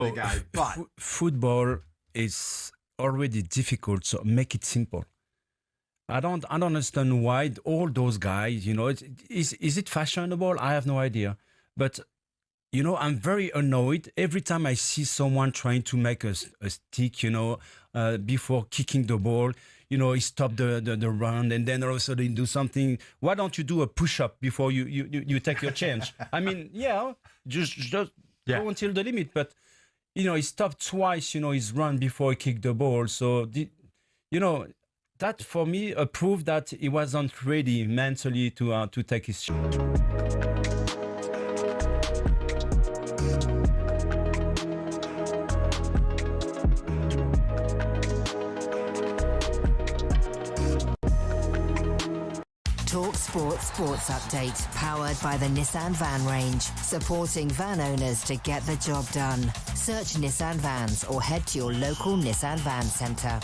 they go. But football is already difficult, so make it simple. I don't understand why all those guys, is it fashionable? I have no idea. But, I'm very annoyed every time I see someone trying to make a stick, before kicking the ball. He stopped the run and then all of a sudden do something. Why don't you do a push-up before you take your change? I mean, just go until the limit. But, he stopped twice, his run before he kicked the ball. So, that for me proved that he wasn't ready mentally to take his shot. talkSPORT Sports Update, powered by the Nissan Van range, supporting van owners to get the job done. Search Nissan Vans or head to your local Nissan Van centre.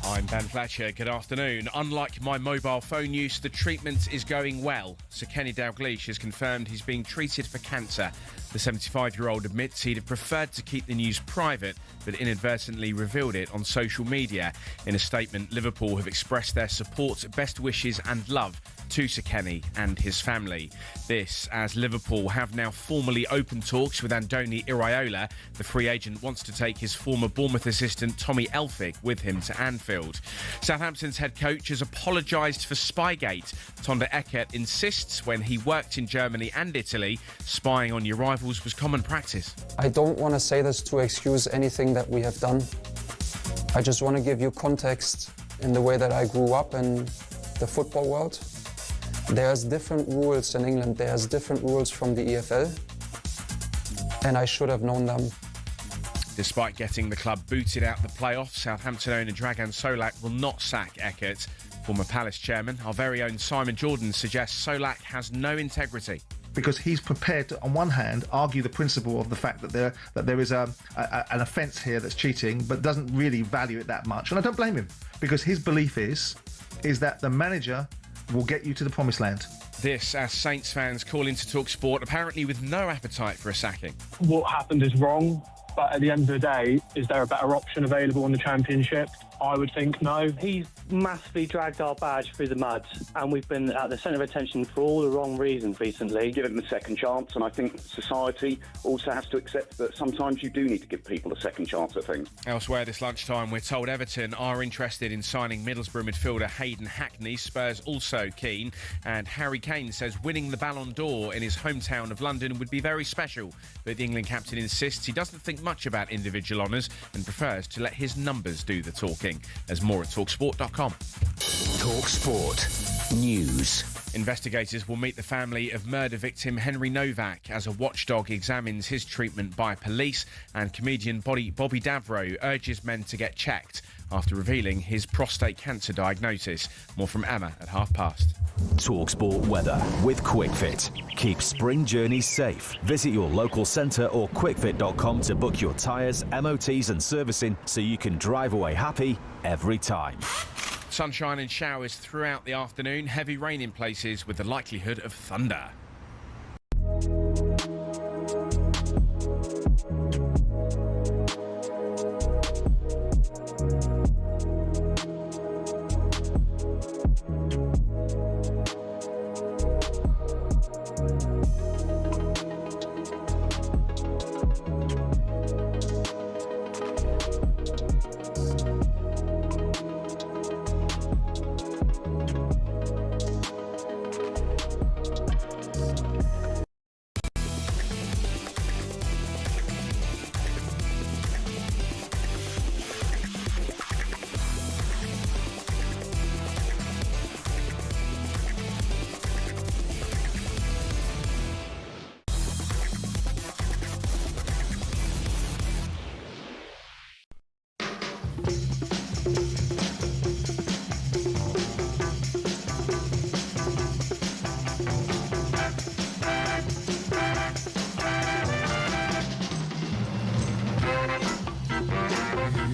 I'm Ben Fletcher. Good afternoon. Unlike my mobile phone use, the treatment is going well. Sir Kenny Dalglish has confirmed he's being treated for cancer. The 75-year-old admits he'd have preferred to keep the news private, but inadvertently revealed it on social media. In a statement, Liverpool have expressed their support, best wishes and love to Sir Kenny and his family. This as Liverpool have now formally opened talks with Andoni Iraola. The free agent wants to take his former Bournemouth assistant Tommy Elphick with him to Anfield. Southampton's head coach has apologised for Spygate. Tonda Eckert insists when he worked in Germany and Italy, spying on your rivals was common practice. I don't want to say this to excuse anything that we have done. I just want to give you context in the way that I grew up in the football world. There's different rules in England. There's different rules from the EFL, and I should have known them. Despite getting the club booted out the playoffs, Southampton owner Dragan Solak will not sack Eckert. Former Palace chairman, our very own Simon Jordan, suggests Solak has no integrity. Because he's prepared to, on one hand, argue the principle of the fact that there is an offence here that's cheating, but doesn't really value it that much. And I don't blame him, because his belief is that the manager will get you to the promised land. This as Saints fans call into talkSPORT, apparently with no appetite for a sacking. What happened is wrong, but at the end of the day, is there a better option available in the Championship? I would think no. He's massively dragged our badge through the mud, and we've been at the centre of attention for all the wrong reasons recently. Give him a second chance, and I think society also has to accept that sometimes you do need to give people a second chance at things. Elsewhere this lunchtime, we're told Everton are interested in signing Middlesbrough midfielder Hayden Hackney. Spurs also keen, and Harry Kane says winning the Ballon d'Or in his hometown of London would be very special. But the England captain insists he doesn't think much about individual honours and prefers to let his numbers do the talking. There's more at talksport.com. talkSPORT News. Investigators will meet the family of murder victim Henry Novak as a watchdog examines his treatment by police, and comedian Bobby Davro urges men to get checked after revealing his prostate cancer diagnosis. More from Emma at past. talkSPORT weather with QuickFit. Keep spring journeys safe. Visit your local centre or quickfit.com to book your tyres, MOTs and servicing so you can drive away happy every time. Sunshine and showers throughout the afternoon. Heavy rain in places with the likelihood of thunder.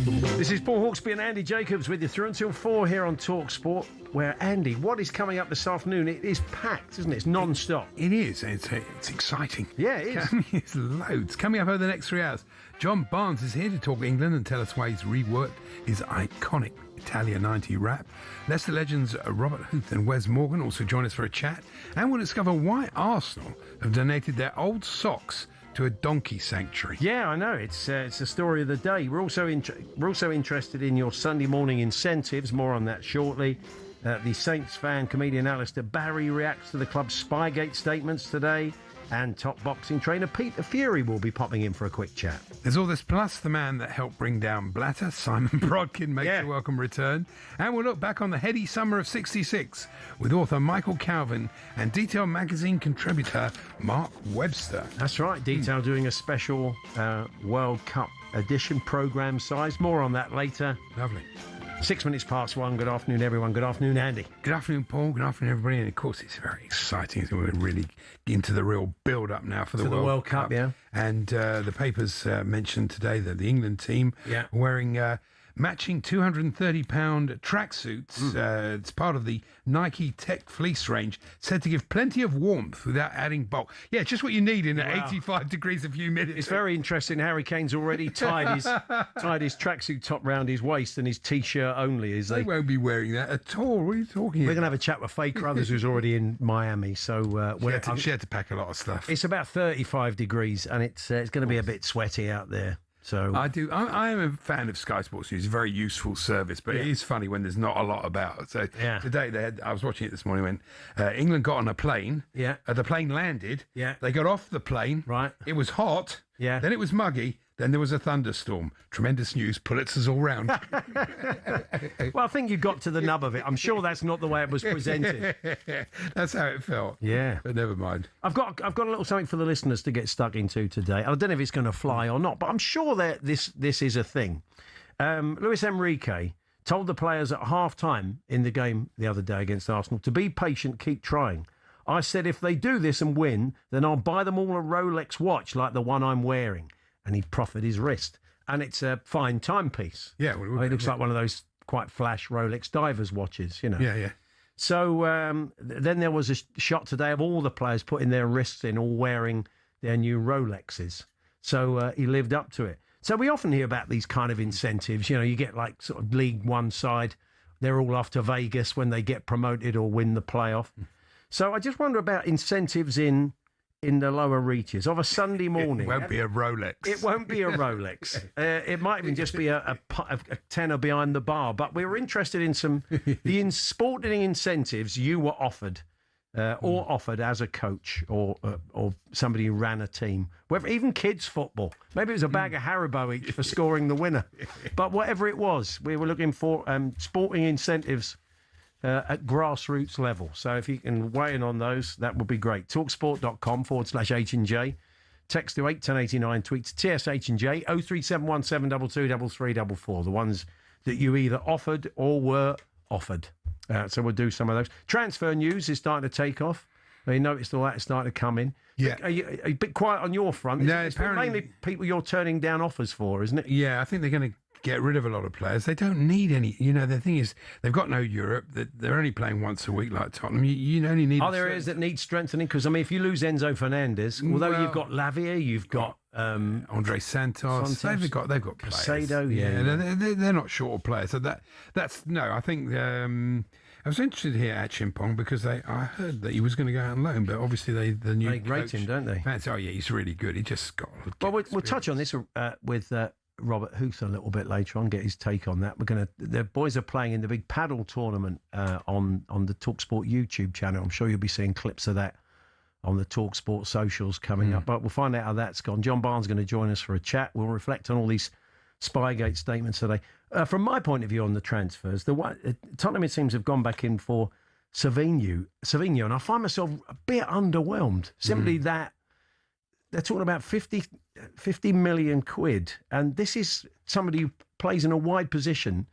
This is Paul Hawksbee and Andy Jacobs with you through until 4 here on talkSPORT, where, Andy, what is coming up this afternoon? It is packed, isn't it? It's non-stop. It is. It's exciting. Yeah, it is. It's loads. Coming up over the next 3 hours, John Barnes is here to talk England and tell us why he's reworked his iconic Italia 90 rap. Leicester legends Robert Huth and Wes Morgan also join us for a chat, and we'll discover why Arsenal have donated their old socks to a donkey sanctuary. Yeah, I know. It's the story of the day. We're also interested in your Sunday morning incentives. More on that shortly. The Saints fan comedian Alistair Barry reacts to the club's Spygate statements today. And top boxing trainer Peter Fury will be popping in for a quick chat. There's all this, plus the man that helped bring down Blatter, Simon Brodkin, makes a welcome return. And we'll look back on the heady summer of '66 with author Michael Calvin and Detail magazine contributor Mark Webster. That's right, Detail doing a special World Cup edition programme size. More on that later. Lovely. 6 minutes past 1. Good afternoon, everyone. Good afternoon, Andy. Good afternoon, Paul. Good afternoon, everybody. And of course, it's very exciting. So we're really into the real build-up now for the World Cup. Yeah. And the papers mentioned today that the England team are wearing matching £230 tracksuits. It's part of the Nike Tech Fleece range, said to give plenty of warmth without adding bulk. Yeah, just what you need in 85 degrees a few minutes. It's very interesting. Harry Kane's already tied his tracksuit top round his waist and his T-shirt only. They won't be wearing that at all. What are you talking about? We're going to have a chat with Faye Crothers, who's already in Miami. So she had to pack a lot of stuff. It's about 35 degrees, and it's going to be a bit sweaty out there. So I am a fan of Sky Sports News. It's a very useful service, but it is funny when there's not a lot about. So today I was watching it this morning when England got on a plane. Yeah. The plane landed. Yeah. They got off the plane. Right. It was hot. Yeah. Then it was muggy. Then there was a thunderstorm. Tremendous news. Pulitzers all round. Well, I think you got to the nub of it. I'm sure that's not the way it was presented. That's how it felt. Yeah. But never mind. I've got a little something for the listeners to get stuck into today. I don't know if it's going to fly or not, but I'm sure that this is a thing. Luis Enrique told the players at half-time in the game the other day against Arsenal to be patient, keep trying. I said if they do this and win, then I'll buy them all a Rolex watch like the one I'm wearing. And he proffered his wrist. And it's a fine timepiece. Yeah. It looks like one of those quite flash Rolex divers watches, you know. Yeah. So then there was a shot today of all the players putting their wrists in, all wearing their new Rolexes. So he lived up to it. So we often hear about these kind of incentives. You know, you get like sort of League One side, they're all off to Vegas when they get promoted or win the playoff. So I just wonder about incentives in the lower reaches of a Sunday morning. It won't be a Rolex. It won't be a Rolex. It might even just be a tenner behind the bar. But we were interested in the sporting incentives you were offered or offered as a coach or somebody who ran a team. Whether even kids football. Maybe it was a bag of Haribo each for scoring the winner. But whatever it was, we were looking for sporting incentives at grassroots level. So if you can weigh in on those, that would be great. talksport.com/H&J. Text to 81089, tweet to TSH&J, 03717223344. The ones that you either offered or were offered. So we'll do some of those. Transfer news is starting to take off. You noticed all that is starting to come in. Yeah. Are you a bit quiet on your front? No, it's apparently mainly people you're turning down offers for, isn't it? Yeah, I think they're going to get rid of a lot of players. They don't need any. You know, the thing is, they've got no Europe. They're only playing once a week like Tottenham. You only need... Are there areas that need strengthening? Because, I mean, if you lose Enzo Fernandez, although you've got Lavia, you've got... Andre Santos. They've got players. Casado, They're not short of players. So that's... No, I think... I was interested here at Chimpong because I heard that he was going to go out on loan, but obviously the new they rate him, don't they? Fancy, he's really good. He just got... Well, we'll touch on this with... Robert Huth a little bit later on, get his take on that. The boys are playing in the big paddle tournament on the talkSPORT YouTube channel. I'm sure you'll be seeing clips of that on the talkSPORT socials coming up. But we'll find out how that's gone. John Barnes is going to join us for a chat. We'll reflect on all these Spygate statements today. From my point of view on the transfers, Tottenham, it seems, have gone back in for Savinho, and I find myself a bit underwhelmed. Simply that they're talking about 50 million quid, and this is somebody who plays in a wide position,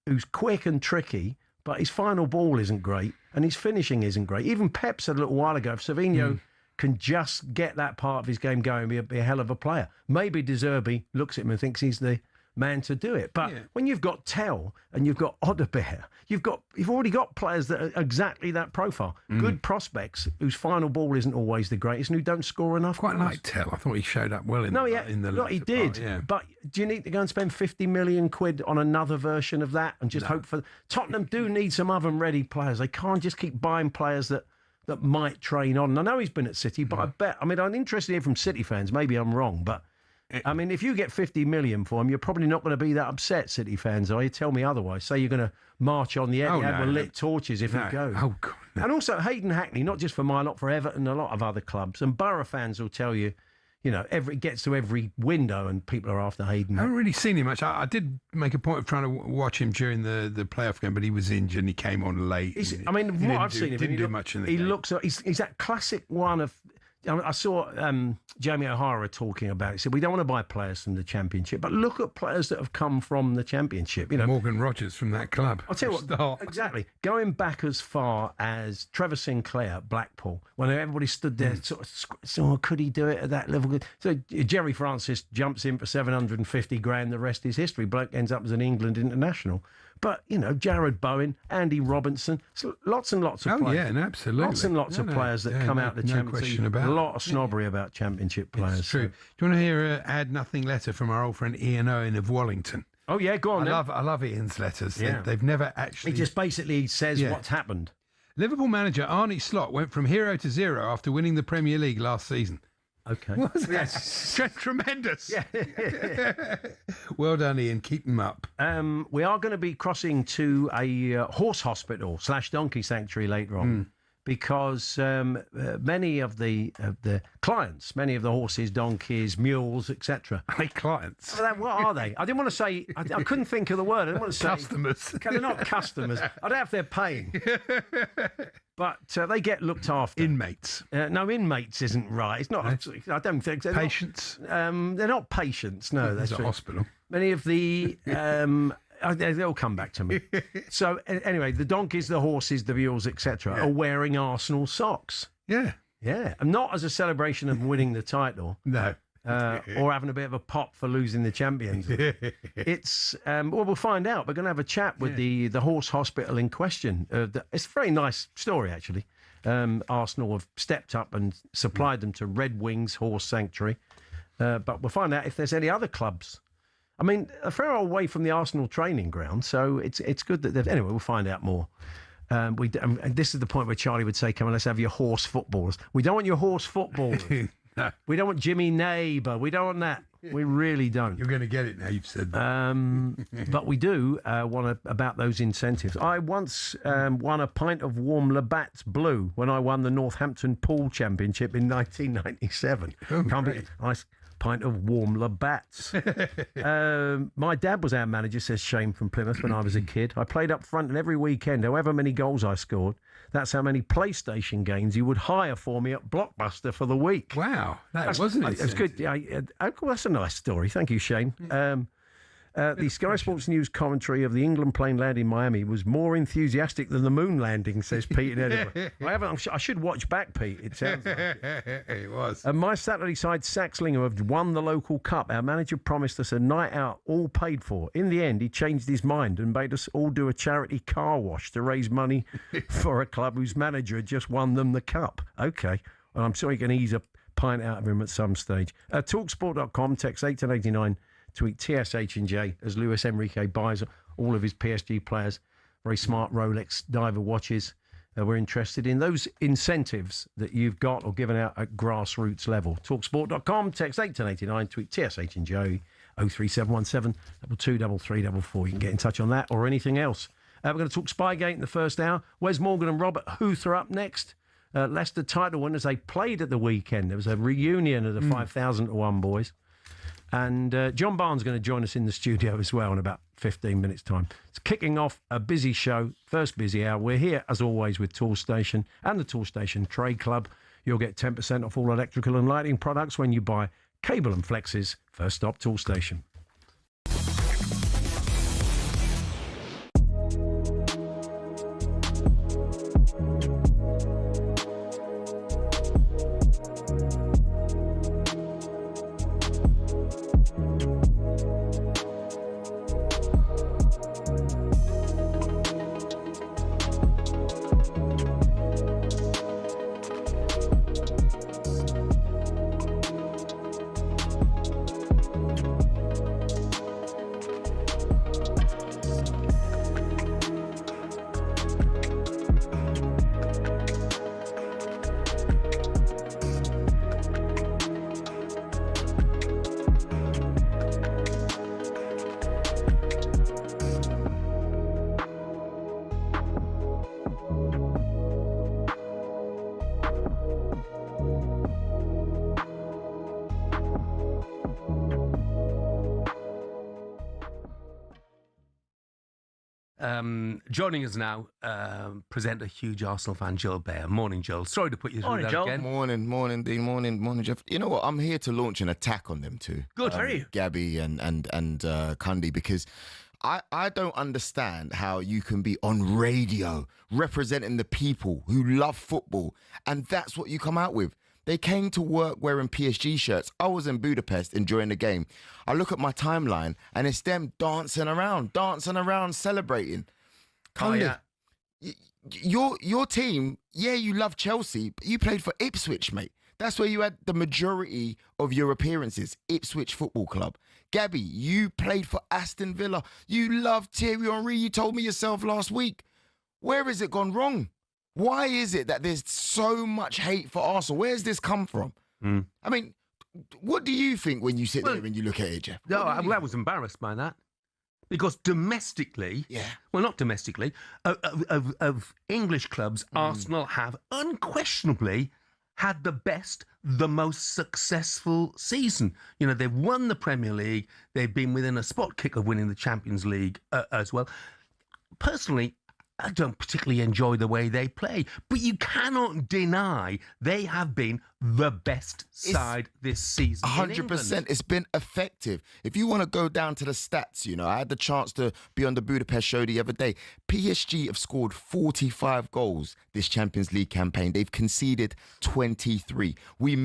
who's quick and tricky, but his final ball isn't great, and his finishing isn't great. Even Pep said a little while ago, if Savinho can just get that part of his game going, be a hell of a player. Maybe De Zerbi looks at him and thinks he's the man to do it. But when you've got Tell and you've got Odebear, you've already got players that are exactly that profile. Good prospects whose final ball isn't always the greatest and who don't score enough. Quite like Tell. I thought he showed up well in the no, he did. But do you need to go and spend 50 million quid on another version of that and just hope for... Tottenham do need some oven-ready players. They can't just keep buying players that might train on. And I know he's been at City, but I'm interested in from City fans. Maybe I'm wrong, but if you get 50 million for him, you're probably not going to be that upset, City fans, are you? Tell me otherwise. Say you're going to march on the Etihad with lit torches if it goes. Oh, God, no. And also Hayden Hackney, not just for my lot, for Everton, a lot of other clubs. And Borough fans will tell you, it gets to every window and people are after Hayden. I haven't really seen him much. I did make a point of trying to watch him during the playoff game, but he was injured and he came on late. I've seen him, he didn't do much in the game. He looks, he's that classic one of... I saw Jamie O'Hara talking about it. He said, we don't want to buy players from the Championship, but look at players that have come from the Championship. Morgan Rogers from that club. I'll tell you what, exactly. Going back as far as Trevor Sinclair at Blackpool, when everybody stood there, so could he do it at that level? So Jerry Francis jumps in for 750 grand, the rest is history. Bloke ends up as an England international. But, Jared Bowen, Andy Robinson, lots and lots of players. Oh, yeah, no, absolutely. Lots and lots of players that come out of the Championship. No question about it. A lot of snobbery about Championship players. It's true. Do you want to hear an Add Nothing letter from our old friend Ian Owen of Wallington? Oh, yeah, go on. I love Ian's letters. Yeah. They've never actually... He just basically says what's happened. Liverpool manager Arne Slot went from hero to zero after winning the Premier League last season. Okay. What was that? Yes. Tremendous. Yeah. Well done, Ian. Keep them up. We are going to be crossing to a horse hospital / donkey sanctuary later on because many of the clients, many of the horses, donkeys, mules, etc. Are they clients? What are they? I didn't want to say... I couldn't think of the word. I didn't want to say... Customers. They're not customers. I don't know if they're paying. But they get looked after. Inmates. No, inmates isn't right. It's not. I don't think so. Patients. They're not patients. No, that's a hospital. Many of the. They'll come back to me. So anyway, the donkeys, the horses, the mules, etc., are wearing Arsenal socks. Yeah. Yeah, and not as a celebration of winning the title. No. Or having a bit of a pop for losing the Champions. It's we'll find out. We're going to have a chat with the horse hospital in question. It's a very nice story, actually. Arsenal have stepped up and supplied them to Red Wings Horse Sanctuary. But we'll find out if there's any other clubs. I mean, a fair old way from the Arsenal training ground, so it's good that they've... Anyway, we'll find out more. And this is the point where Charlie would say, come on, let's have your horse footballers. We don't want your horse footballers. No. We don't want Jimmy Neighbour. We don't want that. We really don't. You're going to get it now you've said that. But we do want about those incentives. I once won a pint of warm Labatt's Blue when I won the Northampton Pool Championship in 1997. Nice pint of warm Labatt's. My dad was our manager, says Shane from Plymouth, when I was a kid. I played up front and every weekend, however many goals I scored, that's how many PlayStation games he would hire for me at Blockbuster for the week. Wow, that wasn't it? It's good. That's a nice story. Thank you, Shane. The Sky Sports News commentary of the England plane landing in Miami was more enthusiastic than the moon landing, says Pete in Edinburgh. I should watch back, Pete. It sounds like it was. And my Saturday side, Saxlingham, have won the local cup. Our manager promised us a night out, all paid for. In the end, he changed his mind and made us all do a charity car wash to raise money for a club whose manager had just won them the cup. Okay. Well, I'm sure you can ease a pint out of him at some stage. Talksport.com, text 81089. Tweet TSH&J as Luis Enrique buys all of his PSG players very smart Rolex diver watches. We're interested in those incentives that you've got or given out at grassroots level. Talksport.com, text 81089, tweet TSH&J 03717 223344. You can get in touch on that or anything else. We're going to talk Spygate in the first hour. Wes Morgan and Robert Huth are up next. Leicester title winners, they played at the weekend. There was a reunion of the 5,000 to 1 boys. And John Barnes is going to join us in the studio as well in about 15 minutes' time. It's kicking off a busy show, first busy hour. We're here, as always, with Toolstation and the Toolstation Trade Club. You'll get 10% off all electrical and lighting products when you buy cable and flexes. First stop, Toolstation. Joining us now, presenter, huge Arsenal fan, Joel Bear. Morning, Joel. Sorry to put you through that Joel. again. Morning, Dean. Morning, Jeff. You know what? I'm here to launch an attack on them too. Good, are you? Gabby and Cundy, because I don't understand how you can be on radio representing the people who love football, and that's what you come out with. They came to work wearing PSG shirts. I was in Budapest enjoying the game. I look at my timeline and it's them dancing around, celebrating. Cundy, your team, you love Chelsea, but you played for Ipswich, mate. That's where you had the majority of your appearances, Ipswich Football Club. Gabby, you played for Aston Villa. You love Thierry Henry. You told me yourself last week. Where has it gone wrong? Why is it that there's so much hate for Arsenal? Where's this come from? I mean, what do you think when you sit there and you look at it, Jeff? No, I was embarrassed by that. Because domestically, well, not domestically, of English clubs, Arsenal have unquestionably had the best, the most successful season. You know, they've won the Premier League. They've been within a spot kick of winning the Champions League as well. Personally, I don't particularly enjoy the way they play, but you cannot deny they have been the best side this season. 100%. It's been effective. If you want to go down to the stats, you know, I had the chance to be on the Budapest show the other day. PSG have scored 45 goals this Champions League campaign. They've conceded 23. We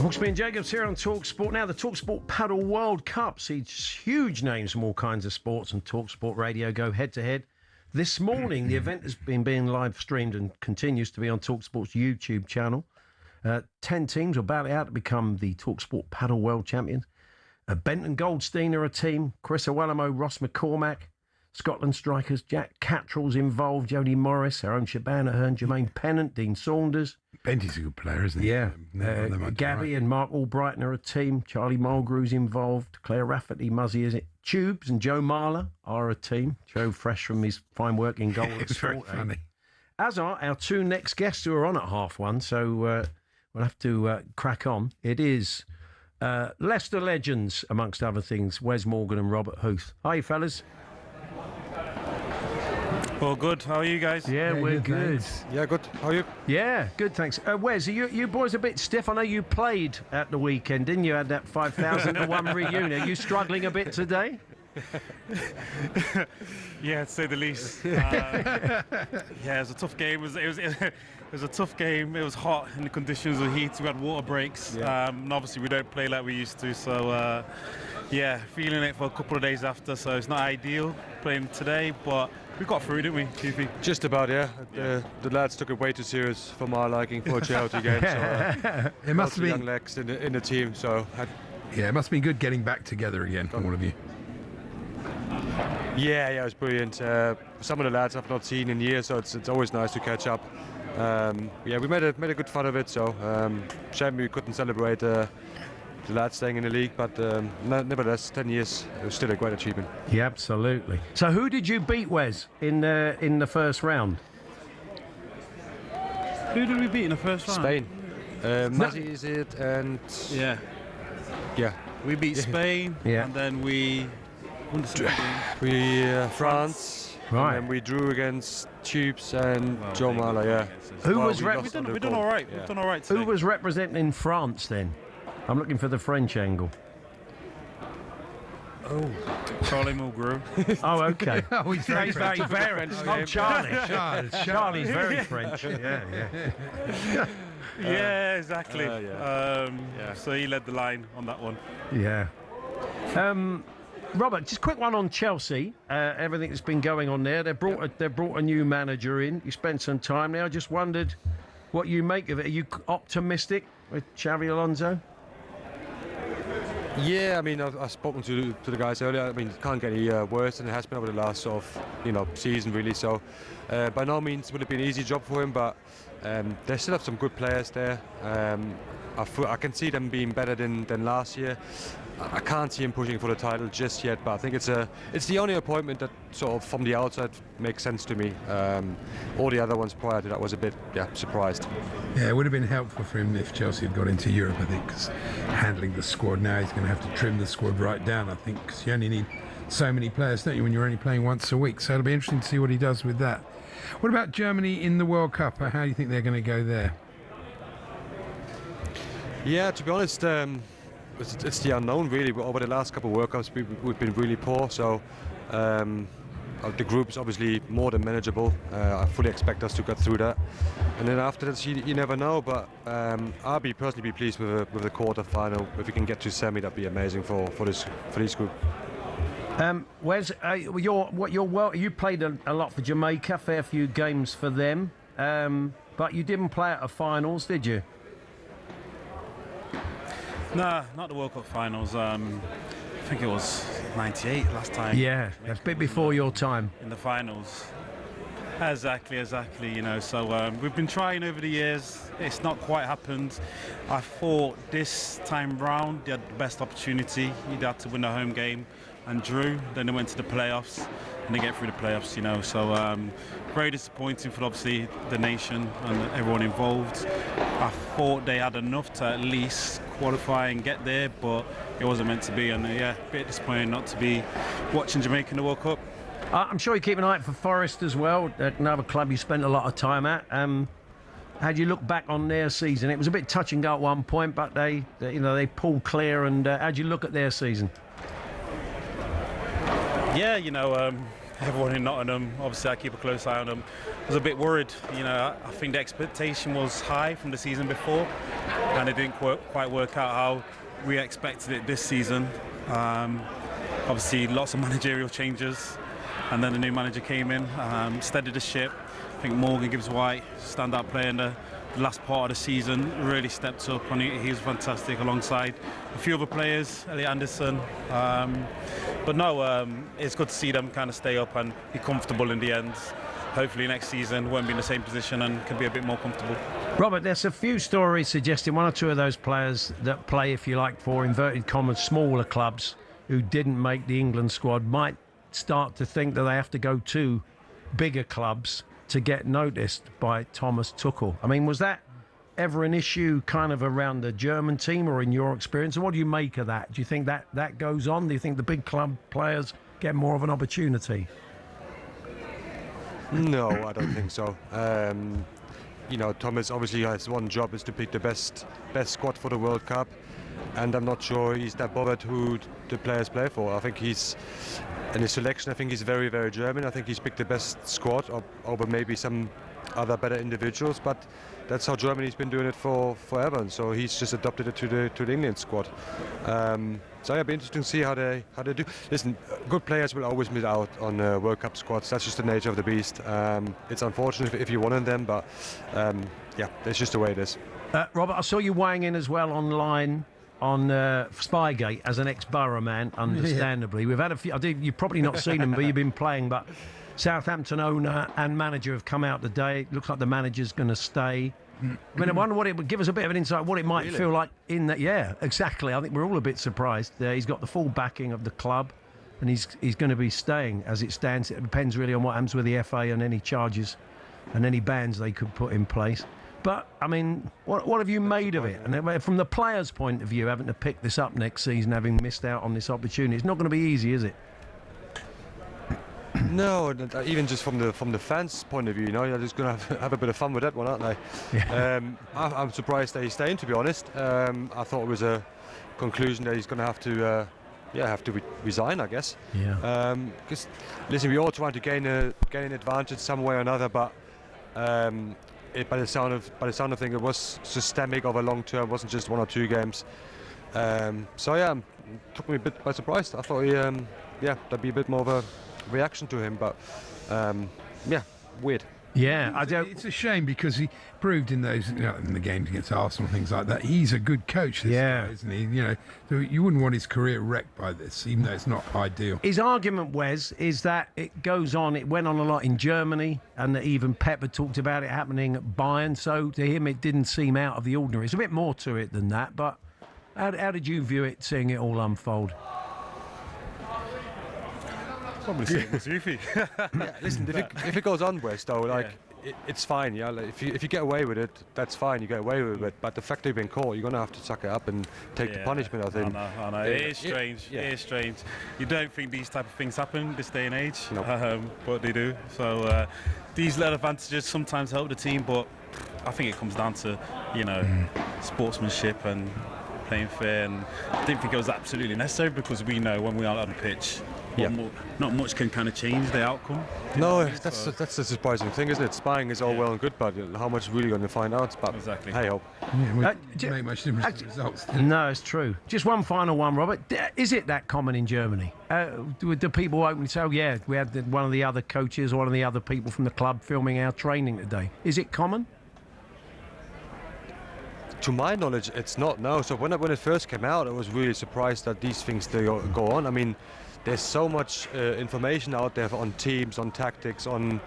Hawksbee Jacobs here on talkSPORT. Now, the talkSPORT Paddle World Cup sees huge names from all kinds of sports, and talkSPORT Radio go head-to-head. This morning, the event has been being live-streamed and continues to be on talkSPORT's YouTube channel. 10 teams are battling out to become the talkSPORT Paddle World Champions. Benton Goldstein are a team. Chris Owellamo, Ross McCormack. Scotland strikers Jack Cattrall's involved. Jody Morris, our own Shabana Hearn, Jermaine Pennant, Dean Saunders. Benty's a good player, isn't he? Yeah. Gabby and Mark Albrighton are a team. Charlie Mulgrew's involved. Claire Rafferty, Muzzy, is it? Tubes and Joe Marler are a team. Joe, fresh from his fine work in goal. It's very funny. As are our two next guests who are on at 1:30, so we'll have to crack on. It is Leicester legends, amongst other things, Wes Morgan and Robert Huth. Hi, fellas. All good. How are you guys? Yeah, we're good. Yeah, good. How are you? Yeah, good, thanks. Wes, are you boys a bit stiff? I know you played at the weekend, didn't you? Had that 5,000-to-1 reunion. Are you struggling a bit today? Yeah, to say the least. Yeah, it was a tough game. It was a tough game. It was hot in the conditions of heat. We had water breaks. Yeah. And obviously we don't play like we used to. So, yeah, feeling it for a couple of days after. So it's not ideal playing today, but we got through, didn't we, Chiefy? Just about, yeah. The lads took it way too serious for my liking for a charity game. So, it must have been young legs in the team. So yeah, it must have been good getting back together again, all of you. Yeah, it was brilliant. Some of the lads I've not seen in years, so it's always nice to catch up. Yeah, we made a good fun of it. So shame we couldn't celebrate the lads staying in the league. But nevertheless, 10 years is still a great achievement. Yeah, absolutely. So who did you beat, Wes, in the first round? Who did we beat in the first round? Spain. Mazzi is it, and yeah. We beat Spain, and then we won the second game. France. Right. And then we drew against Tubes and Joe Marler. Yeah. Who was We've done all right. We've done all right today. Who was representing France then? I'm looking for the French angle. Oh, Charlie Mulgrew. Oh, okay. Oh, he's very French. Oh, Charlie's very French. Yeah, exactly. So he led the line on that one. Yeah. Robert, just a quick one on Chelsea. Everything that's been going on there. They brought a new manager in. You spent some time there. I just wondered what you make of it. Are you optimistic with Xavi Alonso? Yeah, I mean, I've spoken to the guys earlier. I mean, it can't get any worse than it has been over the last sort of, season, really. So, by no means would it be an easy job for him, but they still have some good players there. I can see them being better than last year. I can't see him pushing for the title just yet, but I think it's the only appointment that sort of from the outside makes sense to me. All the other ones prior to that was a bit surprised. Yeah, it would have been helpful for him if Chelsea had got into Europe, I think, because handling the squad now, he's going to have to trim the squad right down, I think, because you only need so many players, don't you, when you're only playing once a week. So it'll be interesting to see what he does with that. What about Germany in the World Cup? How do you think they're going to go there? Yeah, to be honest, it's the unknown, really. Over the last couple of World Cups, we've been really poor, so the group is obviously more than manageable. I fully expect us to get through that. And then after that, you never know, but I'll personally be pleased with the quarter-final. If we can get to semi, that'd be amazing for this group. Wes, you played a lot for Jamaica, fair few games for them, but you didn't play at the finals, did you? Nah, not the World Cup finals. I think it was 98 last time. Yeah, that's a bit before your time. In the finals. Exactly. So we've been trying over the years. It's not quite happened. I thought this time round they had the best opportunity. You'd had to win the home game and drew. Then they went to the playoffs and they get through the playoffs, So very disappointing for obviously the nation and everyone involved. I thought they had enough to at least qualify and get there, but it wasn't meant to be. And a bit disappointing not to be watching Jamaica in the World Cup. I'm sure you keep an eye out for Forest as well, another club you spent a lot of time at. How do you look back on their season? It was a bit touch and go at one point, but they pulled clear. And how do you look at their season? Yeah, everyone in Nottingham, obviously I keep a close eye on them. I was a bit worried, I think the expectation was high from the season before and it didn't quite work out how we expected it this season. Obviously lots of managerial changes and then the new manager came in, steadied the ship. I think Morgan Gibbs-White, standout player in the last part of the season, really stepped up and he was fantastic alongside a few other players, Elliot Anderson. But no, it's good to see them kind of stay up and be comfortable in the end. Hopefully next season won't be in the same position and can be a bit more comfortable. Robert, there's a few stories suggesting one or two of those players that play, if you like, for inverted commas, smaller clubs who didn't make the England squad might start to think that they have to go to bigger clubs to get noticed by Thomas Tuchel. I mean, was that ever an issue kind of around the German team or in your experience? And what do you make of that? Do you think that goes on? Do you think the big club players get more of an opportunity? No, I don't think so. Thomas obviously has one job, is to pick the best squad for the World Cup. And I'm not sure he's that bothered who the players play for. I think he's, in his selection, I think he's very, very German. I think he's picked the best squad over maybe some other better individuals, but that's how Germany's been doing it forever. And so he's just adopted it to the England squad. So it'll be interesting to see how they do. Listen, good players will always miss out on World Cup squads. That's just the nature of the beast. It's unfortunate if you wanted them, but that's just the way it is. Robert, I saw you weighing in as well online on Spygate as an ex-Borough man, understandably. We've had a few, you've probably not seen them, but you've been playing, but Southampton owner and manager have come out today. It looks like the manager's going to stay. I mean, I wonder what it would give us a bit of an insight what it might feel like in that. Yeah, exactly. I think we're all a bit surprised. He's got the full backing of the club, and he's going to be staying as it stands. It depends really on what happens with the FA and any charges and any bans they could put in place. But I mean, what have you made of it? And from the players' point of view, having to pick this up next season, having missed out on this opportunity, it's not going to be easy, is it? No, even just from the fans' point of view, they're just going to have a bit of fun with that one, aren't they? Yeah. I'm surprised that he's staying, to be honest. I thought it was a conclusion that he's going to have to resign, I guess. Yeah. Because listen, we're all trying to gain an advantage some way or another, but by the sound of things, it was systemic over long term. It wasn't just 1 or 2 games. So yeah, it took me a bit by surprise. I thought there'd be a bit more of a reaction to him, but weird. Yeah, it's a shame because he proved in those in the games against Arsenal, things like that. He's a good coach, this guy, isn't he? So you wouldn't want his career wrecked by this, even though it's not ideal. His argument, Wes, is that it goes on. It went on a lot in Germany, and that even Pep had talked about it happening at Bayern. So to him, it didn't seem out of the ordinary. It's a bit more to it than that. But how did you view it, seeing it all unfold? Probably same as Yuffie. Listen, if it goes on, West, though, it's fine. Yeah, if you get away with it, that's fine. You get away with it. But the fact that you've been caught, you're gonna have to suck it up and take the punishment. I think. I know. It is strange. It is strange. You don't think these type of things happen this day and age, but they do. So these little advantages sometimes help the team, but I think it comes down to sportsmanship and playing fair. And I didn't think it was absolutely necessary because we know when we are on the pitch. Not much can kind of change the outcome. No, that's the surprising thing, isn't it? Spying is all well and good, but how much is really going to find out? But exactly. Hey, hope. Yeah, make much difference to the results. No, it's true. Just one final one, Robert. Is it that common in Germany? Do people openly say, "Oh yeah, we had one of the other coaches or one of the other people from the club filming our training today"? Is it common? To my knowledge, it's not. No. So when it first came out, I was really surprised that these things still go on. I mean, there's so much information out there on teams, on tactics, on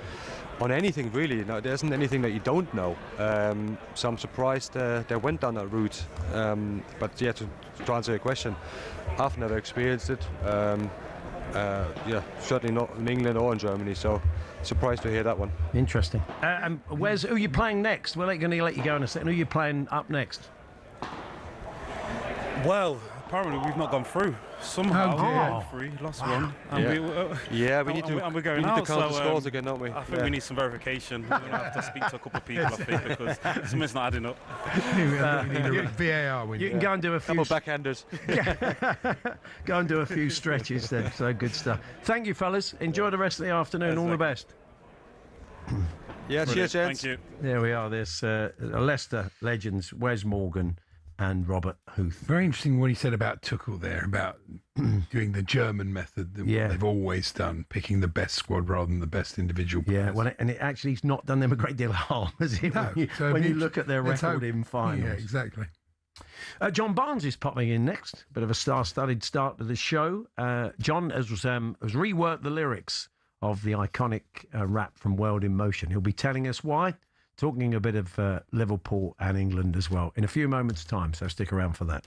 anything really. No, there isn't anything that you don't know. So I'm surprised they went down that route. But yeah, to answer your question, I've never experienced it. Certainly not in England or in Germany. So surprised to hear that one. Interesting. Who are you playing next? We're going to let you go in a second. Who are you playing up next? Well, apparently we've not gone through. Somehow, lost one. We need to count the scores again, don't we? I think we need some verification. We're going to have to speak to a couple of people, I think, because something's not adding up. VAR. You can go and do a few. Couple backhanders. Go and do a few stretches then. So good stuff. Thank you, fellas. Enjoy the rest of the afternoon. All the best. Yeah, cheers, gents. Thank you. There we are. There's Leicester legends, Wes Morgan and Robert Huth. Very interesting what he said about Tuchel there, about doing the German method that they've always done, picking the best squad rather than the best individual players. Yeah, well, and it actually has not done them a great deal of harm, has it? No, when you look at their record in finals. Yeah, exactly. John Barnes is popping in next. Bit of a star-studded start to the show. John has reworked the lyrics of the iconic rap from World in Motion. He'll be telling us why, talking a bit of Liverpool and England as well in a few moments' time, so stick around for that.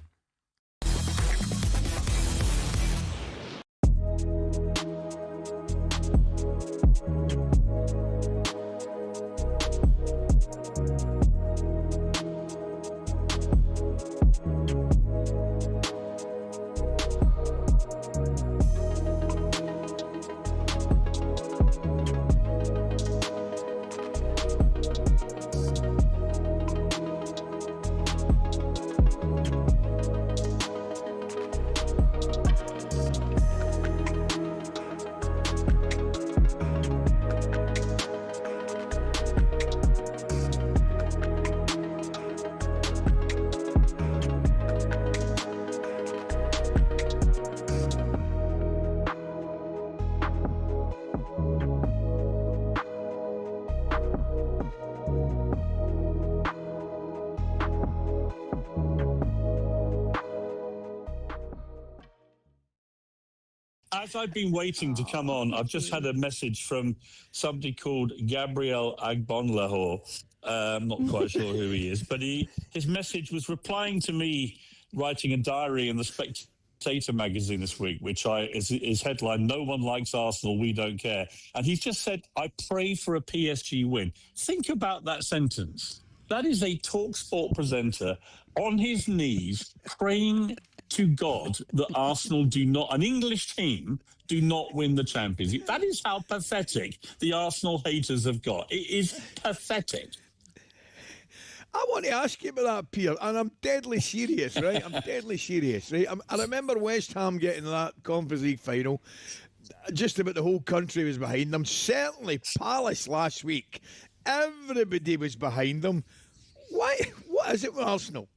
As I've been waiting to come on, I've just had a message from somebody called Gabriel Agbonlahor. I'm not quite sure who he is, but his message was replying to me writing a diary in the Spectator magazine this week, which is headline, "No one likes Arsenal, we don't care." And he's just said, "I pray for a PSG win." Think about that sentence. That is a talkSPORT presenter on his knees praying to God that Arsenal an English team, do not win the Champions League. That is how pathetic the Arsenal haters have got. It is pathetic. I want to ask you about that, Pierre, and I'm deadly serious, right? I'm deadly serious, right? I remember West Ham getting that Conference League final. Just about the whole country was behind them. Certainly Palace last week. Everybody was behind them. Why? What is it with Arsenal?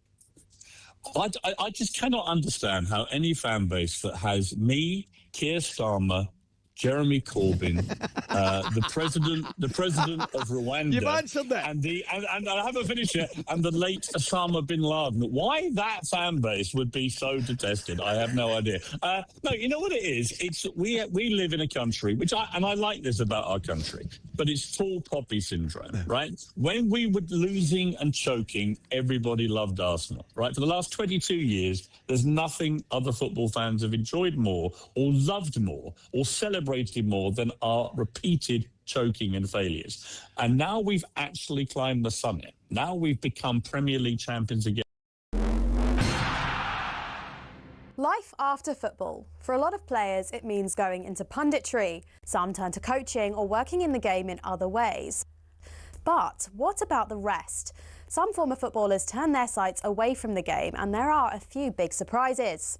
I just cannot understand how any fan base that has me, Keir Starmer, Jeremy Corbyn, the president of Rwanda. You've answered that. And I haven't finished yet. And the late Osama bin Laden. Why that fan base would be so detested, I have no idea. No, you know what it is? It's we live in a country I like this about our country, but it's tall poppy syndrome, right? When we were losing and choking, everybody loved Arsenal, right? For the last 22 years, there's nothing other football fans have enjoyed more or loved more or celebrated more than our repeated choking and failures. And now we've actually climbed the summit. Now we've become Premier League champions again. Life after football. For a lot of players, it means going into punditry. Some turn to coaching or working in the game in other ways. But what about the rest? Some former footballers turn their sights away from the game, and there are a few big surprises.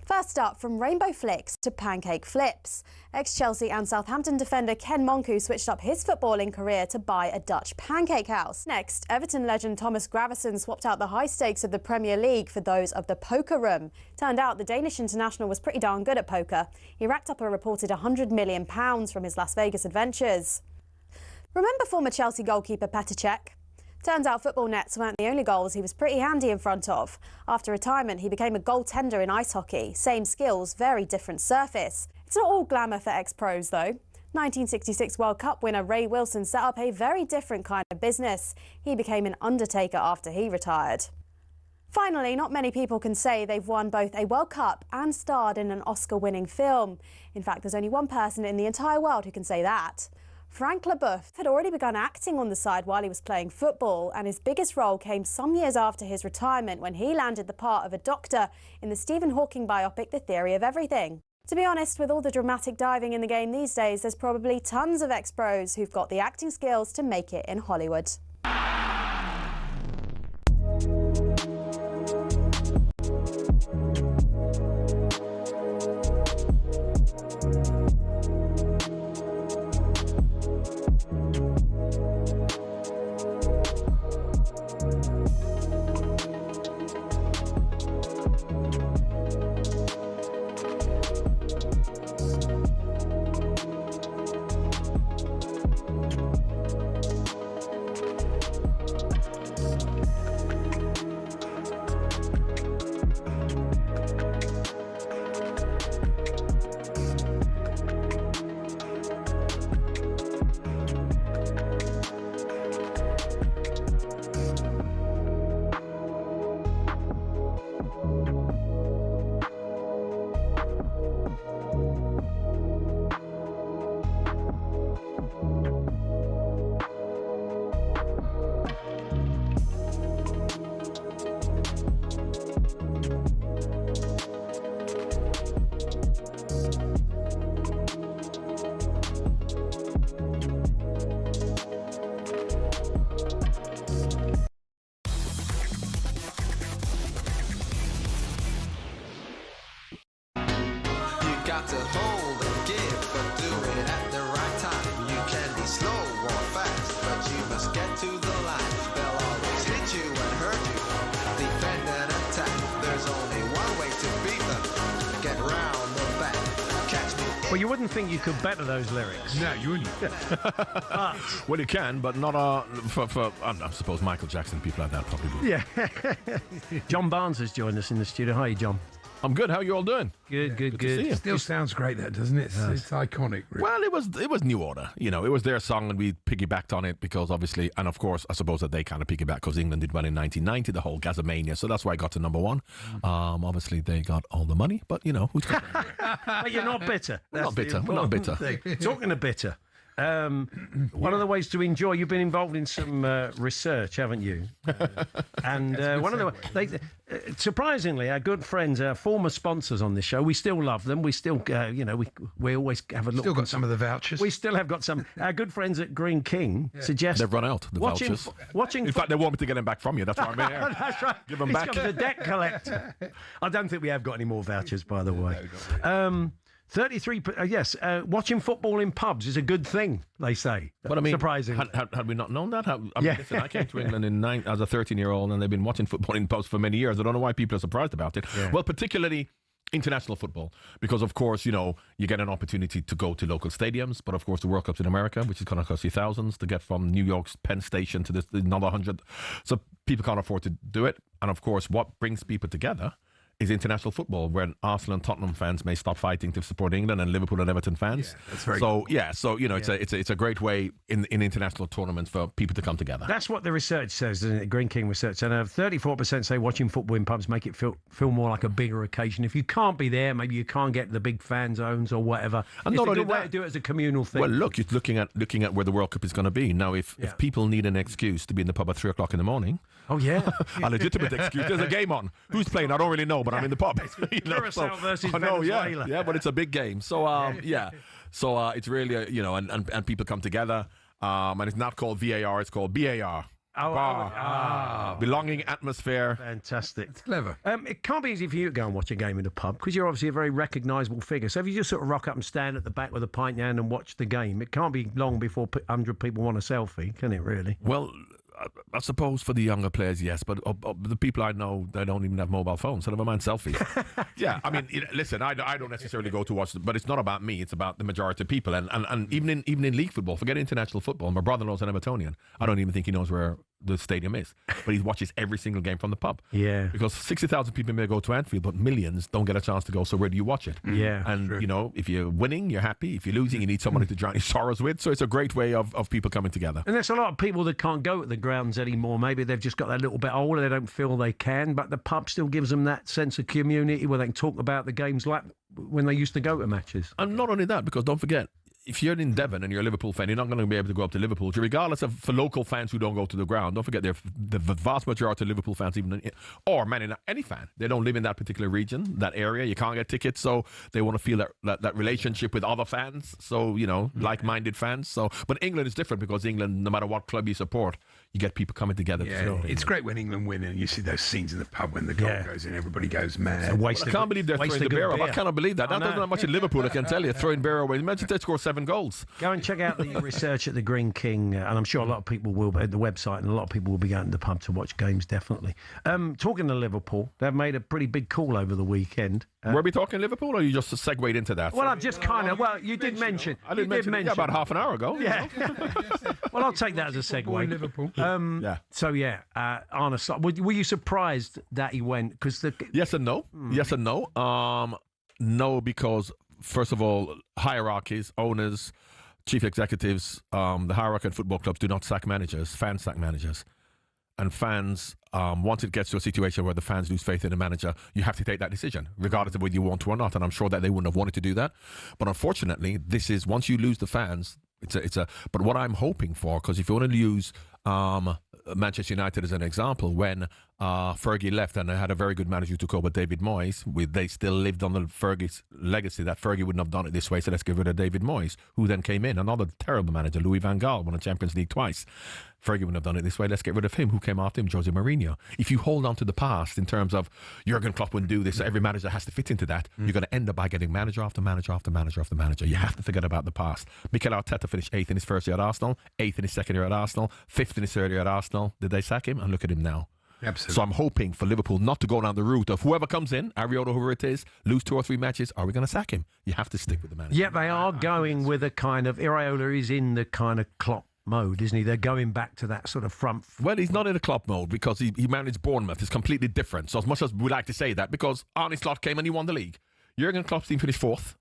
First up, from rainbow flicks to pancake flips. Ex-Chelsea and Southampton defender Ken Monku switched up his footballing career to buy a Dutch pancake house. Next, Everton legend Thomas Gravesen swapped out the high stakes of the Premier League for those of the poker room. Turned out the Danish international was pretty darn good at poker. He racked up a reported £100 million from his Las Vegas adventures. Remember former Chelsea goalkeeper Petr Cech? Turns out football nets weren't the only goals he was pretty handy in front of. After retirement, he became a goaltender in ice hockey. Same skills, very different surface. It's not all glamour for ex-pros, though. 1966 World Cup winner Ray Wilson set up a very different kind of business. He became an undertaker after he retired. Finally, not many people can say they've won both a World Cup and starred in an Oscar-winning film. In fact, there's only one person in the entire world who can say that. Frank Leboeuf had already begun acting on the side while he was playing football, and his biggest role came some years after his retirement when he landed the part of a doctor in the Stephen Hawking biopic The Theory of Everything. To be honest, with all the dramatic diving in the game these days, there's probably tons of ex-pros who've got the acting skills to make it in Hollywood. got to hold and give, but do it at the right time. You can be slow or fast, but you must get to the line. They'll always hit you and hurt you, defend and attack. There's only one way to beat them, get round the back. Catch me. Well, you wouldn't think you could better those lyrics. No, you wouldn't. Well, you can, but not for I suppose Michael Jackson, people like that probably would. Yeah. John Barnes has joined us in the studio. Hi, John. I'm good. How are you all doing? Good. to see you. Still sounds great, that doesn't it? It's iconic. Really. Well, it was New Order. You know, it was their song, and we piggybacked on it because obviously, and of course, I suppose that they kind of piggybacked because England did well in 1990, the whole Gazamania. So that's why I got to number one. Obviously, they got all the money, but you know, who's But you're not bitter. We're not bitter. We're not bitter. Talking of bitter. One of the ways to enjoy, you've been involved in some research, haven't you? And one of the surprisingly, our good friends, our former sponsors on this show, we still love them. We still, we always have a look. Still got some of the vouchers. We still have got some. Our good friends at Green King suggest they've run out the vouchers. In fact, they want me to get them back from you. That's why I'm here. That's right. Give them He's back. got the debt collector. I don't think we have got any more vouchers, by the way. 33, yes, watching football in pubs is a good thing, they say. But I mean, surprising. Had we not known that? Listen, I came to England as a 13-year-old, and they've been watching football in pubs for many years. I don't know why people are surprised about it. Yeah. Well, particularly international football, because of course, you know, you get an opportunity to go to local stadiums, but of course the World Cup's in America, which is going to cost you thousands to get from New York's Penn Station to this another 100. So people can't afford to do it. And of course, what brings people together is international football, where Arsenal and Tottenham fans may stop fighting to support England, and Liverpool and Everton fans. Yeah, that's very so you know, it's a great way in international tournaments for people to come together. That's what the research says, doesn't it? Green King research. And 34% say watching football in pubs make it feel more like a bigger occasion. If you can't be there, maybe you can't get the big fan zones or whatever. And it's not a only good way that, to do it as a communal thing. Well, look, you're looking at where the World Cup is going to be now. If people need an excuse to be in the pub at 3:00 in the morning, oh yeah, a legitimate excuse. There's a game on. Who's playing? I don't really know, but I'm in the pub. You know, Curacao versus I know, Venezuela. yeah, but it's a big game. So so it's really you know, and people come together, and it's not called VAR, it's called BAR. Belonging atmosphere. Fantastic. It's clever. It can't be easy for you to go and watch a game in a pub because you're obviously a very recognisable figure. So if you just sort of rock up and stand at the back with a pint in hand and watch the game, it can't be long before 100 people want a selfie, can it really? Well, I suppose for the younger players, yes, but the people I know, they don't even have mobile phones, so never mind selfies. Yeah, I mean, listen, I don't necessarily go to watch, but it's not about me, it's about the majority of people. And even in league football, forget international football, my brother-in-law's an Evertonian. I don't even think he knows where the stadium is, but he watches every single game from the pub. Yeah. Because 60,000 people may go to Anfield, but millions don't get a chance to go, so where do you watch it? Yeah. And, you know, if you're winning, you're happy. If you're losing, you need somebody to drown your sorrows with. So it's a great way of people coming together. And there's a lot of people that can't go at the grounds anymore. Maybe they've just got that little bit older, they don't feel they can, but the pub still gives them that sense of community where they can talk about the games like when they used to go to matches. And not only that, because don't forget, if you're in Devon and you're a Liverpool fan, you're not going to be able to go up to Liverpool. Regardless of for local fans who don't go to the ground, don't forget the vast majority of Liverpool fans, or any fan, they don't live in that particular region, that area. You can't get tickets, so they want to feel that relationship with other fans. So you know, like-minded fans. So, but England is different because England, no matter what club you support, you get people coming together. Yeah, it's great when England win and you see those scenes in the pub when the goal goes in, everybody goes mad. I can't believe they're throwing the beer up. I cannot believe that. That doesn't have much in Liverpool, I can tell you. Throwing beer away. Imagine they score 7 goals. Go and check out the research at the Green King, and I'm sure a lot of people will at the website, and a lot of people will be going to the pub to watch games, definitely. Talking to Liverpool, they've made a pretty big call over the weekend. Were we talking Liverpool, or you just segued into that? Well, I've just kind of... Well, you did mention... I did mention it about half an hour ago. Yeah. Well, I'll take that as a segue. Liverpool. Yeah. So, yeah, Arne, were you surprised that he went? Cause Yes and no. Yes and no. No, because, first of all, hierarchies, owners, chief executives, the hierarchy in football clubs do not sack managers. Fans sack managers. And fans, once it gets to a situation where the fans lose faith in the manager, you have to take that decision, regardless of whether you want to or not. And I'm sure that they wouldn't have wanted to do that. But unfortunately, this is, once you lose the fans, but what I'm hoping for, because if you want to use Manchester United as an example, when Fergie left and they had a very good manager who took over, David Moyes, they still lived on the Fergie's legacy that Fergie wouldn't have done it this way, so let's get rid of David Moyes, who then came in, another terrible manager, Louis van Gaal, won the Champions League twice. Fergie wouldn't have done it this way, let's get rid of him. Who came after him? Jose Mourinho. If you hold on to the past in terms of Jurgen Klopp wouldn't do this, so every manager has to fit into that, you're going to end up by getting manager after manager after manager after manager. You have to forget about the past. Mikel Arteta finished 8th in his first year at Arsenal, 8th in his second year at Arsenal, 5th in his third year at Arsenal. Did they sack him? And look at him now. Absolutely. So I'm hoping for Liverpool not to go down the route of whoever comes in, Ariota, whoever it is, lose 2 or 3 matches, are we going to sack him? You have to stick with the manager. Yeah, they are going with a kind of... Iraola is in the kind of Klopp mode, isn't he? They're going back to that sort of front. Well, he's not in a Klopp mode because he managed Bournemouth. It's completely different. So as much as we like to say that, because Arne Slot came and he won the league. Jurgen Klopp's team finished 4th.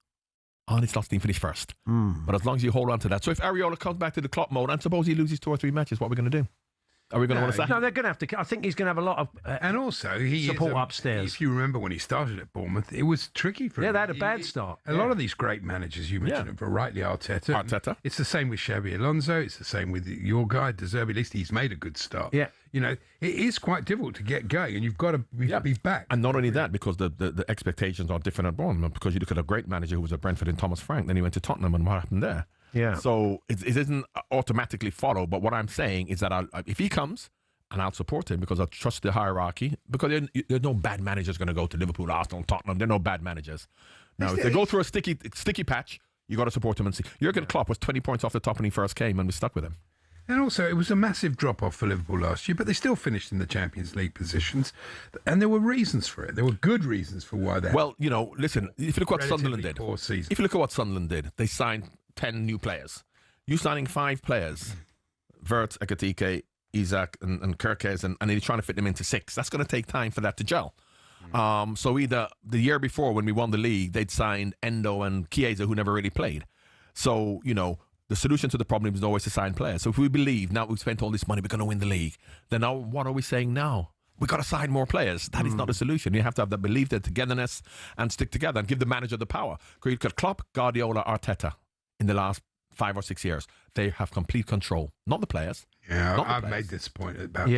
Arne Slot's team finished 1st. But as long as you hold on to that. So if Areola comes back to the Klopp mode and suppose he loses 2 or 3 matches, what are we going to do? Are we going to want to sack? No, they're going to have to. I think he's going to have a lot of and also he support upstairs. If you remember when he started at Bournemouth, it was tricky for him. Yeah, they had a bad start. A lot of these great managers you mentioned, but rightly Arteta. It's the same with Xabi Alonso. It's the same with your guy De Zerbi. At least he's made a good start. Yeah, you know, it is quite difficult to get going, and you've got to be back. And not only that, because the expectations are different at Bournemouth. Because you look at a great manager who was at Brentford in Thomas Frank, then he went to Tottenham, and what happened there? Yeah. So it isn't automatically followed. But what I'm saying is that if he comes. And I'll support him because I trust the hierarchy. Because there's no bad managers going to go to Liverpool, Arsenal, Tottenham. There are no bad managers. Now, if they go through a sticky patch, you got to support him and see. Jurgen Klopp was 20 points off the top when he first came, and we stuck with him. And also, it was a massive drop-off for Liverpool last year, but they still finished in the Champions League positions. And there were reasons for it. There were good reasons for why they Well, you know, listen, if you look what Sunderland did. Poor season. If you look at what Sunderland did, they signed 10 new players. You signing 5 players, Vert, Ekatike, Isaac and Kirkes, and he's trying to fit them into 6. That's going to take time for that to gel. So either the year before when we won the league, they'd signed Endo and Chiesa, who never really played. So, you know, the solution to the problem is always to sign players. So if we believe now we've spent all this money, we're going to win the league, then now what are we saying now? We've got to sign more players. That is not a solution. You have to have that belief, that togetherness, and stick together and give the manager the power. You've got Klopp, Guardiola, Arteta in the last 5 or 6 years. They have complete control, not the players. Yeah, I've made this point about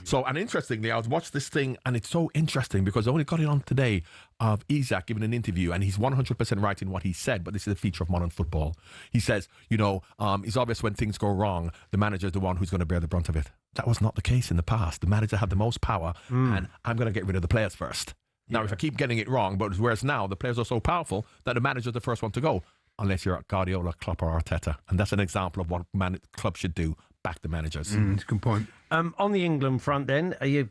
So and interestingly, I was watched this thing, and it's so interesting because I only got it on today of Isaac giving an interview, and he's 100% right in what he said. But this is a feature of modern football. He says, you know, it's obvious when things go wrong, the manager is the one who's going to bear the brunt of it. That was not the case in the past. The manager had the most power, and I'm going to get rid of the players first. Now, if I keep getting it wrong, but whereas now the players are so powerful that the manager's the first one to go, unless you're Guardiola, Klopp, or Arteta, and that's an example of what clubs should do. Back the managers. That's a good point. On the England front, then, are you,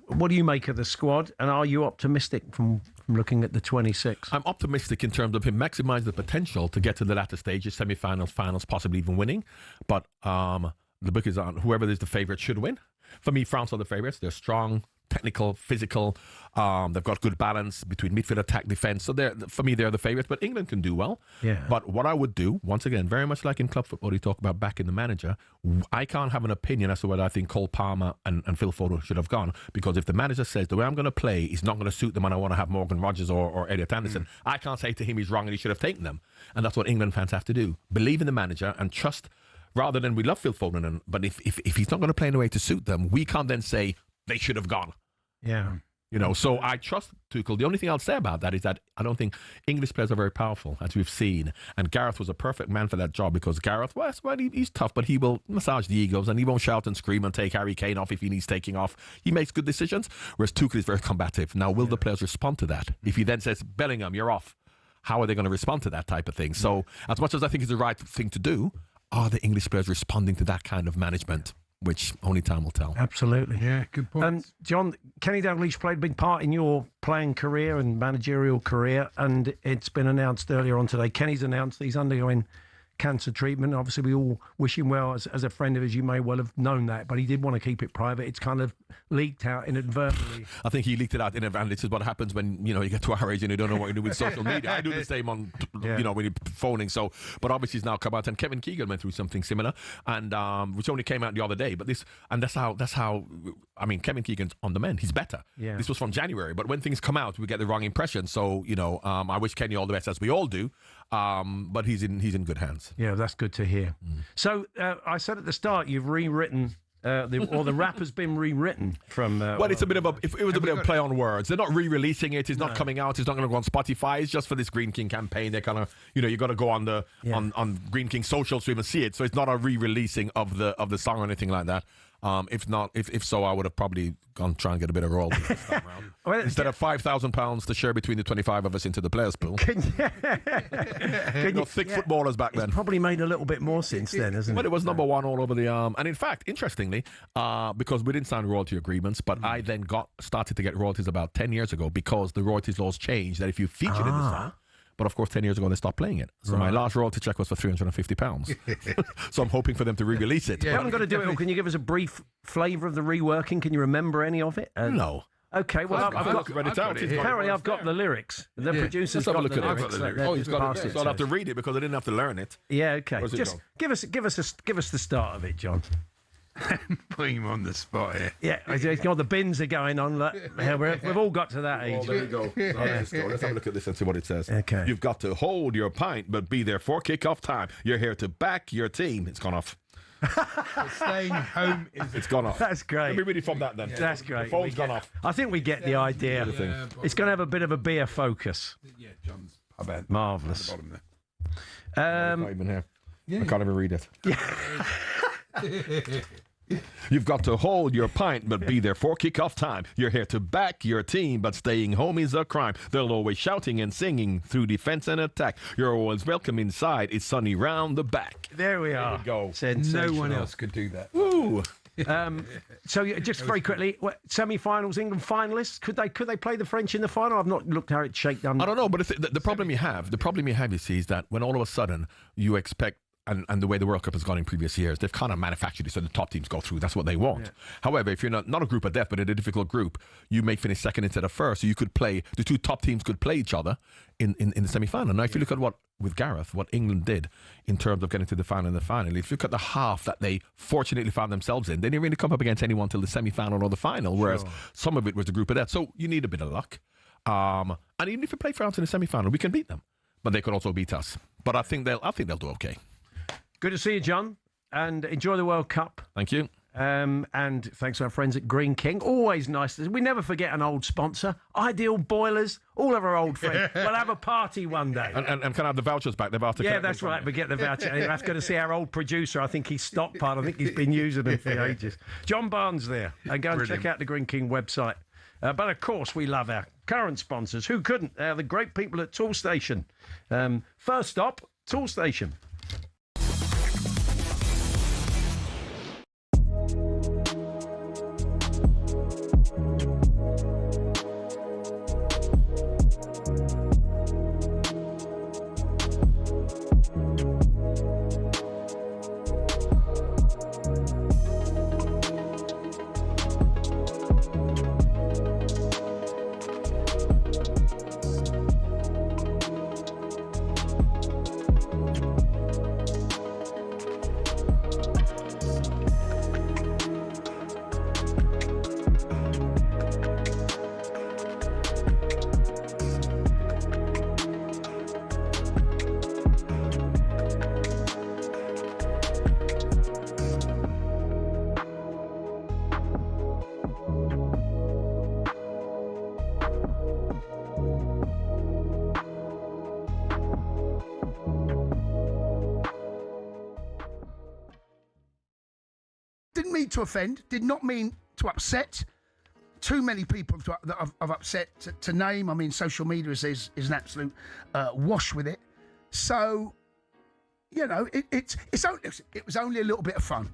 what do you make of the squad? And are you optimistic from looking at the 26? I'm optimistic in terms of him maximising the potential to get to the latter stages, semi-finals, finals, possibly even winning. But the book is on whoever is the favourite should win. For me, France are the favourites. They're strong, technical, physical. They've got good balance between midfield, attack, defence. So for me, they're the favourites. But England can do well. Yeah. But what I would do, once again, very much like in club football, you talk about backing the manager. I can't have an opinion as to whether I think Cole Palmer and Phil Foden should have gone. Because if the manager says the way I'm going to play is not going to suit them and I want to have Morgan Rogers or Elliot Anderson, I can't say to him he's wrong and he should have taken them. And that's what England fans have to do. Believe in the manager and trust, rather than we love Phil Foden. But if he's not going to play in a way to suit them, we can't then say they should have gone. Yeah. You know, so I trust Tuchel. The only thing I'll say about that is that I don't think English players are very powerful, as we've seen. And Gareth was a perfect man for that job because Gareth, well, he's tough, but he will massage the egos and he won't shout and scream and take Harry Kane off if he needs taking off. He makes good decisions, whereas Tuchel is very combative. Now, will the players respond to that? If he then says, Bellingham, you're off, how are they going to respond to that type of thing? So, as much as I think it's the right thing to do, are the English players responding to that kind of management? Which only time will tell. Absolutely. Yeah, good point. John, Kenny Dalglish played a big part in your playing career and managerial career, and it's been announced earlier on today. Kenny's announced that he's undergoing cancer treatment. Obviously, we all wish him well. As a friend of his, you may well have known that, but he did want to keep it private. It's kind of leaked out inadvertently. I think he leaked it out inadvertently. This is what happens when, you get to our age and you don't know what you do with social media. I do the same on, when you're phoning. So, but obviously he's now come out, and Kevin Keegan went through something similar, and which only came out the other day. But that's how. I mean, Kevin Keegan's on the mend. He's better. Yeah. This was from January, but when things come out, we get the wrong impression. So, I wish Kenny all the best, as we all do. But he's in good hands. Yeah, that's good to hear. So I said at the start, you've rewritten, the rap has been rewritten from. Well, it's a bit of a. It was a bit of a play on words. They're not re-releasing it. It's not coming out. It's not going to go on Spotify. It's just for this Green King campaign. They're kind of, you got to go on the on Green King social stream and see it. So it's not a re-releasing of the song or anything like that. If so, I would have probably gone try and get a bit of royalty this time around. Well, instead of £5,000 to share between the 25 of us into the players' pool. Thick footballers back then. It's probably made a little bit more since then, hasn't it? Well, it was number one all over the and in fact, interestingly, because we didn't sign royalty agreements, but I then started to get royalties about 10 years ago because the royalties laws changed. That if you featured in the song, But of course, 10 years ago, they stopped playing it. So my last royalty check was for £350. So I'm hoping for them to re-release it. You haven't got to do it all. Can you give us a brief flavour of the reworking? Can you remember any of it? No. Okay, well, I've got it out. Apparently, I've got the lyrics. The producer's Let's have a got look the at lyrics. it. Oh, he's got it. So I'll have to read it because I didn't have to learn it. Yeah, okay. Where's it Just gone? give us the start of it, John. Putting him on the spot here. Yeah, the bins are going on. Look, we've all got to that age. Oh, there you go. Let's have a look at this and see what it says. Okay. You've got to hold your pint, but be there for kick-off time. You're here to back your team. It's gone off. Staying home It's gone off. That's great. Let me read it from that then. Yeah. That's great. The phone's gone off. I think we get the idea. It's going to have a bit of a beer focus. Yeah, John's pub ad. Marvellous. At the bottom It's not even here. I can't even read it. You've got to hold your pint, but be there for kick-off time. You're here to back your team, but staying home is a crime. They're always shouting and singing through defense and attack. You're always welcome inside. It's sunny round the back. There we are. Go. No one else could do that. Woo! So just very quickly, semi-finals, England finalists. Could they play the French in the final? I've not looked how it's shaped up. I don't know, but the problem you have, you see, is that when all of a sudden you expect. And the way the World Cup has gone in previous years, they've kind of manufactured it so the top teams go through. That's what they want. Yeah. However, if you're not a group of death, but in a difficult group, you may finish second instead of first. So you could play, the two top teams could play each other in the semi-final. Now, if you look at what England did in terms of getting to the final and the final, if you look at the half that they fortunately found themselves in, they didn't really come up against anyone till the semi-final or the final, whereas some of it was the group of death. So you need a bit of luck. And even if you play France in the semi-final, we can beat them. But they could also beat us. But I think they'll do okay. Good to see you, John, and enjoy the World Cup. Thank you. And thanks to our friends at Green King. Always nice. We never forget an old sponsor. Ideal Boilers, all of our old friends. We'll have a party one day. And can I have the vouchers back? That's right. We get the voucher. And that's going to see our old producer. I think he's stockpiled. I think he's been using them for ages. John Barnes there. And go and check out the Green King website. But of course, we love our current sponsors. Who couldn't? The great people at Tool Station. First stop, Tool Station. Didn't mean to offend, did not mean to upset. Too many people that I've upset to name. I mean, social media is an absolute wash with it. So, you know, it was only a little bit of fun.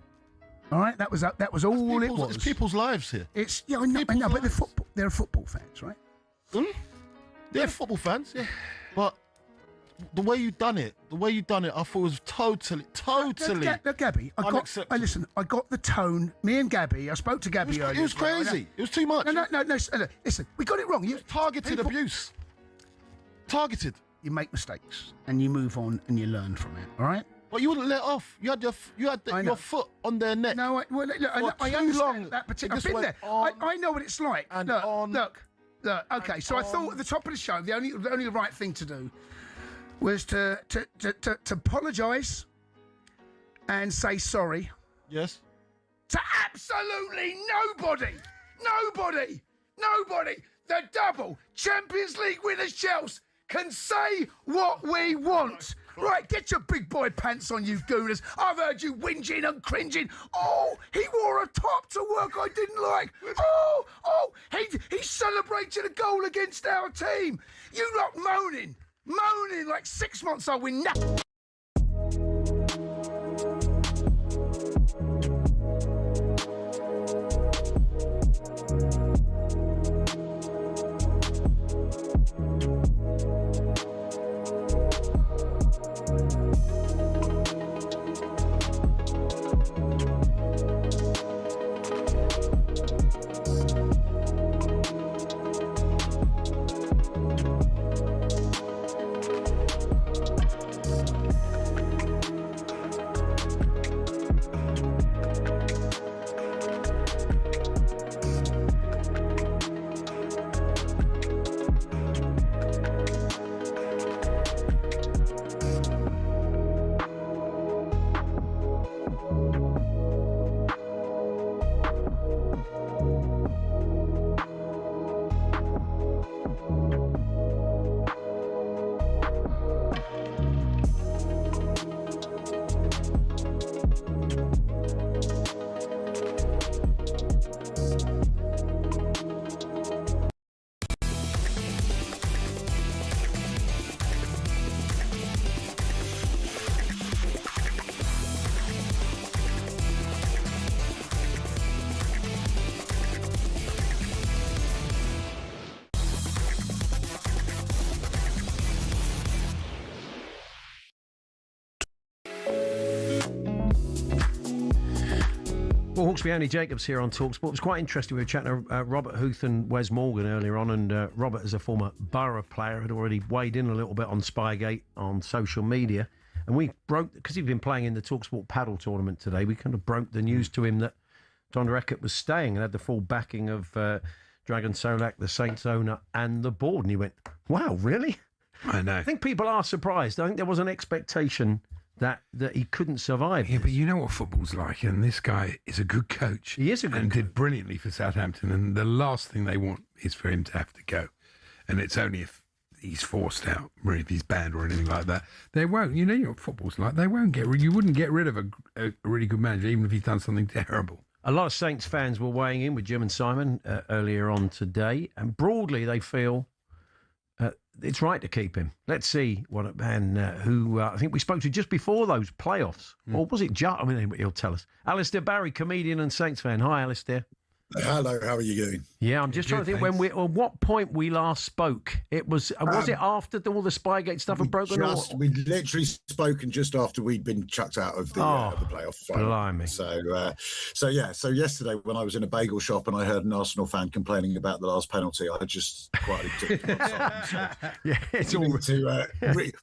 All right, that was all it was. It's people's lives here. I know, but they're football fans, right? They're football fans, yeah. But the way you done it, I thought was totally No, Gabby, listen, I got the tone. Me and Gabby, I spoke to Gabby earlier. It was crazy. It was too much. No, listen, we got it wrong. Targeted abuse. Targeted. You make mistakes and you move on and you learn from it, all right? But you wouldn't let off. You had your foot on their neck. No, I understand that particular. I've been there. I know what it's like. Look. Okay, so I thought at the top of the show, the only right thing to do was to apologise and say sorry. Yes. To absolutely nobody. The double Champions League winners, Chelsea, can say what we want. Right, get your big boy pants on, you gooners. I've heard you whinging and cringing. Oh, he wore a top to work I didn't like. Oh, he celebrated a goal against our team. You lot moaning like 6 months I win nothing. Well, Hawksbee Jacobs here on talkSPORT. It was quite interesting. We were chatting to Robert Huth and Wes Morgan earlier on, and Robert, as a former Borough player, had already weighed in a little bit on Spygate on social media. And we broke, because he'd been playing in the talkSPORT paddle tournament today, we kind of broke the news to him that Tonder Eckert was staying and had the full backing of Dragan Solak, the Saints owner, and the board. And he went, wow, really? I know. I think people are surprised. I think there was an expectation that he couldn't survive. Yeah, but you know what football's like, and this guy is a good coach. He is a good and coach. Did brilliantly for Southampton, and the last thing they want is for him to have to go. And it's only if he's forced out, or if he's banned or anything like that. They won't. You know what football's like. They won't get rid. You wouldn't get rid of a really good manager, even if he's done something terrible. A lot of Saints fans were weighing in with Jim and Simon earlier on today, and broadly they feel it's right to keep him. Let's see what a man who I think we spoke to just before those playoffs. Or was it just? I mean, he'll tell us. Alistair Barry, comedian and Saints fan. Hi, Alistair. Hello, how are you doing? Yeah, I'm just trying to think at what point we last spoke. It was it after all the Spygate stuff had broken? We'd literally spoken just after we'd been chucked out of the playoff final. Blimey. So yesterday when I was in a bagel shop and I heard an Arsenal fan complaining about the last penalty, I just quietly took it aside. Yeah, it's all to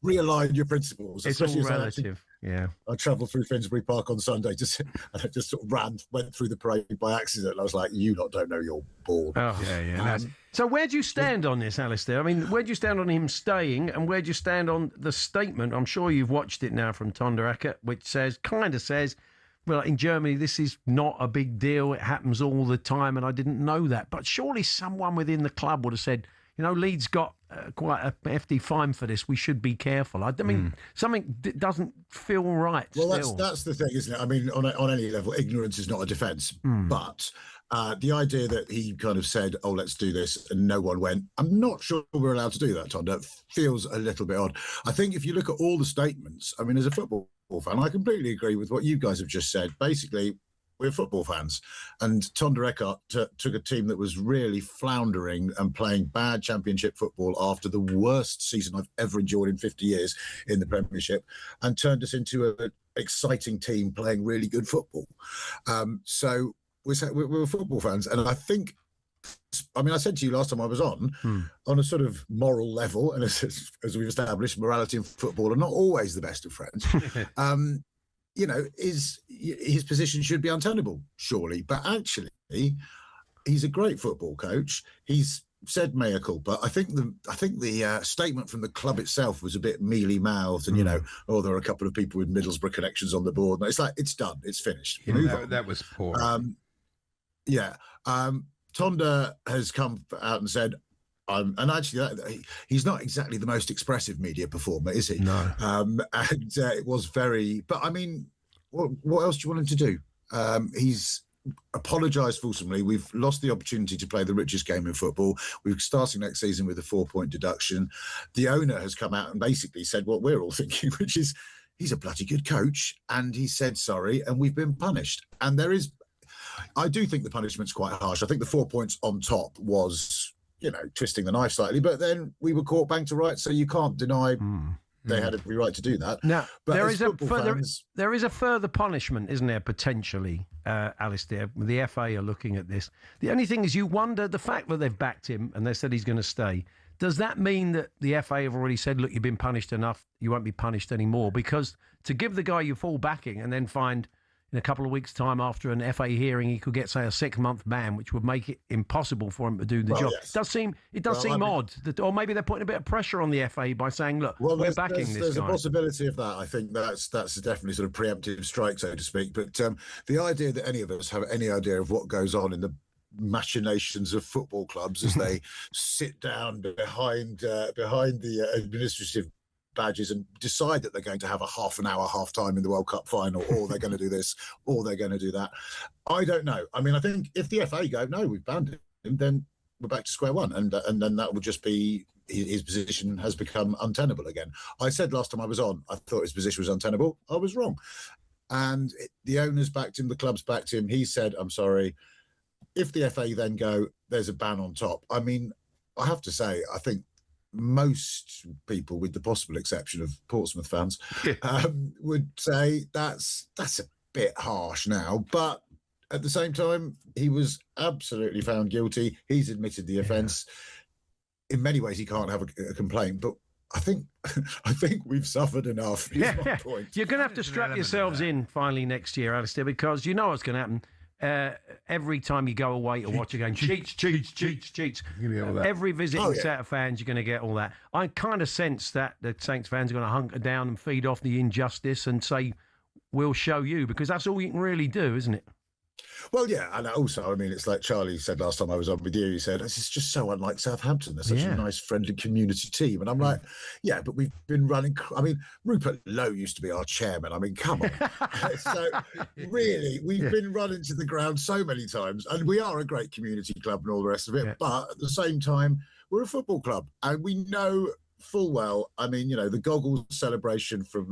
realign your principles. It's all especially as relative. I travelled through Finsbury Park on Sunday and I just sort of went through the parade by accident. And I was like, you lot don't know you're bored. Oh, yeah. So where do you stand on this, Alistair? I mean, where do you stand on him staying, and where do you stand on the statement? I'm sure you've watched it now from Tonder Eckert, which says, well, in Germany, this is not a big deal. It happens all the time, and I didn't know that. But surely someone within the club would have said, Leeds got quite a hefty fine for this. We should be careful. I mean, something doesn't feel right. Well, still. that's the thing, isn't it? I mean, on any level, ignorance is not a defence. But the idea that he kind of said, "Oh, let's do this," and no one went. I'm not sure we're allowed to do that, Todd. That feels a little bit odd. I think if you look at all the statements, I mean, as a football fan, I completely agree with what you guys have just said. Basically, we're football fans, and Tonder Eckert took a team that was really floundering and playing bad Championship football after the worst season I've ever enjoyed in 50 years in the Premiership, and turned us into an exciting team playing really good football. So we're football fans, and I think, I mean, I said to you last time I was on a sort of moral level, and as we've established, morality and football are not always the best of friends. His position should be untenable, surely. But actually, he's a great football coach. He's said mea culpa. I think the statement from the club itself was a bit mealy-mouthed, and there are a couple of people with Middlesbrough connections on the board. It's like, it's done, it's finished. That was poor. Tonder has come out and said, and actually, he's not exactly the most expressive media performer, is he? No. It was very. But I mean, what else do you want him to do? He's apologised fulsomely. We've lost the opportunity to play the richest game in football. We're starting next season with a 4-point deduction. The owner has come out and basically said what we're all thinking, which is he's a bloody good coach, and he said sorry, and we've been punished. And I do think the punishment's quite harsh. I think the 4 points on top was, twisting the knife slightly, but then we were caught bang to right, so you can't deny they had every right to do that. Now, but there is a further punishment, isn't there, potentially, Alistair? The FA are looking at this. The only thing is, you wonder, the fact that they've backed him and they said he's going to stay, does that mean that the FA have already said, look, you've been punished enough, you won't be punished anymore? Because to give the guy your full backing and then find in a couple of weeks' time after an FA hearing, he could get, say, a 6-month ban, which would make it impossible for him to do the job. Yes. It does seem odd, or maybe they're putting a bit of pressure on the FA by saying, look, we're backing this guy. There's a possibility of that. I think that's definitely sort of preemptive strike, so to speak. But the idea that any of us have any idea of what goes on in the machinations of football clubs as they sit down behind the administrative badges and decide that they're going to have a half an hour half time in the World Cup final, or they're going to do this, or they're going to do that. I don't know. I mean, I think if the FA go, no, we've banned him, then we're back to square one, and then that will just be his position has become untenable again. I said last time I was on, I thought his position was untenable. I was wrong. And the owners backed him, the clubs backed him. He said, I'm sorry. If the FA then go, there's a ban on top. I mean, I have to say, I think most people, with the possible exception of Portsmouth fans, would say that's a bit harsh now. But at the same time, he was absolutely found guilty. He's admitted the offence. In many ways, he can't have a complaint, but I think we've suffered enough. Is my point. You're going to have to strap yourselves in finally next year, Alistair, because you know what's going to happen. Every time you go away to watch a game, cheats. Every visiting set of fans, you're going to get all that. I kind of sense that the Saints fans are going to hunker down and feed off the injustice and say, we'll show you, because that's all you can really do, isn't it? Well, yeah, and also, I mean, it's like Charlie said last time I was on with you. He said, this is just so unlike Southampton. They're such a nice, friendly community team. And I'm like, yeah, but we've been running... I mean, Rupert Lowe used to be our chairman. I mean, come on. So, really, we've been run into the ground so many times. And we are a great community club and all the rest of it. Yeah. But at the same time, we're a football club. And we know full well, I mean, you know, the goggles celebration from...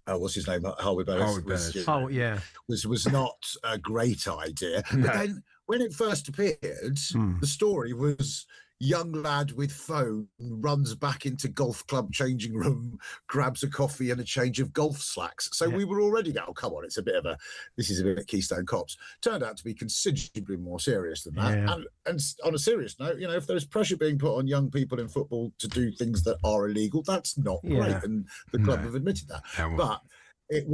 what's his name? Harvey Bennett. Was not a great idea. No. But then when it first appeared, the story was young lad with phone runs back into golf club changing room, grabs a coffee and a change of golf slacks. So we were already going, oh, come on, this is a bit of Keystone Cops. Turned out to be considerably more serious than that. Yeah. And on a serious note, you know, if there's pressure being put on young people in football to do things that are illegal, that's not great. And the club have admitted that. But it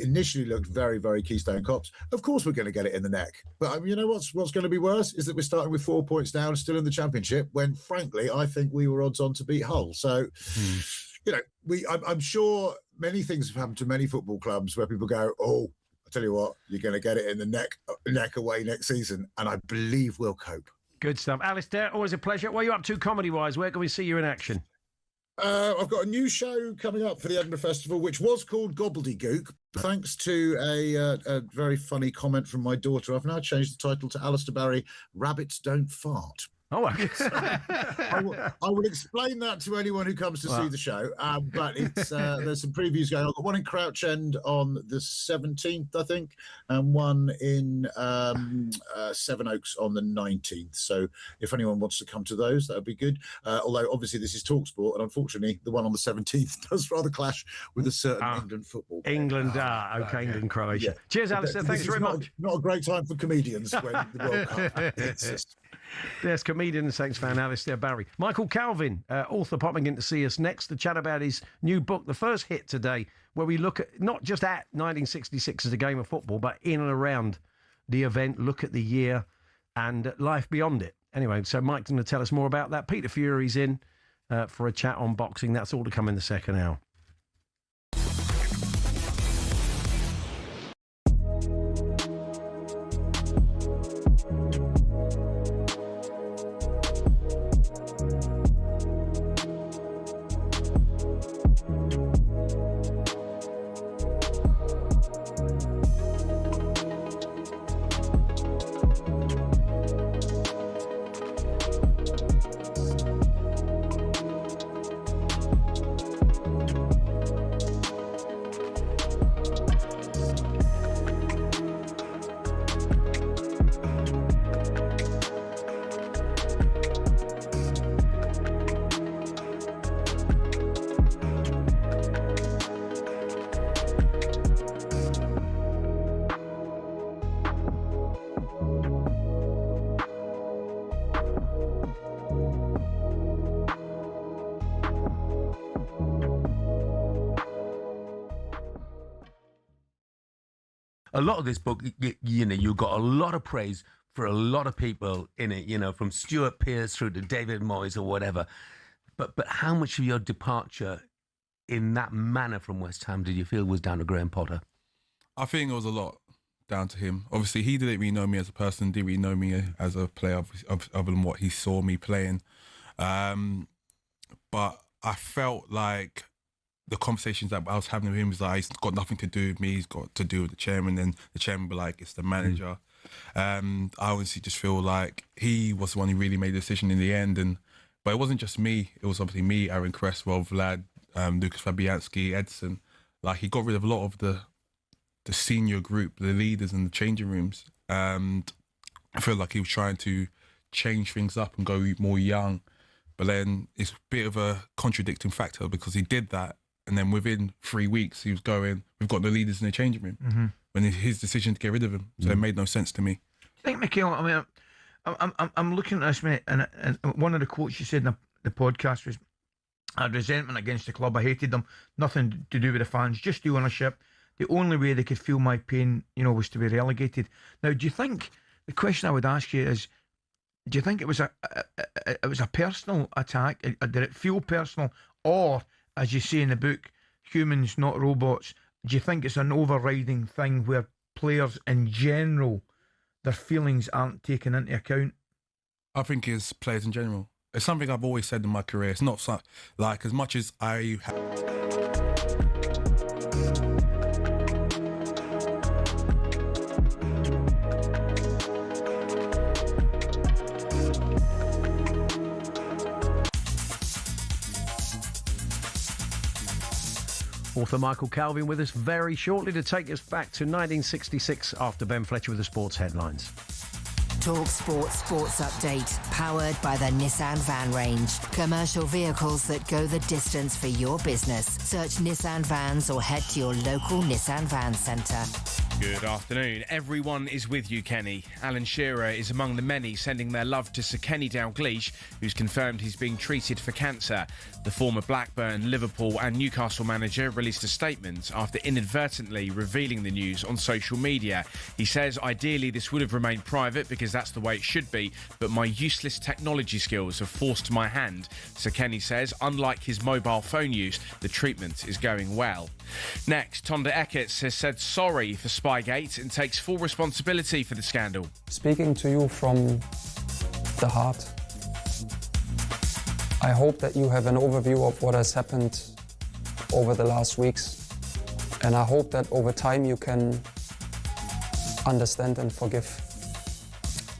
initially looked very, very Keystone Cops. Of course, we're going to get it in the neck. But I mean, you know what's going to be worse is that we're starting with 4 points down, still in the Championship, when frankly, I think we were odds on to beat Hull. So, you know, I'm sure many things have happened to many football clubs where people go, oh, I tell you what, you're going to get it in the neck away next season. And I believe we'll cope. Good stuff. Alistair, always a pleasure. What are you up to comedy-wise? Where can we see you in action? I've got a new show coming up for the Edinburgh Festival, which was called Gobbledygook. Thanks to a very funny comment from my daughter, I've now changed the title to Alistair Barry, Rabbits Don't Fart. Oh, so I will explain that to anyone who comes to see the show. But it's there's some previews going on. I've got one in Crouch End on the 17th, I think, and one in Sevenoaks on the 19th. So if anyone wants to come to those, that would be good. Although obviously this is talkSPORT, and unfortunately the one on the 17th does rather clash with a certain England football. England, England, Croatia. Yeah. Cheers, Alistair. Thanks very much. Not a great time for comedians when the World Cup exists. There's comedian and Saints fan Alistair Barry. Michael Calvin, author, popping in to see us next to chat about his new book, The First Hit Today, where we look at not just at 1966 as a game of football, but in and around the event, look at the year and life beyond it. Anyway, so Mike's going to tell us more about that. Peter Fury's in for a chat on boxing. That's all to come in the second hour. A lot of this book, you know, you got a lot of praise for a lot of people in it, you know, from Stuart Pearce through to David Moyes or whatever. But how much of your departure in that manner from West Ham did you feel was down to Graham Potter? I think it was a lot down to him. Obviously, he didn't really know me as a person, didn't really know me as a player, other than what he saw me playing. But I felt like the conversations that I was having with him was like, he's got nothing to do with me, he's got to do with the chairman. Then the chairman would be like, it's the manager. I honestly just feel like he was the one who really made the decision in the end. But it wasn't just me, it was obviously me, Aaron Cresswell, Vlad, Lucas Fabianski, Edson. Like, he got rid of a lot of the senior group, the leaders in the changing rooms. And I feel like he was trying to change things up and go more young. But then it's a bit of a contradicting factor because he did that. And then within 3 weeks, he was going, we've got the leaders in the changing room. when it's his decision to get rid of him. So it made no sense to me. I think, Michael, I mean, I'm looking at this, mate, and one of the quotes you said in the podcast was, I had resentment against the club. I hated them. Nothing to do with the fans, just the ownership. The only way they could feel my pain, was to be relegated. Now, do you think, the question I would ask you is, do you think it was a personal attack? Did it feel personal? Or, as you say in the book, humans, not robots, do you think it's an overriding thing where players in general, their feelings aren't taken into account? I think it's players in general. It's something I've always said in my career. It's not like as much as I Author Michael Calvin with us very shortly to take us back to 1966 after Ben Fletcher with the sports headlines. talkSPORT Sports Update, powered by the Nissan Van Range. Commercial vehicles that go the distance for your business. Search Nissan Vans or head to your local Nissan Van Centre. Good afternoon. Everyone is with you, Kenny. Alan Shearer is among the many sending their love to Sir Kenny Dalglish, who's confirmed he's being treated for cancer. The former Blackburn, Liverpool and Newcastle manager released a statement after inadvertently revealing the news on social media. He says, ideally this would have remained private because that's the way it should be, but my useless technology skills have forced my hand. Sir Kenny says, unlike his mobile phone use, the treatment is going well. Next, Tonda Eckert has said sorry for Spygate and takes full responsibility for the scandal. Speaking to you from the heart, I hope that you have an overview of what has happened over the last weeks, and I hope that over time you can understand and forgive.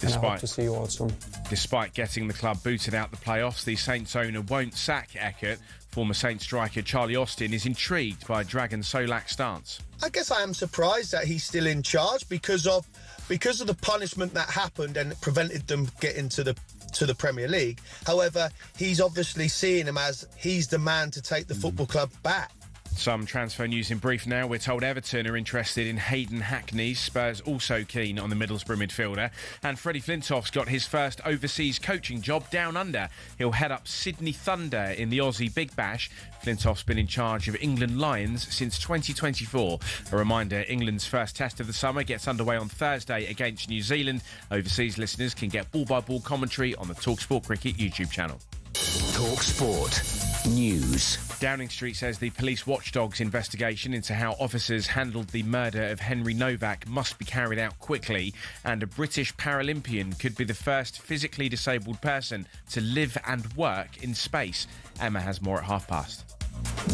And I hope to see you all soon. Despite getting the club booted out the playoffs, the Saints owner won't sack Eckert. Former Saints striker Charlie Austin is intrigued by Dragan Solak's stance. I guess I am surprised that he's still in charge because of the punishment that happened and it prevented them getting to the Premier League. However, he's obviously seeing him as he's the man to take the football club back. Some transfer news in brief now. We're told Everton are interested in Hayden Hackney. Spurs also keen on the Middlesbrough midfielder. And Freddie Flintoff's got his first overseas coaching job down under. He'll head up Sydney Thunder in the Aussie Big Bash. Flintoff's been in charge of England Lions since 2024. A reminder, England's first test of the summer gets underway on Thursday against New Zealand. Overseas listeners can get ball-by-ball commentary on the talkSPORT Cricket YouTube channel. talkSPORT News. Downing Street says the police watchdog's investigation into how officers handled the murder of Henry Novak must be carried out quickly, and a British Paralympian could be the first physically disabled person to live and work in space. Emma has more at past.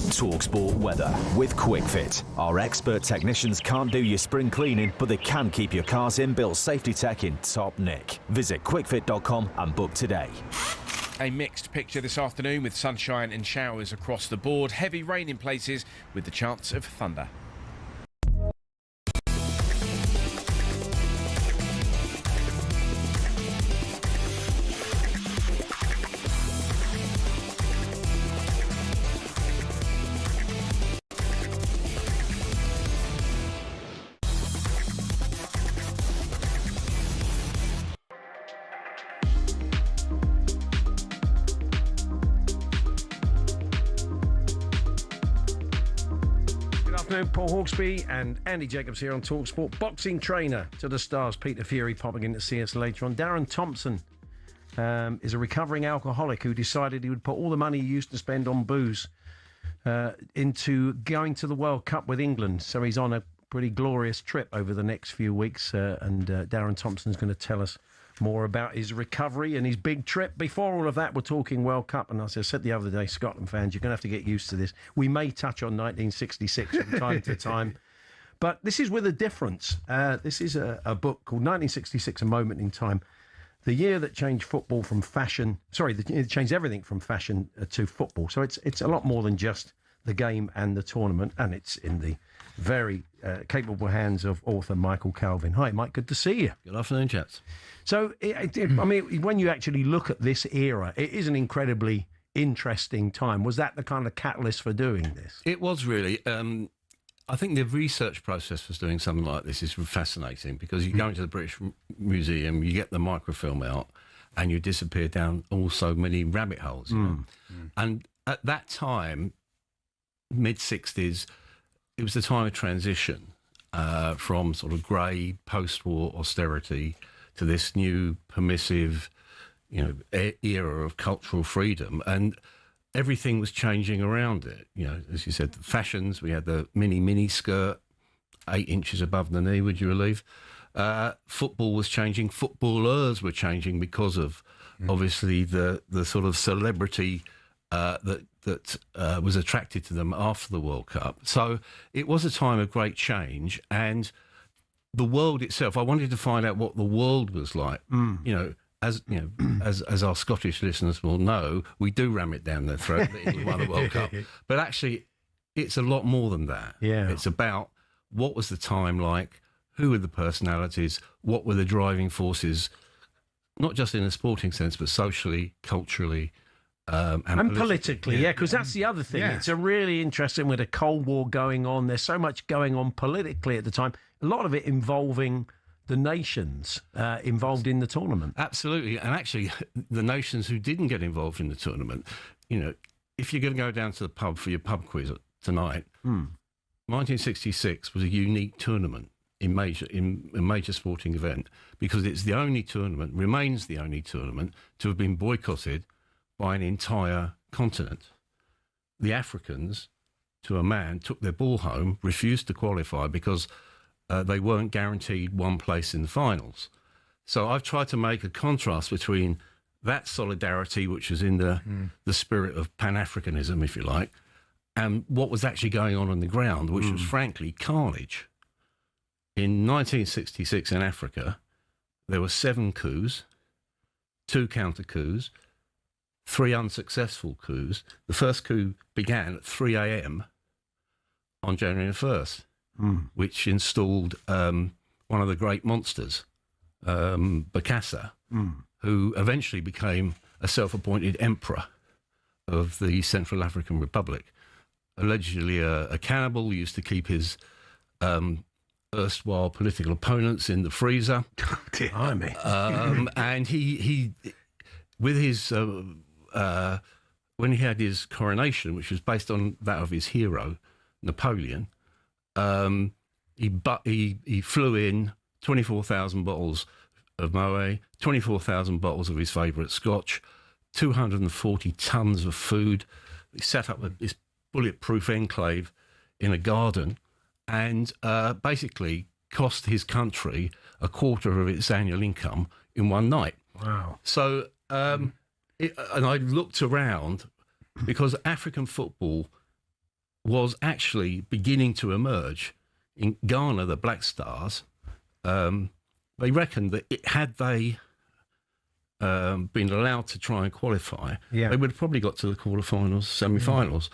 talkSPORT weather with QuickFit. Our expert technicians can't do your spring cleaning, but they can keep your car's inbuilt safety tech in top nick. Visit quickfit.com and book today. A mixed picture this afternoon with sunshine and showers across the board. Heavy rain in places with the chance of thunder. Paul Hawksbee and Andy Jacobs here on talkSPORT. Boxing trainer to the stars, Peter Fury, popping in to see us later on. Darren Thompson is a recovering alcoholic who decided he would put all the money he used to spend on booze into going to the World Cup with England. So he's on a pretty glorious trip over the next few weeks, and Darren Thompson's going to tell us more about his recovery and his big trip. Before all of that, we're talking World Cup, and as I said the other day, Scotland fans, you're going to have to get used to this. We may touch on 1966 from time to time, but this is with a difference. This is a book called 1966, A Moment in Time. The year that changed football from fashion, it changed everything from fashion to football. So it's a lot more than just the game and the tournament, and it's in the very capable hands of author Michael Calvin. Hi, Mike, good to see you. Good afternoon, chaps. So, I mean, when you actually look at this era, it is an incredibly interesting time. Was that the kind of catalyst for doing this? It was really. I think the research process for doing something like this is fascinating because you go into the British Museum, you get the microfilm out, and you disappear down so many rabbit holes. You know? And at that time, mid-60s, it was the time of transition from sort of grey post-war austerity to this new permissive, era of cultural freedom. And everything was changing around it. As you said, the fashions, we had the mini skirt, 8 inches above the knee, would you believe? Football was changing. Footballers were changing because of, obviously, the sort of celebrity that was attracted to them after the World Cup. So it was a time of great change. And the world itself, I wanted to find out what the world was like, as our Scottish listeners will know, we do ram it down their throat that England won the World Cup. But actually, it's a lot more than that. Yeah. It's about what was the time like, who were the personalities, what were the driving forces, not just in a sporting sense, but socially, culturally, and politically, because that's the other thing. Yeah. It's a really interesting with a Cold War going on. There's so much going on politically at the time. A lot of it involving the nations involved in the tournament. Absolutely. And actually, the nations who didn't get involved in the tournament, if you're going to go down to the pub for your pub quiz tonight, 1966 was a unique tournament in a major sporting event because it's the only tournament, remains the only tournament, to have been boycotted by an entire continent. The Africans, to a man, took their ball home, refused to qualify because they weren't guaranteed one place in the finals. So I've tried to make a contrast between that solidarity, which was in the spirit of Pan-Africanism, if you like, and what was actually going on the ground, which was frankly carnage. In 1966 in Africa, there were 7 coups, 2 counter-coups, 3 unsuccessful coups. The first coup began at 3 a.m. on January the 1st. Which installed one of the great monsters, Bokassa, who eventually became a self-appointed emperor of the Central African Republic. Allegedly a cannibal, used to keep his erstwhile political opponents in the freezer. And he with his when he had his coronation, which was based on that of his hero, Napoleon, he flew in 24,000 bottles of Moet, 24,000 bottles of his favourite scotch, 240 tons of food. He set up this bulletproof enclave in a garden and basically cost his country a quarter of its annual income in one night. Wow. So, and I looked around because African football was actually beginning to emerge. In Ghana, the Black Stars, they reckoned that had they been allowed to try and qualify, they would have probably got to the quarterfinals, semi-finals.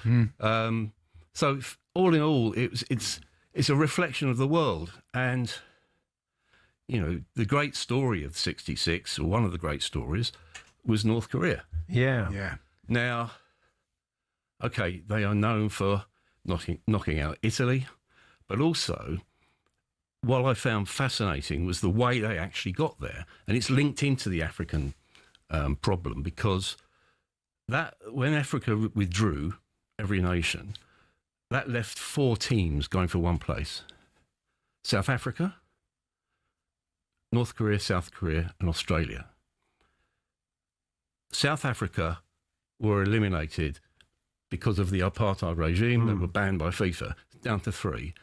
So all in all, it's a reflection of the world. And, the great story of '66, or one of the great stories, was North Korea. Yeah. Now, okay, they are known for knocking out Italy, but also what I found fascinating was the way they actually got there, and it's linked into the African problem because that when Africa withdrew, every nation, that left 4 teams going for one place: South Africa, North Korea, South Korea, and Australia. South Africa were eliminated because of the apartheid regime that were banned by FIFA, down to 3.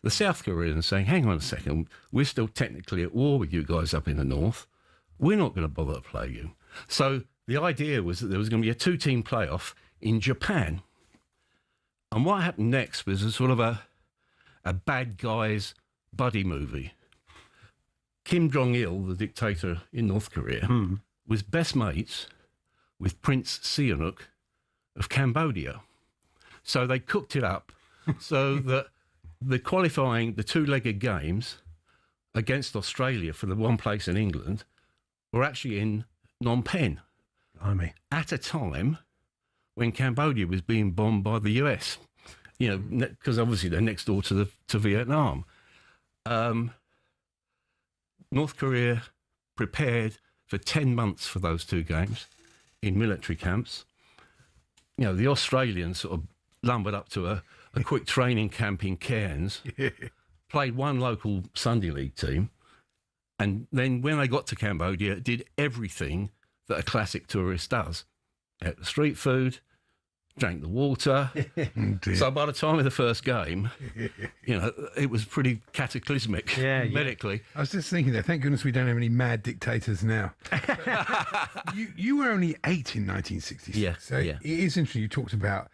The South Koreans saying, hang on a second, we're still technically at war with you guys up in the north. We're not going to bother to play you. So the idea was that there was going to be a 2-team playoff in Japan. And what happened next was a sort of a bad guys buddy movie. Kim Jong-il, the dictator in North Korea, was best mates with Prince Sihanouk of Cambodia. So they cooked it up so that the 2-legged games against Australia for the one place in England were actually in Phnom Penh at a time when Cambodia was being bombed by the US. because obviously they're next door to Vietnam. North Korea prepared for 10 months for those two games in military camps. The Australians sort of lumbered up to a quick training camp in Cairns, played one local Sunday League team, and then when they got to Cambodia, did everything that a classic tourist does. Ate the street food, drank the water. So by the time of the first game, it was pretty cataclysmic medically. I was just thinking that, thank goodness we don't have any mad dictators now. you were only 8 in 1966. Yeah, so it is interesting. You talked about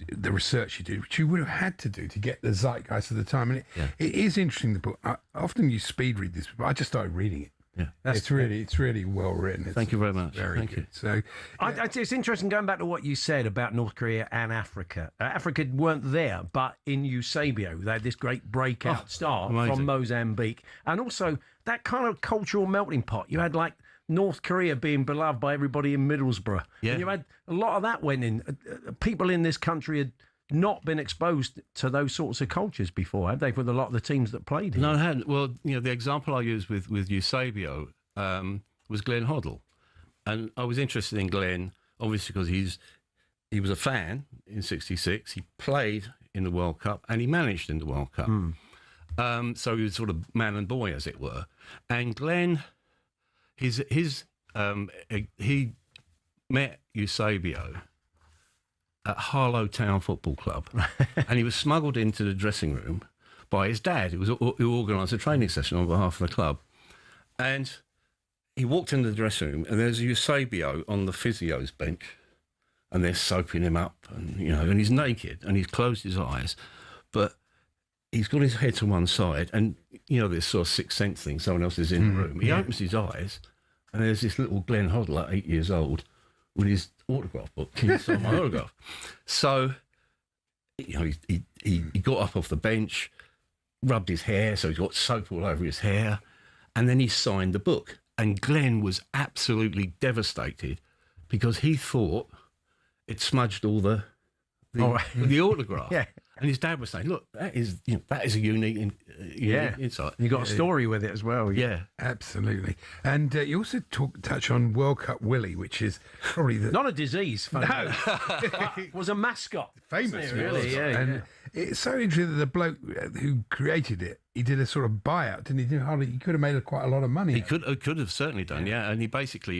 the research you did, which you would have had to do to get the zeitgeist of the time. And it is interesting, the book. I often you speed read this, but I just started reading it. Yeah, it's really well written. Thank you very much. Very Thank good. you. So, it's interesting going back to what you said about North Korea and Africa. Africa weren't there, but in Eusebio, they had this great breakout star from Mozambique, and also that kind of cultural melting pot. You had like North Korea being beloved by everybody in Middlesbrough, and you had a lot of that went in. People in this country had not been exposed to those sorts of cultures before, had they, with a lot of the teams that played here? No, I hadn't. Well, the example I used with Eusebio was Glenn Hoddle. And I was interested in Glenn, obviously, because he was a fan in '66. He played in the World Cup and he managed in the World Cup. So he was sort of man and boy, as it were. And Glenn, he met Eusebio at Harlow Town Football Club, and he was smuggled into the dressing room by his dad, who organised a training session on behalf of the club. And he walked into the dressing room, and there's Eusebio on the physio's bench, and they're soaping him up, and and he's naked, and he's closed his eyes, but he's got his head to one side, and this sort of sixth sense thing, someone else is in the room. He opens his eyes, and there's this little Glenn Hoddle at 8 years old with his autograph book. Can you sign my autograph? So, he got up off the bench, rubbed his hair, so he's got soap all over his hair, and then he signed the book. And Glenn was absolutely devastated because he thought it smudged all the autograph. Yeah. And his dad was saying, "Look, that is a unique insight. You got a story with it as well." Yeah, absolutely. And you also touch on World Cup Willie, which is probably not a disease. No, was a mascot, famous, really. Yeah, and it's so interesting that the bloke who created it, he did a sort of buyout, didn't he? He could have made quite a lot of money. He could have certainly done, yeah. And it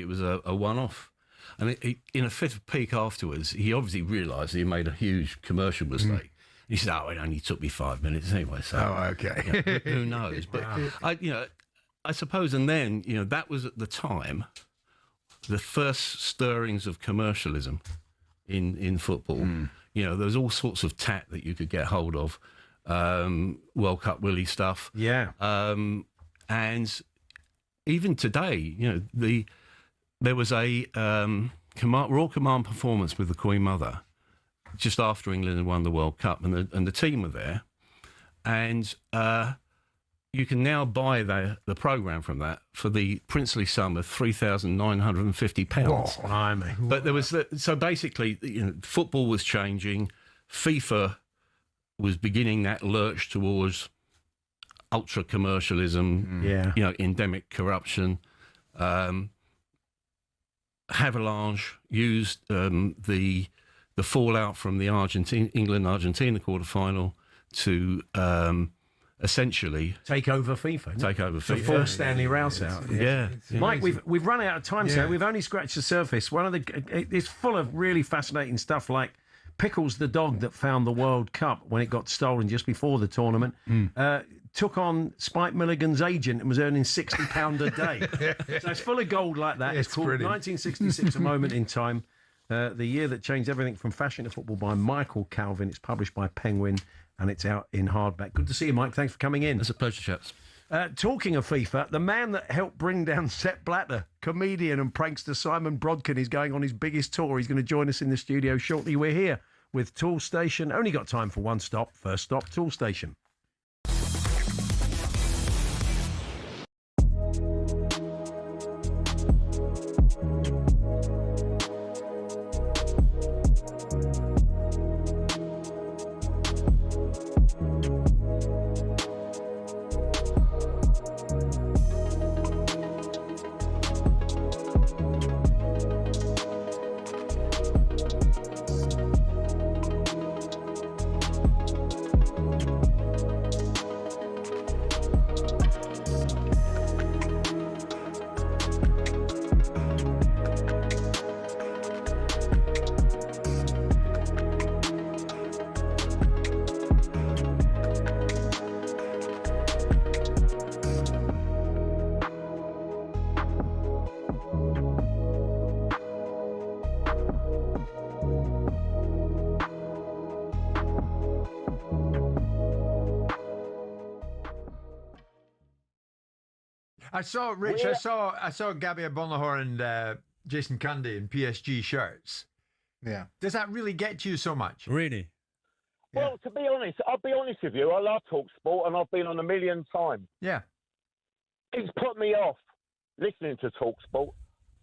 was a one-off. And in a fit of pique afterwards, he obviously realised he made a huge commercial mistake. He said, it only took me 5 minutes anyway. So, okay. Who knows? But, I suppose, and then, that was at the time, the first stirrings of commercialism in football. There was all sorts of tat that you could get hold of, World Cup Willie stuff. Yeah. And even today, there was a Royal Command performance with the Queen Mother just after England had won the World Cup, and the team were there, and you can now buy the programme from that for the princely sum of £3,950. Blimey. But there was so basically, football was changing, FIFA was beginning that lurch towards ultra commercialism, endemic corruption. Havelange used the fallout from the England-Argentina quarter-final to essentially take over FIFA. To force Stanley Rouse out. Yeah. Mike, we've run out of time, so we've only scratched the surface. It's full of really fascinating stuff, like Pickles the dog that found the World Cup when it got stolen just before the tournament. Took on Spike Milligan's agent and was earning £60 a day. So it's full of gold like that. It's called brilliant. 1966, A Moment in Time, the year that changed everything from fashion to football, by Michael Calvin. It's published by Penguin and it's out in hardback. Good to see you, Mike. Thanks for coming in. It's a pleasure, chaps. Talking of FIFA, the man that helped bring down Sepp Blatter, comedian and prankster Simon Brodkin, is going on his biggest tour. He's going to join us in the studio shortly. We're here with Tool Station. Only got time for one stop. First stop, Tool Station. I saw Rich. I saw Gabby Bonahor and Jason Cundy in PSG shirts. Yeah. Does that really get to you so much? Really? Well, to be honest, I'll be honest with you. I love talkSPORT, and I've been on a million times. Yeah. It's put me off listening to talkSPORT.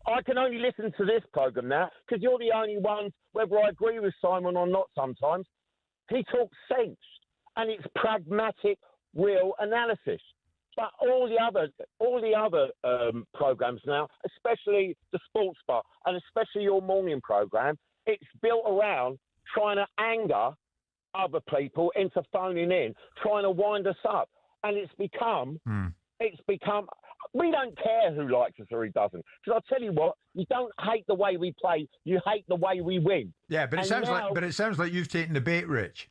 I can only listen to this programme now because you're the only ones, whether I agree with Simon or not sometimes, he talks sense and it's pragmatic, real analysis. But all the other programmes now, especially the Sports Bar and especially your morning programme, it's built around trying to anger other people into phoning in, trying to wind us up. And it's become, we don't care who likes us or who doesn't. Because I'll tell you what, you don't hate the way we play, you hate the way we win. Yeah, but it sounds like you've taken the bait, Rich.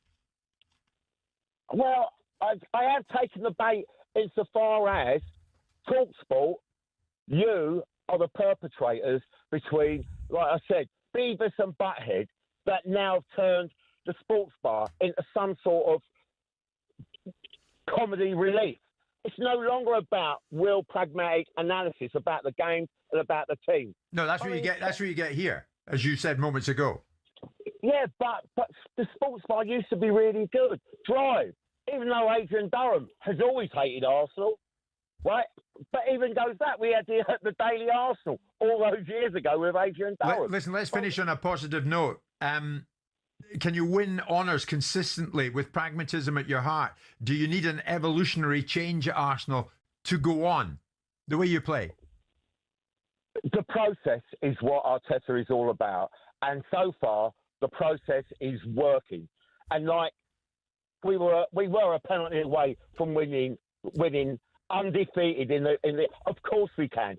Well, I have taken the bait insofar as talkSPORT, you are the perpetrators between, like I said, Beavis and Butthead that now have turned the Sports Bar into some sort of comedy relief. It's no longer about real pragmatic analysis about the game and about the team. No, that's what you get. That's what you get here, as you said moments ago. Yeah, but the Sports Bar used to be really good. Drive, even though Adrian Durham has always hated Arsenal, right? But even goes that, we had the Daily Arsenal all those years ago with Adrian Durham. Listen, let's finish on a positive note. Can you win honours consistently with pragmatism at your heart? Do you need an evolutionary change at Arsenal to go on the way you play? The process is what Arteta is all about. And so far, the process is working. And like, we were a penalty away from winning undefeated in the. Of course we can.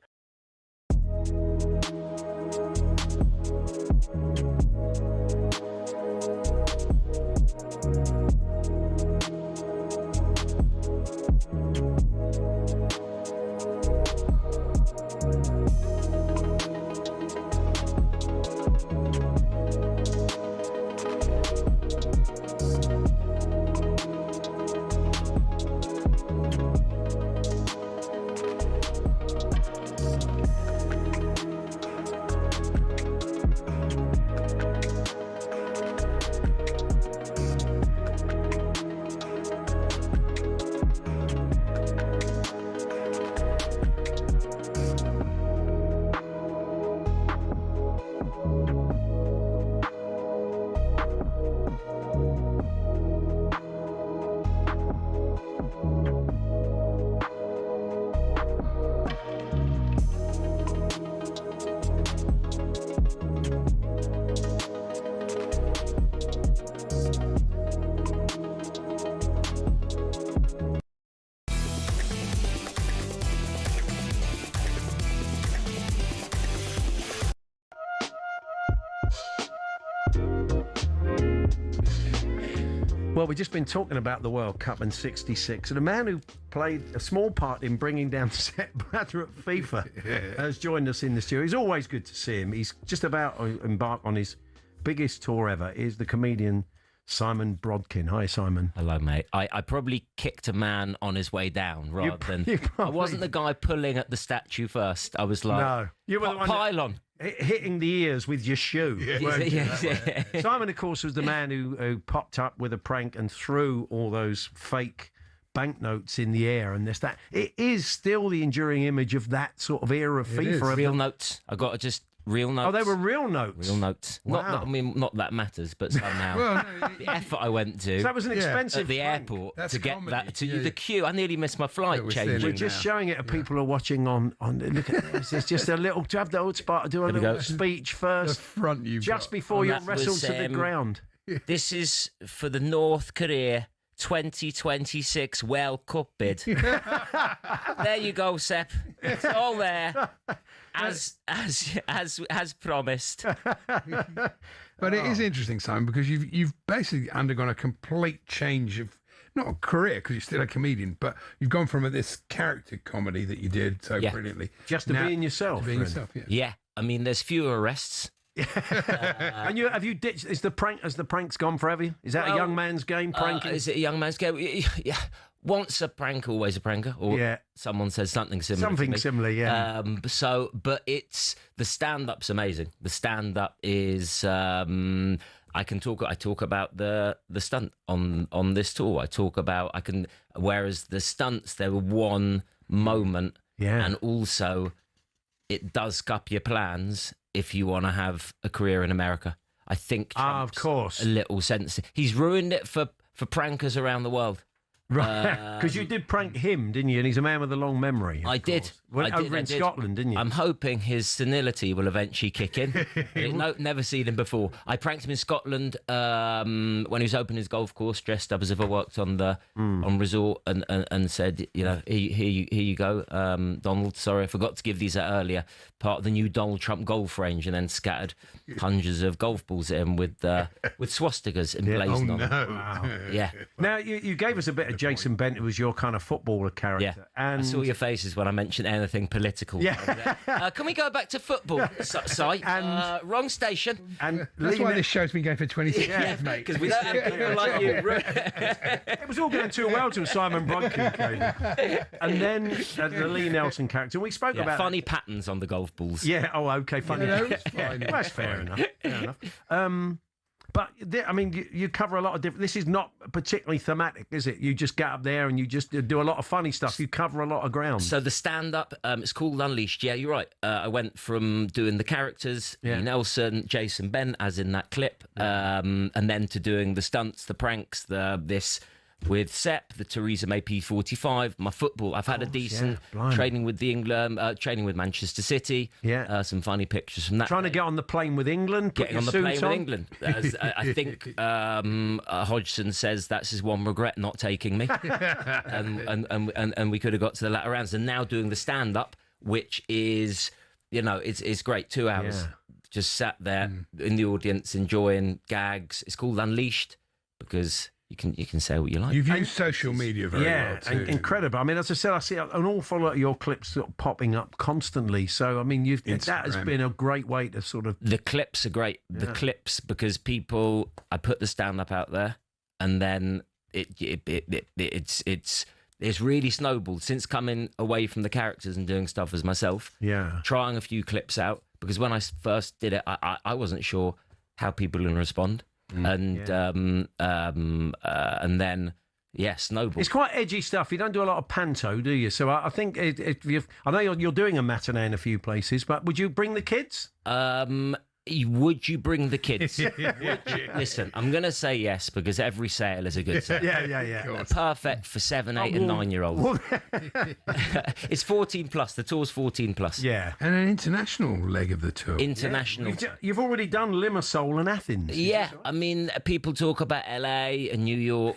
Well, we've just been talking about the World Cup in '66, and a man who played a small part in bringing down Sepp Blatter at FIFA has joined us in the studio. It's always good to see him. He's just about to embark on his biggest tour ever. Is the comedian Simon Brodkin. Hi, Simon. Hello, mate. I probably kicked a man on his way down rather than... I wasn't the guy pulling at the statue first. I was like... No. You were the one pylon. Hitting the ears with your shoe. Yeah. Simon, of course, was the man who popped up with a prank and threw all those fake banknotes in the air and this, that. It is still the enduring image of that sort of era of FIFA. Real notes. I got to just... Real notes. Oh, they were real notes? Real notes. Wow. Not that matters, but somehow. The effort I went to. So that was an expensive at the prank. airport That's to get comedy. that to the queue. I nearly missed my flight changing. We're just showing it to people who are watching on. Look at this. It's just a little. To have the old spot, do a little speech first. The front you've just got. before you wrestle to the ground. This is for the North Korea 2026 World Cup bid. There you go, Sepp. It's all there, as promised. But it is interesting, Simon, because you've basically undergone a complete change of not a career because you're still a comedian, but you've gone from this character comedy that you did so brilliantly just to being yourself. To being yourself, yeah. I mean, there's fewer arrests. And have you ditched? Has the pranks gone forever? Is that a young man's game? Pranking? Is it a young man's game? Yeah. once a prank, always a pranker, or someone says something similar. Something similar, yeah. But it's the stand-up's amazing. The stand-up is. I talk about the stunt on this tour. Whereas the stunts, there were one moment, and also it does scup your plans if you want to have a career in America. I think Trump's of course, a little sensitive. He's ruined it for prankers around the world. Right, because you did prank him, didn't you? And he's a man with a long memory. I did. Over in Scotland, didn't you? I'm hoping his senility will eventually kick in. Never seen him before. I pranked him in Scotland when he was opening his golf course, dressed up as if I worked on the on resort, and said, here you go, Donald. Sorry, I forgot to give these out earlier. Part of the new Donald Trump golf range, and then scattered hundreds of golf balls at him with swastikas emblazoned on them. Wow. Yeah. Now you gave us a bit of Jason Bent, who was your kind of footballer character. Yeah. And I saw your faces when I mentioned anything political. Yeah. Can we go back to football? Wrong station. And that's why this show's been going for 26 years, mate. Because we don't have people like you. It was all going too well till Simon Brunke came. And then the Lee Nelson character. We spoke about funny patterns on the golf balls. Yeah. Oh, okay. Funny. Yeah, it's fine. Well, that's fair enough. Fair enough. But I mean, you cover a lot of different. This is not particularly thematic, is it? You just get up there and you just do a lot of funny stuff. You cover a lot of ground. So the stand-up, it's called Unleashed. Yeah, you're right. I went from doing the characters, Nelson, Jason Bent, as in that clip, and then to doing the stunts, the pranks, this with Sepp, the Theresa May P45, my football. I've had a decent training with training with Manchester City. Yeah, some funny pictures from that. Trying to get on the plane with England. Getting on the plane with England. I think Hodgson says that's his one regret, not taking me. and we could have got to the latter rounds. And now doing the stand-up, which is, it's great. 2 hours. Just sat there in the audience enjoying gags. It's called Unleashed because you can say what you like. You've used social media very well too. Incredible. I mean, as I said, I see an awful lot of your clips sort of popping up constantly. So, I mean, that has been a great way to sort of... The clips are great. The clips, because I put the stand-up out there, and then it's really snowballed since coming away from the characters and doing stuff as myself. Yeah. Trying a few clips out, because when I first did it, I wasn't sure how people would respond. And then snowball. It's quite edgy stuff. You don't do a lot of panto, do you? So I think I know you're doing a matinee in a few places, but would you bring the kids? Would you bring the kids? Listen, I'm going to say yes, because every sale is a good sale. Yeah. Perfect for 7, 8 and 9-year-olds. It's 14 plus. The tour's 14 plus. Yeah. And an international leg of the tour. International. You've already done Limassol and Athens. Yeah. I mean, people talk about LA and New York.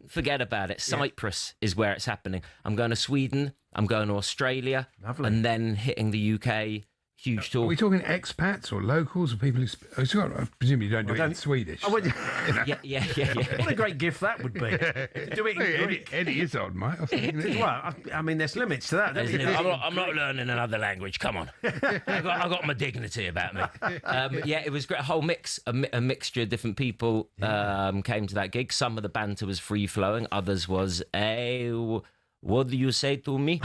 Forget about it. Cyprus is where it's happening. I'm going to Sweden. I'm going to Australia. Lovely. And then hitting the UK. Huge tour. Are we talking expats or locals or people who... I presume you don't do it in Swedish. Yeah. What a great gift that would be. To do it in Greek. Eddie is odd, mate. Well, I mean, there's limits to that. I'm not learning another language. Come on. I got my dignity about me. It was great. A whole mix, a mixture of different people came to that gig. Some of the banter was free-flowing. Others was, hey, what do you say to me?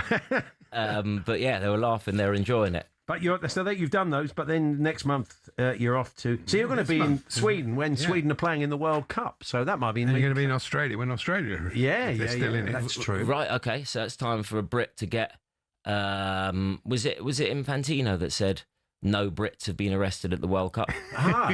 But yeah, they were laughing. They were enjoying it. But you've done those, but then next month you're off to... So you're going to be in Sweden when Sweden are playing in the World Cup. So that might be... And you're going to be in Australia when Australia... They're still in it. That's true. Right, okay. So it's time for a Brit to get... Was it Infantino that said... No Brits have been arrested at the World Cup.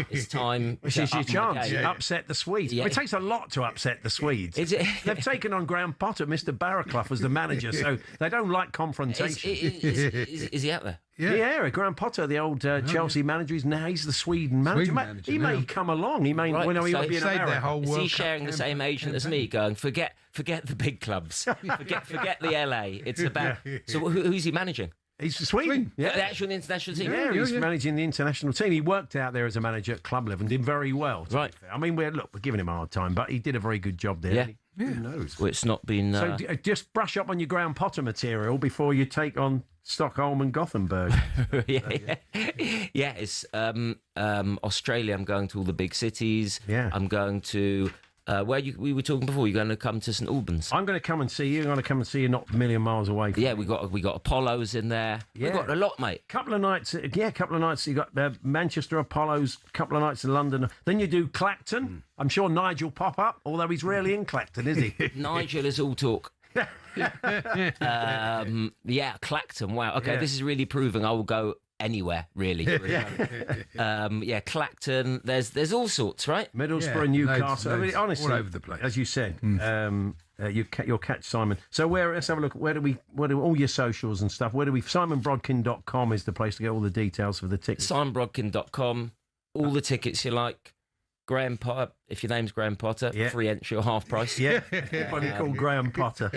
It's time. This is your chance. Upset the Swedes. Yeah. It takes a lot to upset the Swedes. They've taken on Graham Potter, Mr. Barraclough, as the manager, so they don't like confrontation. Is he out there? Yeah, Graham Potter, the old Chelsea manager, he's the Sweden manager. He may come along. He may. He won't be in America. Is he sharing the same agent as me? Going, forget the big clubs. forget the LA. It's about. So who's he managing? He's Sweden. Yeah. The actual international team. Yeah, he's managing the international team. He worked out there as a manager at club level and did very well. Right. I mean, we're giving him a hard time, but he did a very good job there. Yeah. Who knows? Well, it's not been... So just brush up on your Graham Potter material before you take on Stockholm and Gothenburg. It's Australia. I'm going to all the big cities. Yeah. I'm going to We were talking before. You're going to come to St Albans. I'm going to come and see you. I'm going to come and see you, not a million miles away. From we got Apollos in there. Yeah. We got a lot, mate. Couple of nights. You got Manchester Apollos. Couple of nights in London. Then you do Clacton. I'm sure Nigel pop up, although he's rarely in Clacton, is he? Nigel is all talk. Clacton. Wow. Okay, this is really proving I will go anywhere, really. Clacton. There's all sorts, right? Middlesbrough, Newcastle. Loads, I mean, honestly, all over the place. As you said, you'll catch Simon. So let's have a look. Where do all your socials and stuff? SimonBrodkin.com is the place to get all the details for the tickets. SimonBrodkin.com. All the tickets you like. Graham Potter, if your name's Graham Potter, free entry or half price. Yeah, everybody called Graham Potter.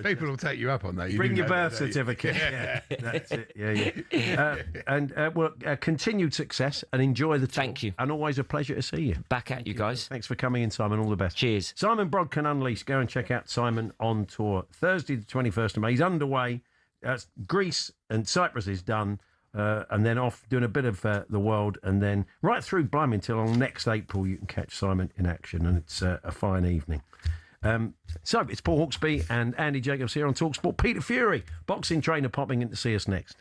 People will take you up on that. Bring your birth certificate. Yeah, that's it. Continued success and enjoy the tour. Thank you. And always a pleasure to see you. Back at you guys. Thanks for coming in, Simon. All the best. Cheers. Simon Brodkin Unleashed. Go and check out Simon on tour Thursday, the 21st of May. He's underway. Greece and Cyprus is done. And then off doing a bit of the world, and then right through blimey until on next April you can catch Simon in action, and it's a fine evening. So it's Paul Hawksbee and Andy Jacobs here on talkSPORT. Peter Fury, boxing trainer, popping in to see us next.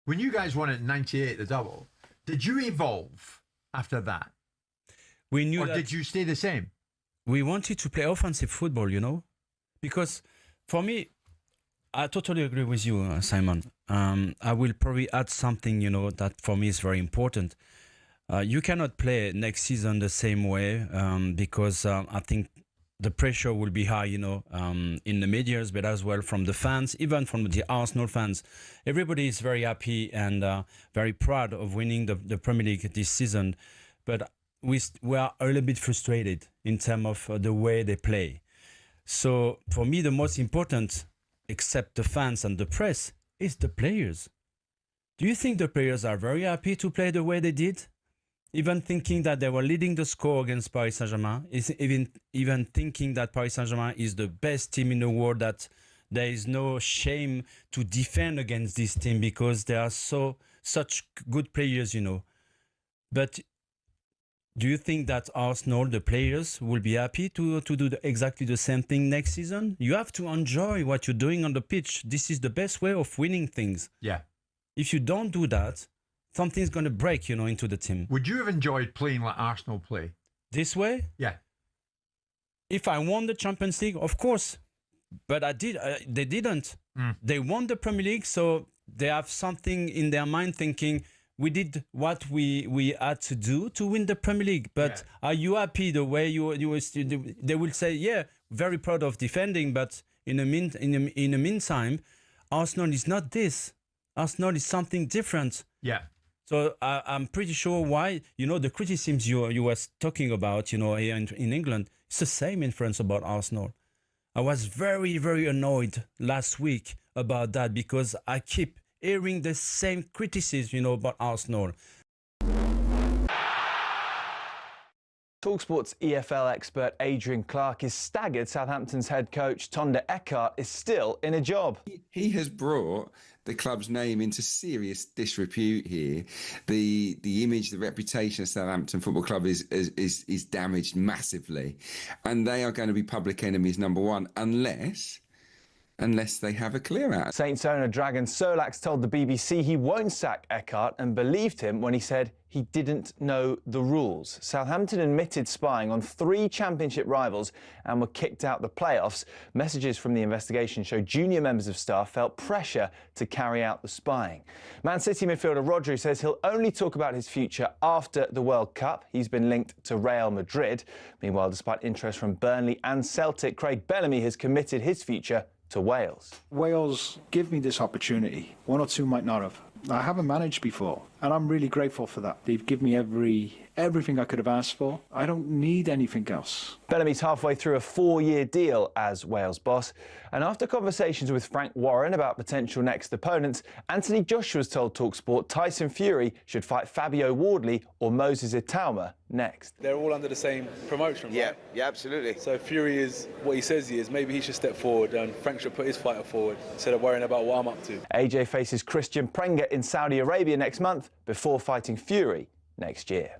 When you guys won it in '98, the double, did you evolve after that? We knew or that did you stay the same? We wanted to play offensive football, because for me, I totally agree with you, Simon. I will probably add something, that for me is very important. You cannot play next season the same way because I think the pressure will be high, in the medias, but as well from the fans, even from the Arsenal fans. Everybody is very happy and very proud of winning the Premier League this season. But we are a little bit frustrated in terms of the way they play. So for me, the most important, except the fans and the press, is the players. Do you think the players are very happy to play the way they did? Even thinking that they were leading the score against Paris Saint-Germain, even thinking that Paris Saint-Germain is the best team in the world, that there is no shame to defend against this team because they are such good players, But do you think that Arsenal, the players, will be happy to do exactly the same thing next season? You have to enjoy what you're doing on the pitch. This is the best way of winning things. Yeah. If you don't do that, something's going to break, into the team. Would you have enjoyed playing like Arsenal play? This way? Yeah. If I won the Champions League, of course. But they didn't. They won the Premier League, so they have something in their mind thinking, we did what we had to do to win the Premier League. But are you happy the way you were? They will say, yeah, very proud of defending, but in the meantime, Arsenal is not this. Arsenal is something different. Yeah. So I'm pretty sure why, the criticisms you were talking about, here in England, it's the same in France about Arsenal. I was very, very annoyed last week about that because I keep hearing the same criticism, about Arsenal. talkSPORT's EFL expert Adrian Clark is staggered Southampton's head coach Tonda Eckhart is still in a job. He has brought the club's name into serious disrepute here. The image, the reputation of Southampton Football Club is damaged massively, and they are going to be public enemies number one unless unless they have a clear out. Saints owner Dragan Solax told the BBC he won't sack Eckhart and believed him when he said he didn't know the rules. Southampton admitted spying on 3 championship rivals and were kicked out the playoffs. Messages from the investigation show junior members of staff felt pressure to carry out the spying. Man City midfielder Rodri says he'll only talk about his future after the World Cup. He's been linked to Real Madrid. Meanwhile, despite interest from Burnley and Celtic, Craig Bellamy has committed his future to Wales. Wales give me this opportunity. 1 or 2 might not have. I haven't managed before, and I'm really grateful for that. They've given me everything I could have asked for. I don't need anything else. Bellamy's halfway through a 4-year deal as Wales boss, and after conversations with Frank Warren about potential next opponents, Anthony Joshua's told talkSPORT Tyson Fury should fight Fabio Wardley or Moses Itauma next. They're all under the same promotion, right? Yeah, absolutely. So Fury is what he says he is. Maybe he should step forward and Frank should put his fighter forward instead of worrying about what I'm up to. AJ faces Christian Prenga in Saudi Arabia next month before fighting Fury next year.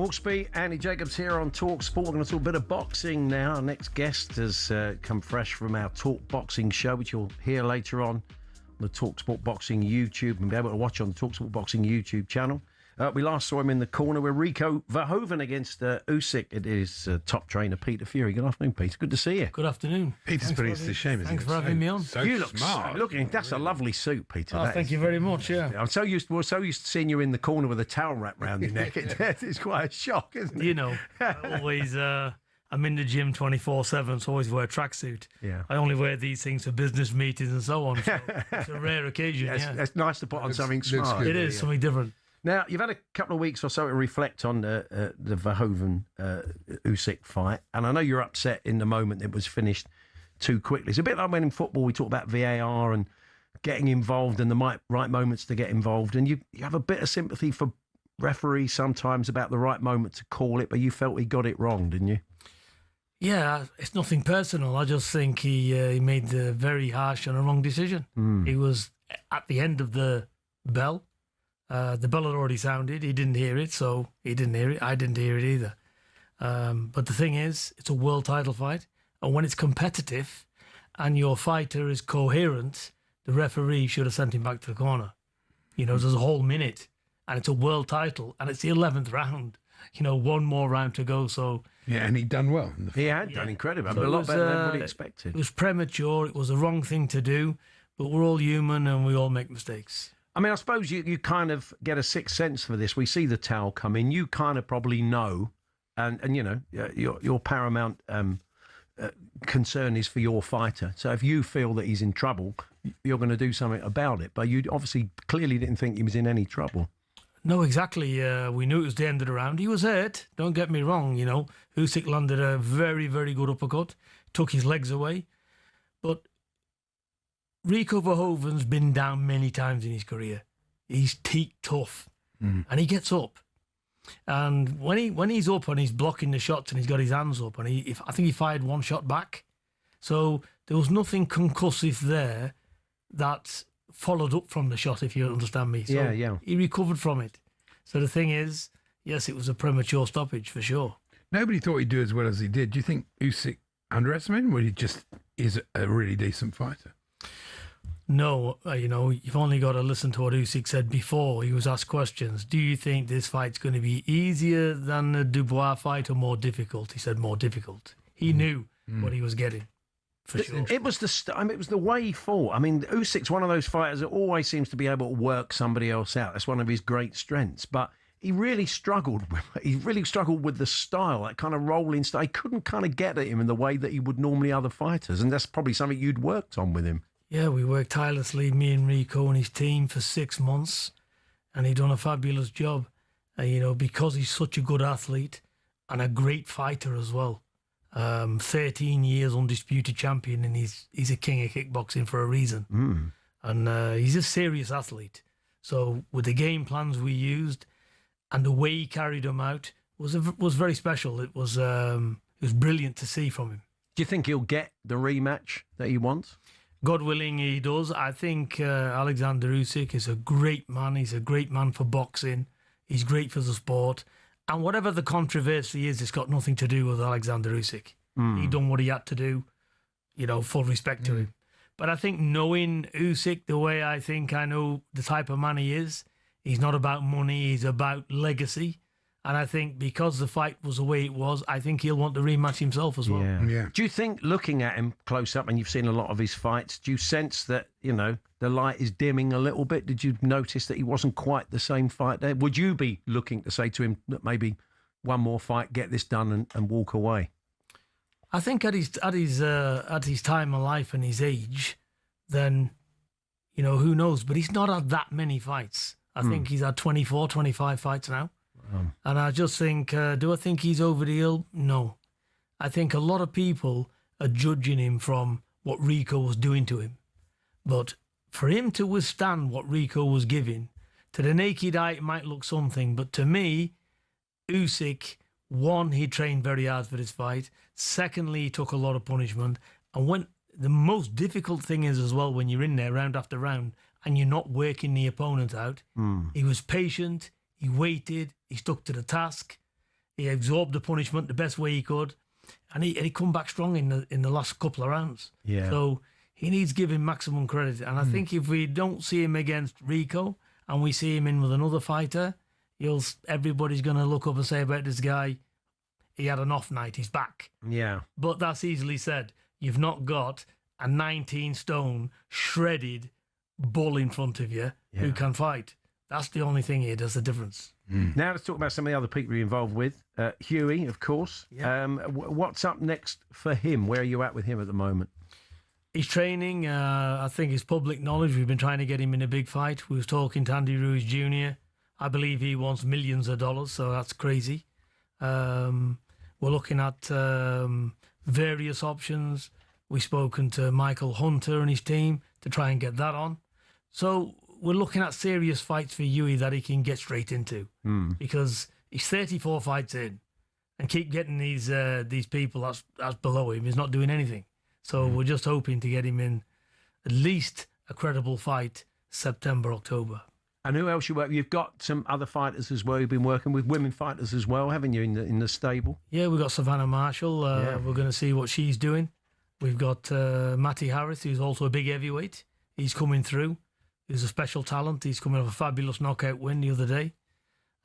Hawksbee, Andy Jacobs here on talkSPORT. We're going to talk a bit of boxing now. Our next guest has come fresh from our Talk Boxing show, which you'll hear later on the talkSPORT Boxing YouTube and be able to watch on the talkSPORT Boxing YouTube channel. We last saw him in the corner with Rico Verhoeven against Usyk. It is top trainer Peter Fury. Good afternoon, Peter. Good to see you. Good afternoon. Peter's pretty to shame, isn't it? Thanks for having me on. So you look smart. That's a lovely suit, Peter. Oh, thank you very much. Yeah. I'm so used to seeing you in the corner with a towel wrapped around your neck. It's quite a shock, isn't it? You know, I always. I'm in the gym 24/7, so I always wear a tracksuit. Yeah. I only wear these things for business meetings and so on. So it's a rare occasion. Yeah, it's nice to put on something smart. Good, it is something different. Now, you've had a couple of weeks or so to reflect on the Verhoeven Usyk fight, and I know you're upset in the moment it was finished too quickly. It's a bit like when in football we talk about VAR and getting involved and the right moments to get involved, and you have a bit of sympathy for referees sometimes about the right moment to call it, but you felt he got it wrong, didn't you? Yeah, it's nothing personal. I just think he made the very harsh and a wrong decision. He was at the end of the bell. The bell had already sounded. He didn't hear it, so he didn't hear it. I didn't hear it either. But the thing is, it's a world title fight. And when it's competitive and your fighter is coherent, the referee should have sent him back to the corner. You know, there's a whole minute and it's a world title and it's the 11th round. You know, one more round to go. So yeah, and he'd done well. He had done incredible. So a lot better than what he expected. It was premature. It was the wrong thing to do. But we're all human and we all make mistakes. I mean, I suppose you kind of get a sixth sense for this. We see the towel come in. You kind of probably know, and you know, your paramount concern is for your fighter. So if you feel that he's in trouble, you're going to do something about it. But you obviously clearly didn't think he was in any trouble. No, exactly. We knew it was the end of the round. He was hurt. Don't get me wrong. You know, Usyk landed a very, very good uppercut, took his legs away, but Rico Verhoeven's been down many times in his career. He's teak tough, and he gets up. And when he's up and he's blocking the shots and he's got his hands up, and I think he fired one shot back. So there was nothing concussive there that followed up from the shot, if you understand me. So yeah. he recovered from it. So the thing is, yes, it was a premature stoppage for sure. Nobody thought he'd do as well as he did. Do you think Usyk underestimated him, or he just is a really decent fighter? No, you've only got to listen to what Usyk said before. He was asked questions. Do you think this fight's going to be easier than the Dubois fight or more difficult? He said more difficult. He knew what he was getting, for sure. It was it was the way he fought. I mean, Usyk's one of those fighters that always seems to be able to work somebody else out. That's one of his great strengths. But he really struggled. He really struggled with the style, that kind of rolling style. He couldn't kind of get at him in the way that he would normally other fighters, and that's probably something you'd worked on with him. Yeah, we worked tirelessly, me and Rico and his team, for 6 months, and he done a fabulous job. Because he's such a good athlete and a great fighter as well. 13 years undisputed champion, and he's a king of kickboxing for a reason. And he's a serious athlete. So with the game plans we used and the way he carried them out was very special. It was brilliant to see from him. Do you think he'll get the rematch that he wants? God willing, he does. I think Alexander Usyk is a great man. He's a great man for boxing. He's great for the sport. And whatever the controversy is, it's got nothing to do with Alexander Usyk. He done what he had to do, full respect to him. But I think knowing Usyk the way I think I know the type of man he is, he's not about money, he's about legacy. And I think because the fight was the way it was, I think he'll want to rematch himself as well. Yeah. Do you think, looking at him close up, and you've seen a lot of his fights, do you sense that, the light is dimming a little bit? Did you notice that he wasn't quite the same fight there? Would you be looking to say to him that maybe one more fight, get this done and walk away? I think at his time of life and his age, then, who knows? But he's not had that many fights. I think he's had 24, 25 fights now. And I just think, do I think he's over the hill? No. I think a lot of people are judging him from what Rico was doing to him. But for him to withstand what Rico was giving, to the naked eye, it might look something. But to me, Usyk, one, he trained very hard for this fight. Secondly, he took a lot of punishment. And when the most difficult thing is as well, when you're in there round after round and you're not working the opponent out, he was patient. He waited, he stuck to the task, he absorbed the punishment the best way he could, and he come back strong in the last couple of rounds. Yeah. So he needs giving maximum credit. And I think if we don't see him against Rico and we see him in with another fighter, everybody's going to look up and say about this guy, he had an off night, he's back. Yeah. But that's easily said. You've not got a 19-stone shredded bull in front of you who can fight. That's the only thing here does the difference. Now let's talk about some of the other people you're involved with. Huey, of course. Yeah. What's up next for him? Where are you at with him at the moment? He's training. I think it's public knowledge. We've been trying to get him in a big fight. We was talking to Andy Ruiz Jr. I believe he wants millions of dollars, so that's crazy. We're looking at various options. We've spoken to Michael Hunter and his team to try and get that on. So we're looking at serious fights for Huey that he can get straight into because he's 34 fights in and keep getting these people that's below him. He's not doing anything. So we're just hoping to get him in at least a credible fight September, October. And who else you work with? You've got some other fighters as well. You've been working with women fighters as well, haven't you, in the stable? Yeah, we've got Savannah Marshall. We're going to see what she's doing. We've got Matty Harris, who's also a big heavyweight. He's coming through. He's a special talent. He's coming off a fabulous knockout win the other day.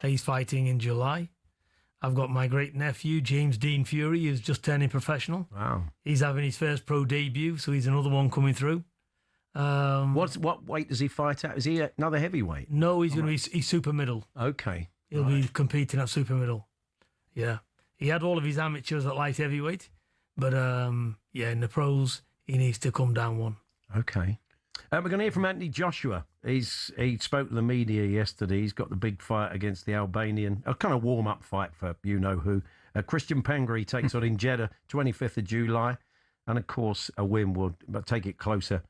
He's fighting in July. I've got my great nephew, James Dean Fury, who's just turning professional. Wow. He's having his first pro debut, so he's another one coming through. What weight does he fight at? Is he another heavyweight? No, he's going to be he's super middle. Okay. He'll be competing at super middle. Yeah. He had all of his amateurs at light heavyweight, but in the pros, he needs to come down one. Okay. We're going to hear from Anthony Joshua. He spoke to the media yesterday. He's got the big fight against the Albanian, a kind of warm-up fight for you-know-who. Christian Pangri takes on in Jeddah, 25th of July. And, of course, a win will take it closer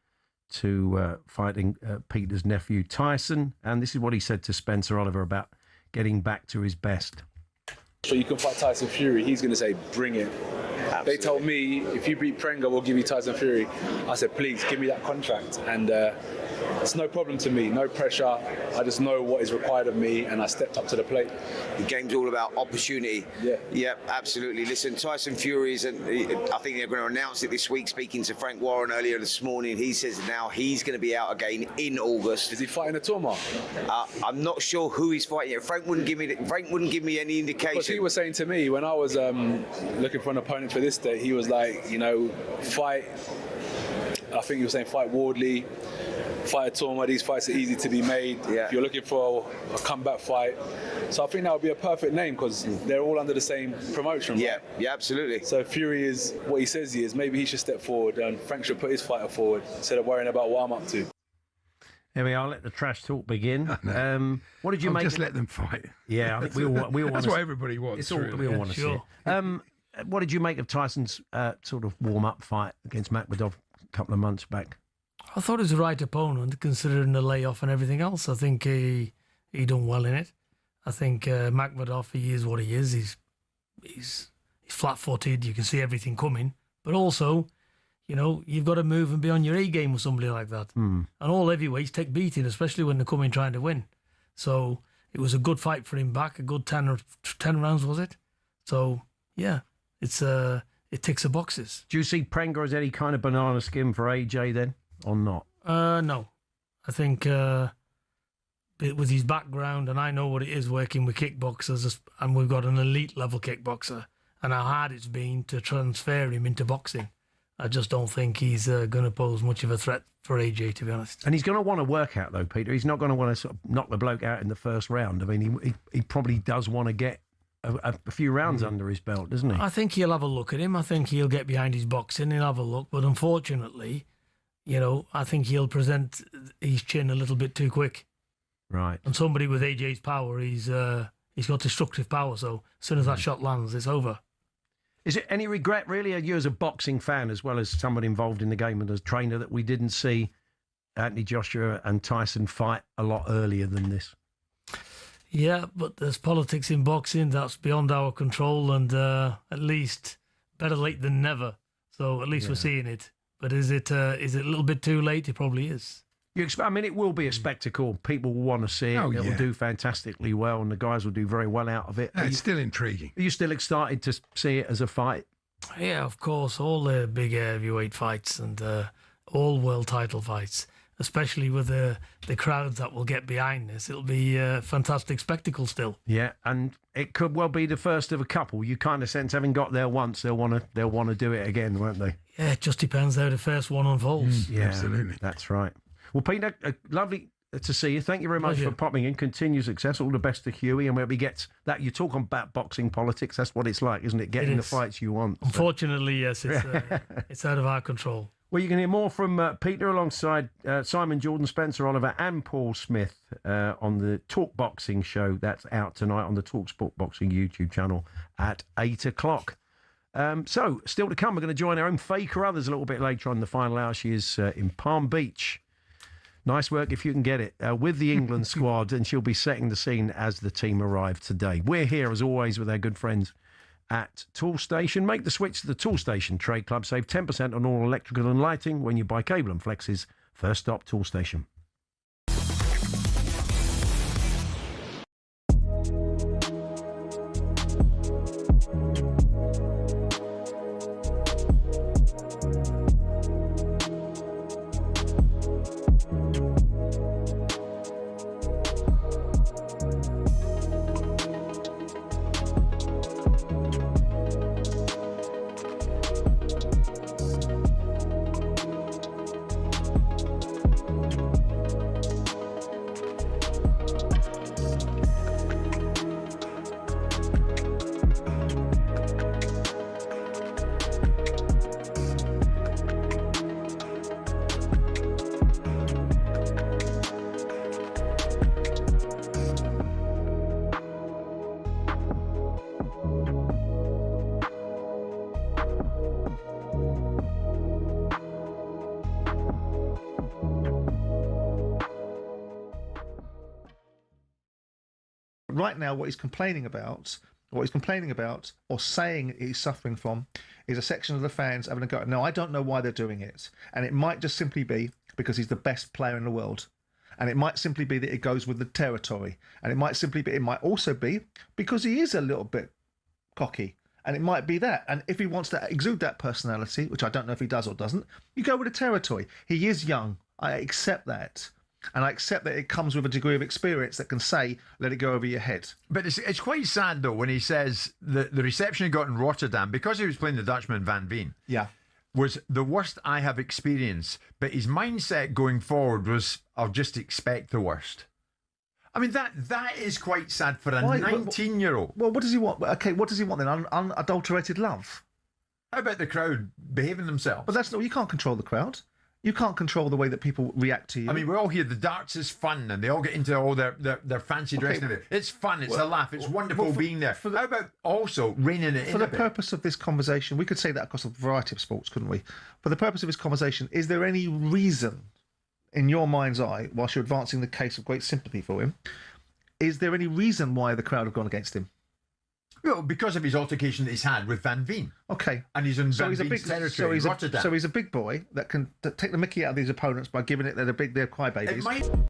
to fighting Peter's nephew, Tyson. And this is what he said to Spencer Oliver about getting back to his best. So you can fight Tyson Fury. He's going to say, bring it. Absolutely. They told me, if you beat Prenga, we'll give you Tyson Fury. I said, please, give me that contract. And it's no problem to me, no pressure. I just know what is required of me, and I stepped up to the plate. The game's all about opportunity. Yeah, absolutely. Listen, Tyson Fury's, and I think they're going to announce it this week. Speaking to Frank Warren earlier this morning, he says now he's going to be out again in August. Is he fighting a Toma? I'm not sure who he's fighting. Frank wouldn't give me any indication. Because he was saying to me when I was looking for an opponent for this day, he was like, fight. I think he was saying fight Wardley, fight a Toma. These fights are easy to be made. Yeah. If you're looking for a comeback fight. So I think that would be a perfect name because they're all under the same promotion. Yeah, right? yeah, absolutely. So Fury is what he says he is. Maybe he should step forward and Frank should put his fighter forward instead of worrying about what I'm up to. Here we are. Let the trash talk begin. What did you make? Just let them fight. Yeah, I think we all That's what everybody wants. We all want to see it. What did you make of Tyson's sort of warm-up fight against Makhmudov a couple of months back? I thought he was the right opponent, considering the layoff and everything else. I think he done well in it. I think Makhmudov, he is what he is. He's flat-footed. You can see everything coming. But also, you've got to move and be on your A game with somebody like that. And all heavyweights take beating, especially when they come in trying to win. So it was a good fight for him back. A good 10 rounds, was it? So yeah, it ticks the boxes. Do you see Prenger as any kind of banana skin for AJ then, or not? No. I think with his background, and I know what it is working with kickboxers, and we've got an elite level kickboxer, and how hard it's been to transfer him into boxing. I just don't think he's going to pose much of a threat for AJ, to be honest. And he's going to want to work out, though, Peter. He's not going to want to sort of knock the bloke out in the first round. I mean, he probably does want to get a few rounds under his belt, doesn't he? I think he'll have a look at him. I think he'll get behind his boxing. He'll have a look. But unfortunately, I think he'll present his chin a little bit too quick. Right. And somebody with AJ's power, he's got destructive power. So as soon as that shot lands, it's over. Is it any regret, really, you as a boxing fan, as well as someone involved in the game and as a trainer, that we didn't see Anthony Joshua and Tyson fight a lot earlier than this? Yeah, but there's politics in boxing. That's beyond our control, and at least better late than never. So at least we're seeing it. But is it a little bit too late? It probably is. It will be a spectacle. People will want to see it. It will do fantastically well, and the guys will do very well out of it. It's still intriguing. Are you still excited to see it as a fight? Yeah, of course. All the big heavyweight fights and all world title fights, especially with the crowds that will get behind this. It'll be a fantastic spectacle still. Yeah, and it could well be the first of a couple. You kind of sense, having got there once, they'll want to do it again, won't they? Yeah, it just depends how the first one unfolds. Yeah, absolutely. That's right. Well, Peter, lovely to see you. Thank you very much for popping in. Continued success. All the best to Huey. And where we get that, you talk about boxing politics. That's what it's like, isn't it? Getting the fights you want. Unfortunately, yes, it's out of our control. Well, you can hear more from Peter alongside Simon Jordan, Spencer Oliver and Paul Smith on the Talk Boxing show. That's out tonight on the talkSPORT Boxing YouTube channel at 8 o'clock. So, still to come, we're going to join our own Faye Carruthers a little bit later on in the final hour. She is in Palm Beach. Nice work if you can get it, with the England squad, and she'll be setting the scene as the team arrive today. We're here, as always, with our good friends at Toolstation. Make the switch to the Toolstation Trade Club. Save 10% on all electrical and lighting when you buy cable and flexes. First stop, Toolstation. Right now, what he's complaining about what he's complaining about or saying he's suffering from is a section of the fans having a go. No, I don't know why they're doing it. And it might just simply be because he's the best player in the world. And it might simply be that it goes with the territory. And it might also be because he is a little bit cocky. And it might be that. And if he wants to exude that personality, which I don't know if he does or doesn't, you go with the territory. He is young. I accept that. And I accept that it comes with a degree of experience that can say, let it go over your head. But it's quite sad, though, when he says the reception he got in Rotterdam, because he was playing the Dutchman Van Veen, was the worst I have experienced. But his mindset going forward was, I'll just expect the worst. I mean, that is quite sad for a 19-year-old. Well, what does he want? Okay, what does he want then? Unadulterated love? How about the crowd behaving themselves? But that's not, you can't control the crowd. You can't control the way that people react to you. I mean, we all hear the darts is fun, and they all get into all their fancy dress and everything. It's fun, it's a laugh, it's wonderful being there. How about also reining it in for the a bit? purpose of this conversation, we could say that across a variety of sports, couldn't we? For the purpose of this conversation, is there any reason, in your mind's eye, whilst you're advancing the case of great sympathy for him, is there any reason why the crowd have gone against him? Well, because of his altercation that he's had with Van Veen. Okay. And he's in Van Veen's territory in Rotterdam. So he's a big boy that can take the mickey out of these opponents by giving it they're crybabies.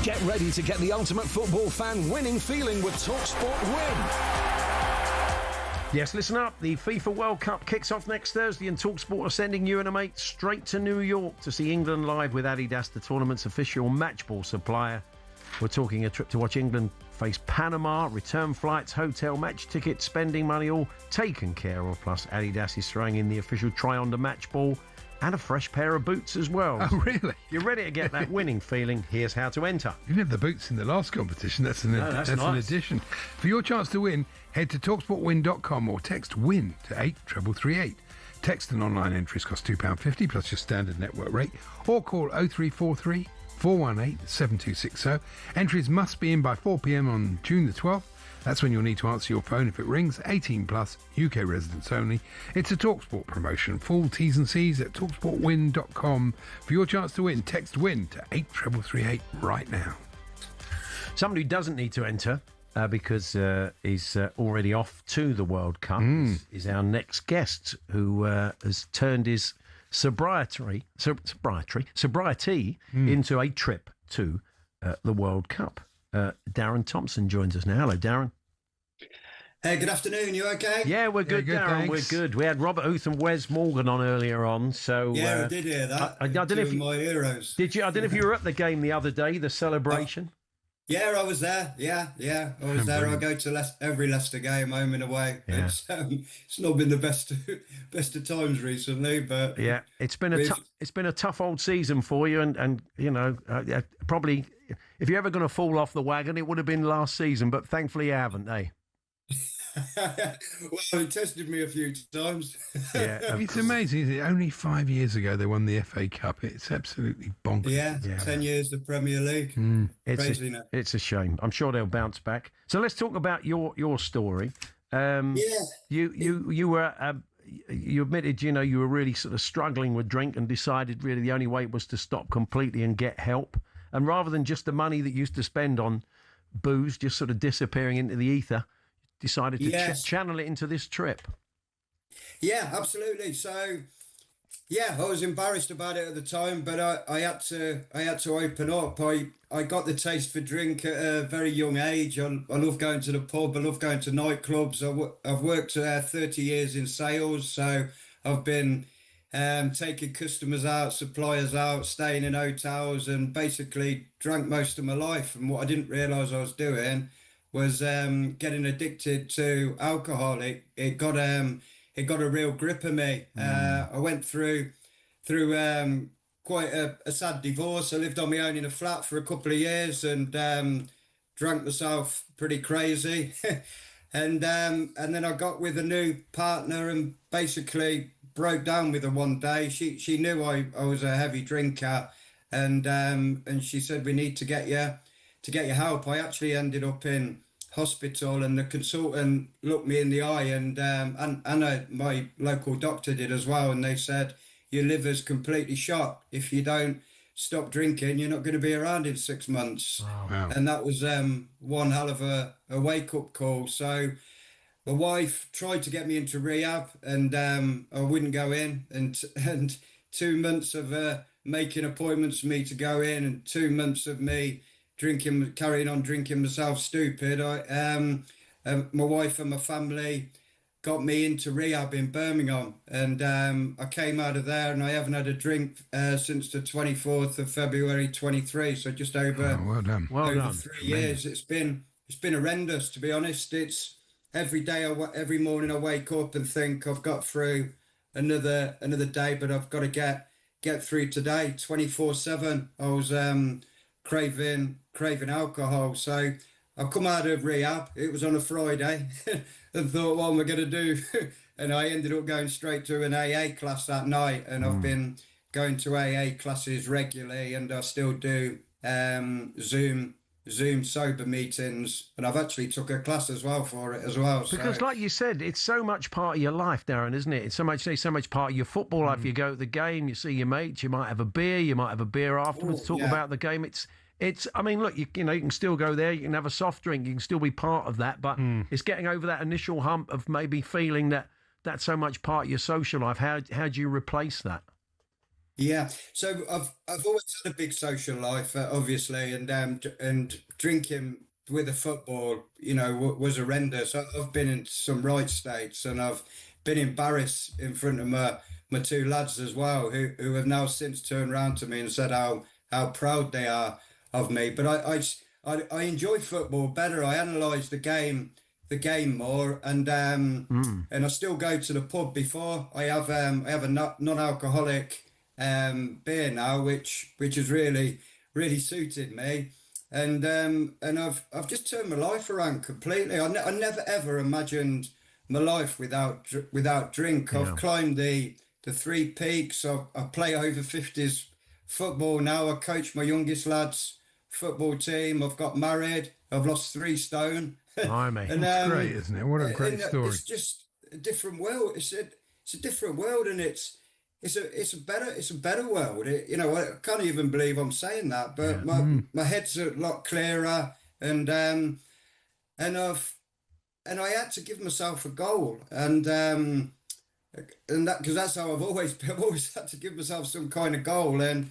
Get ready to get the ultimate football fan winning feeling with talkSPORT Win. Yes, listen up. The FIFA World Cup kicks off next Thursday, and talkSPORT are sending you and a mate straight to New York to see England live with Adidas, the tournament's official match ball supplier. We're talking a trip to watch England face Panama, return flights, hotel, match tickets, spending money, all taken care of. Plus, Adidas is throwing in the official try-on the match ball and a fresh pair of boots as well. Oh, really? You're ready to get that winning feeling? Here's how to enter. You didn't have the boots in the last competition. That's an addition. For your chance to win, head to talksportwin.com or text WIN to 83338. Text and online entries cost £2.50 plus your standard network rate, or call 0343 418 7260. Entries must be in by 4 p.m. on June the 12th. That's when you'll need to answer your phone if it rings. 18 plus, UK residents only. It's a TalkSPORT promotion. Full T's and C's at talksportwin.com. For your chance to win, text WIN to 83338 right now. Somebody who doesn't need to enter because he's already off to the World Cup is our next guest, who has turned his sobriety into a trip to the World Cup. Darren Thompson joins us now. Hello, Darren. Hey, good afternoon. You okay? Yeah, we're good, Darren. Thanks. We're good. We had Robert Huth and Wes Morgan on earlier on. So yeah, I did hear that. I don't know if my heroes. Did you? I don't know if you were at the game the other day, the celebration. Yeah, I was there. Yeah, I was there. I go to every Leicester game, home and away. Yeah. It's not been the best of times recently, but yeah, it's been a tough old season for you, and you know probably if you're ever going to fall off the wagon, it would have been last season, but thankfully you haven't, eh? Well, he tested me a few times. Yeah, It's amazing, isn't it? Only 5 years ago they won the FA Cup. It's absolutely bonkers. Yeah, 10 years the Premier League. Crazy now. It's a shame. I'm sure they'll bounce back. So let's talk about your story. You were you admitted, you were really sort of struggling with drink and decided really the only way was to stop completely and get help. And rather than just the money that you used to spend on booze just sort of disappearing into the ether, decided to channel it into this trip. Yeah, absolutely. So, yeah, I was embarrassed about it at the time, but I had to open up. I got the taste for drink at a very young age. I love going to the pub. I love going to nightclubs. I've worked 30 years in sales, so I've been taking customers out, suppliers out, staying in hotels, and basically drank most of my life. And what I didn't realise I was doing was getting addicted to alcohol. It got a real grip of me. I went through quite a sad divorce. I lived on my own in a flat for a couple of years and drank myself pretty crazy. and then I got with a new partner and basically broke down with her one day. She knew I was a heavy drinker, and she said, we need to get you help. I actually ended up in hospital, and the consultant looked me in the eye, and my local doctor did as well, and they said, your liver's completely shot. If you don't stop drinking, you're not going to be around in 6 months. Wow. And that was one hell of a wake-up call. So my wife tried to get me into rehab, and I wouldn't go in, and 2 months of making appointments for me to go in, and 2 months of me carrying on drinking myself stupid. My wife and my family got me into rehab in Birmingham, and I came out of there and I haven't had a drink since the 24th of February 23, so just over, well done. Well done. 3 years. It's been horrendous, to be honest. It's every day, every morning I wake up and think I've got through another day, but I've got to get through today 24/7. I was craving alcohol, so I come out of rehab. It was on a Friday, and thought, what am I going to do? And I ended up going straight to an AA class that night, and I've been going to AA classes regularly, and I still do Zoom sober meetings, and I've actually took a class as well for it as well. Because like you said, it's so much part of your life, Darren, isn't it? It's so much part of your football life. You go to the game, you see your mates, you might have a beer afterwards, talk about the game. It's. I mean, look, you can still go there, you can have a soft drink, you can still be part of that, but it's getting over that initial hump of maybe feeling that that's so much part of your social life. How do you replace that? Yeah, so I've always had a big social life, obviously, and drinking with the football, was horrendous. I've been in some right states, and I've been embarrassed in front of my two lads as well, who have now since turned around to me and said how proud they are of me. But I enjoy football better. I analyse the game more, and I still go to the pub before. I have a non-alcoholic beer now, which has really suited me, and I've just turned my life around completely. I never ever imagined my life without drink. I've climbed the 3 peaks. I play over 50s football now. I coach my youngest lads football team. I've got married. I've lost 3 stone. Blimey. That's great, isn't it? What a great story. It's just a different world. It's a different world, and it's a better world. I can't even believe I'm saying that, but my head's a lot clearer, and I had to give myself a goal, and that, because that's how I've always had to give myself some kind of goal, and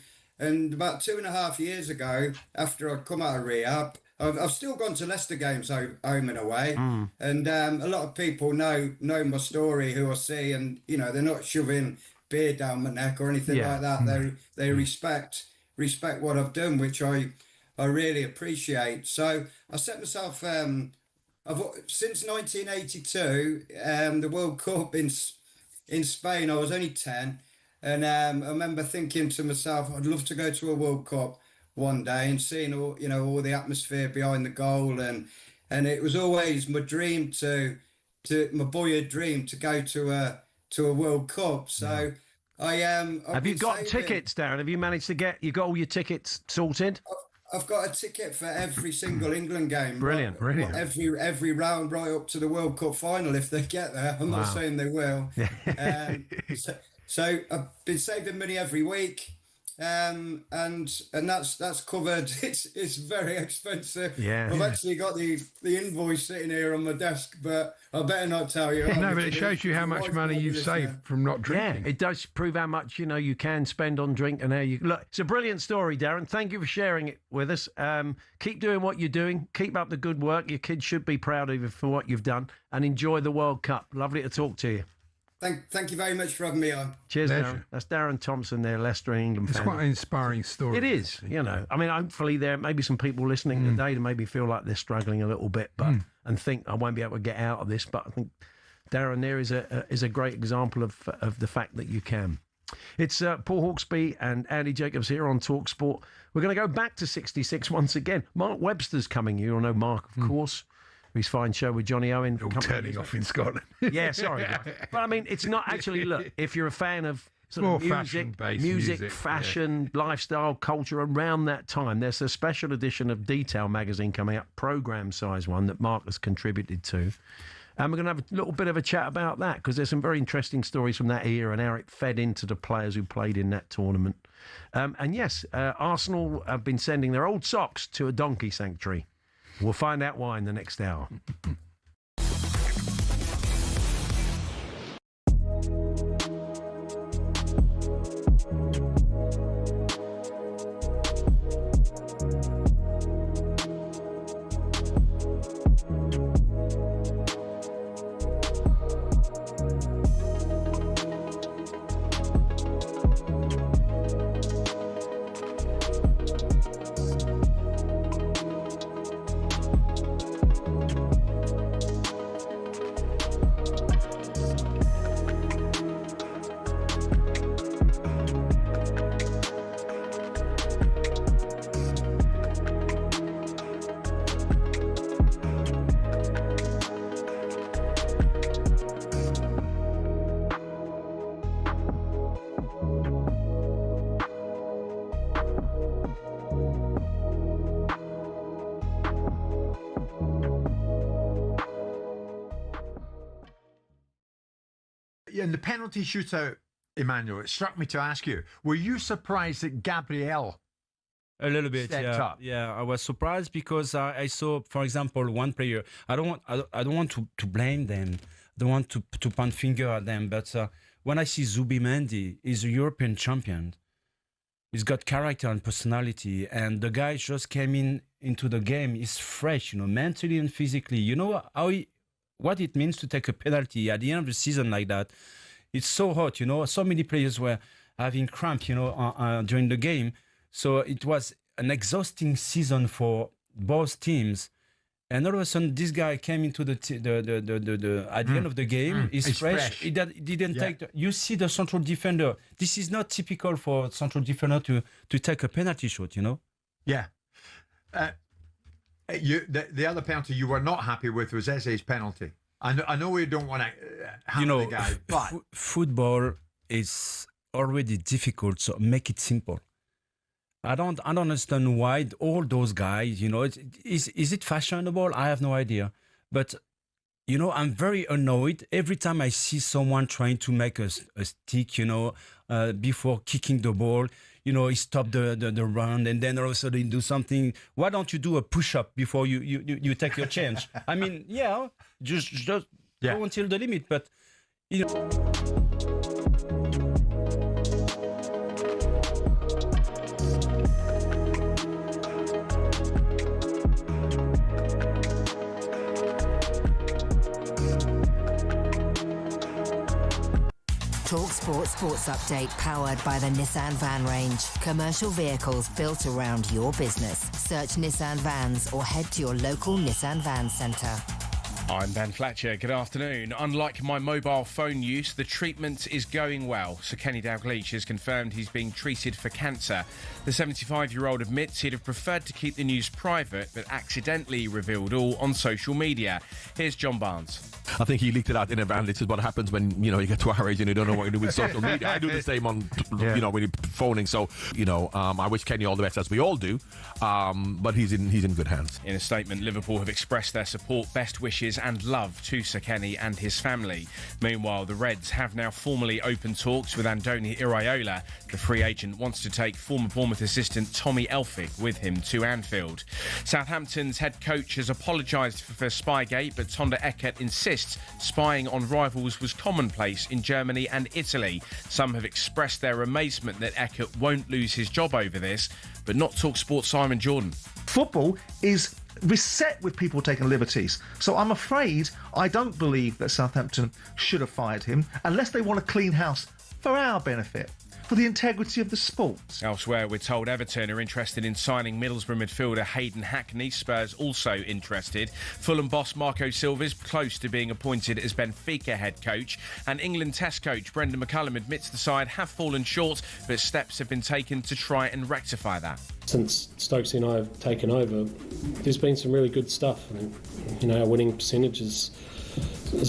about 2.5 years ago, after I'd come out of rehab, I've still gone to Leicester games home and away, and a lot of people know my story who I see, and they're not shoving beer down my neck or anything like that. They respect what I've done, which I really appreciate. So I set myself since 1982, the World Cup in Spain. I was only 10, and I remember thinking to myself, I'd love to go to a World Cup one day and seeing all the atmosphere behind the goal, and it was always my dream to my boyhood dream to go to a World Cup. So I am. Have you got tickets, Darren? Have you managed to get? You got all your tickets sorted? I've got a ticket for every single England game. Brilliant. Every round right up to the World Cup final if they get there. I'm not saying they will. So I've been saving money every week. And that's covered. It's very expensive. Yeah. I've actually got the invoice sitting here on my desk, but I better not tell you. No, but it shows you how much money you've saved from not drinking. Yeah, it does prove how much you can spend on drink and how you look. It's a brilliant story, Darren. Thank you for sharing it with us. Keep doing what you're doing. Keep up the good work. Your kids should be proud of you for what you've done, and enjoy the World Cup. Lovely to talk to you. Thank you very much for having me on. Cheers, Darren. That's Darren Thompson there, Leicester England fan. It's quite an inspiring story. It is, I mean, hopefully there may be some people listening today to maybe feel like they're struggling a little bit, but and think I won't be able to get out of this. But I think Darren there is a great example of the fact that you can. It's Paul Hawksbee and Andy Jacobs here on talkSPORT. We're going to go back to '66 once again. Mark Webster's coming. You all know Mark, of course. His fine show with Johnny Owen. All turning off in Scotland. Yeah, sorry. But I mean, it's not actually, look, if you're a fan of sort of music, fashion, lifestyle, culture around that time, there's a special edition of Detail magazine coming up, program size one, that Mark has contributed to. And we're going to have a little bit of a chat about that, because there's some very interesting stories from that era and how it fed into the players who played in that tournament. And yes, Arsenal have been sending their old socks to a donkey sanctuary. We'll find out why in the next hour. In the penalty shootout, Emmanuel, it struck me to ask you, were you surprised that Gabriel a little bit stepped up? Yeah, I was surprised because I saw, for example, one player. I don't want to blame them. I don't want to point finger at them. But when I see Zubimendi, he's a European champion. He's got character and personality, and the guy just came into the game. He's fresh, mentally and physically. You know what it means to take a penalty at the end of the season like that. It's so hot, so many players were having cramp, during the game. So it was an exhausting season for both teams. And all of a sudden, this guy came into the at the end of the game. He's fresh. He didn't take. You see the central defender. This is not typical for central defender to take a penalty shot. Yeah. The other penalty you were not happy with was Eze's penalty. I know we don't want to hammer the guy, but football is already difficult, so make it simple. I don't understand why all those guys, is it fashionable? I have no idea. But, I'm very annoyed every time I see someone trying to make a stick, before kicking the ball. He stopped the round, and then all of a sudden he do something. Why don't you do a push-up before you take your chance? I mean, just go until the limit. But, talkSPORT Sports Update, powered by the Nissan Van Range. Commercial vehicles built around your business. Search Nissan Vans or head to your local Nissan Van Centre. I'm Ben Fletcher. Good afternoon. Unlike my mobile phone use, the treatment is going well. Sir Kenny Dalglish has confirmed he's being treated for cancer. The 75-year-old admits he'd have preferred to keep the news private, but accidentally revealed all on social media. Here's John Barnes. I think he leaked it out in advance. This is what happens when, you get to our age and you don't know what to do with social media. I do the same on, when you're phoning. So, I wish Kenny all the best, as we all do. But he's in good hands. In a statement, Liverpool have expressed their support, best wishes and love to Sir Kenny and his family. Meanwhile, the Reds have now formally opened talks with Andoni Iraola. The free agent wants to take former Bournemouth assistant Tommy Elphick with him to Anfield. Southampton's head coach has apologised for Spygate, but Tonda Eckert insists spying on rivals was commonplace in Germany and Italy. Some have expressed their amazement that Eckert won't lose his job over this, but not talkSPORT Simon Jordan. Football is beset with people taking liberties. So I'm afraid I don't believe that Southampton should have fired him unless they want a clean house for our benefit, for the integrity of the sport. Elsewhere, we're told Everton are interested in signing Middlesbrough midfielder Hayden Hackney. Spurs also interested. Fulham boss Marco Silva's close to being appointed as Benfica head coach. And England Test coach Brendan McCullum admits the side have fallen short, but steps have been taken to try and rectify that. Since Stokesy and I have taken over, there's been some really good stuff. Our winning percentage is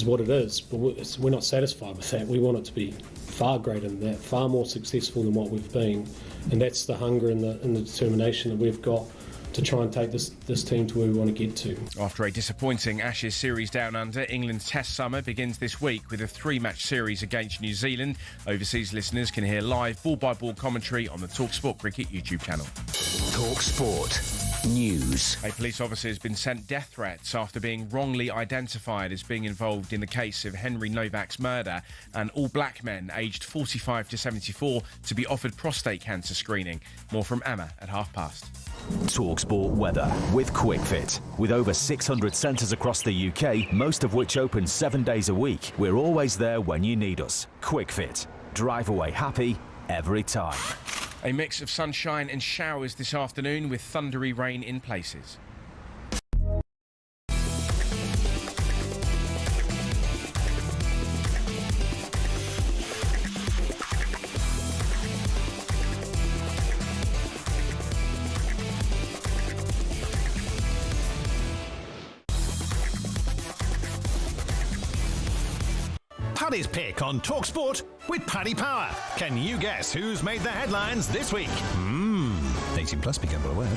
what it is, but we're not satisfied with that. We want it to be far greater than that, far more successful than what we've been, and that's the hunger and the determination that we've got to try and take this team to where we want to get to. After a disappointing Ashes series down under, England's Test summer begins this week with a 3-match series against New Zealand. Overseas listeners can hear live ball-by-ball commentary on the talkSPORT Cricket YouTube channel. talkSPORT News. A police officer has been sent death threats after being wrongly identified as being involved in the case of Henry Novak's murder, and all black men aged 45 to 74 to be offered prostate cancer screening. More from Emma at past. talkSPORT weather with QuickFit. With over 600 centres across the UK, most of which open 7 days a week, we're always there when you need us. QuickFit. Drive away happy every time. A mix of sunshine and showers this afternoon with thundery rain in places. Paddy's Pick on talkSPORT with Paddy Power. Can you guess who's made the headlines this week? 18 plus, be gamble aware,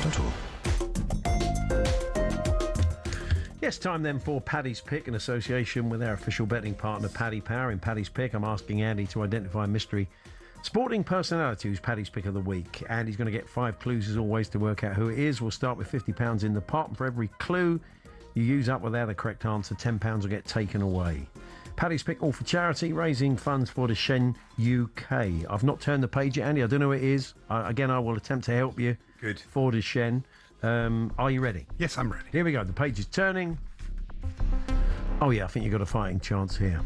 Yes, time then for Paddy's Pick in association with our official betting partner Paddy Power. In Paddy's Pick, I'm asking Andy to identify a mystery sporting personality who's Paddy's Pick of the week. And he's going to get 5 clues as always to work out who it is. We'll start with £50 in the pot, and for every clue you use up without a correct answer, £10 will get taken away. Paddy's Pick, all for charity, raising funds for the Shen UK. I've not turned the page yet, Andy. I don't know who it is. Again, I will attempt to help you. Good. For the Shen. Are you ready? Yes, I'm ready. Here we go. The page is turning. Oh, yeah, I think you've got a fighting chance here.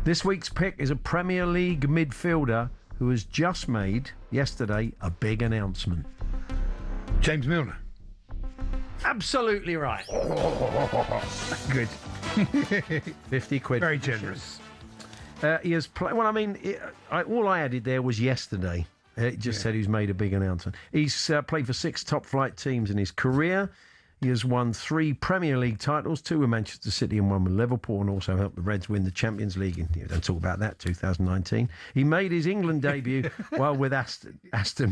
This week's pick is a Premier League midfielder who has just made, yesterday, a big announcement. James Milner. Absolutely right. Good. 50 quid. Very generous. He has played. Well, I mean, all I added there was yesterday. It just said he's made a big announcement. He's played for 6 top-flight teams in his career. He has won 3 Premier League titles, 2 with Manchester City and 1 with Liverpool, and also helped the Reds win the Champions League in, don't talk about that, 2019. He made his England debut while with Aston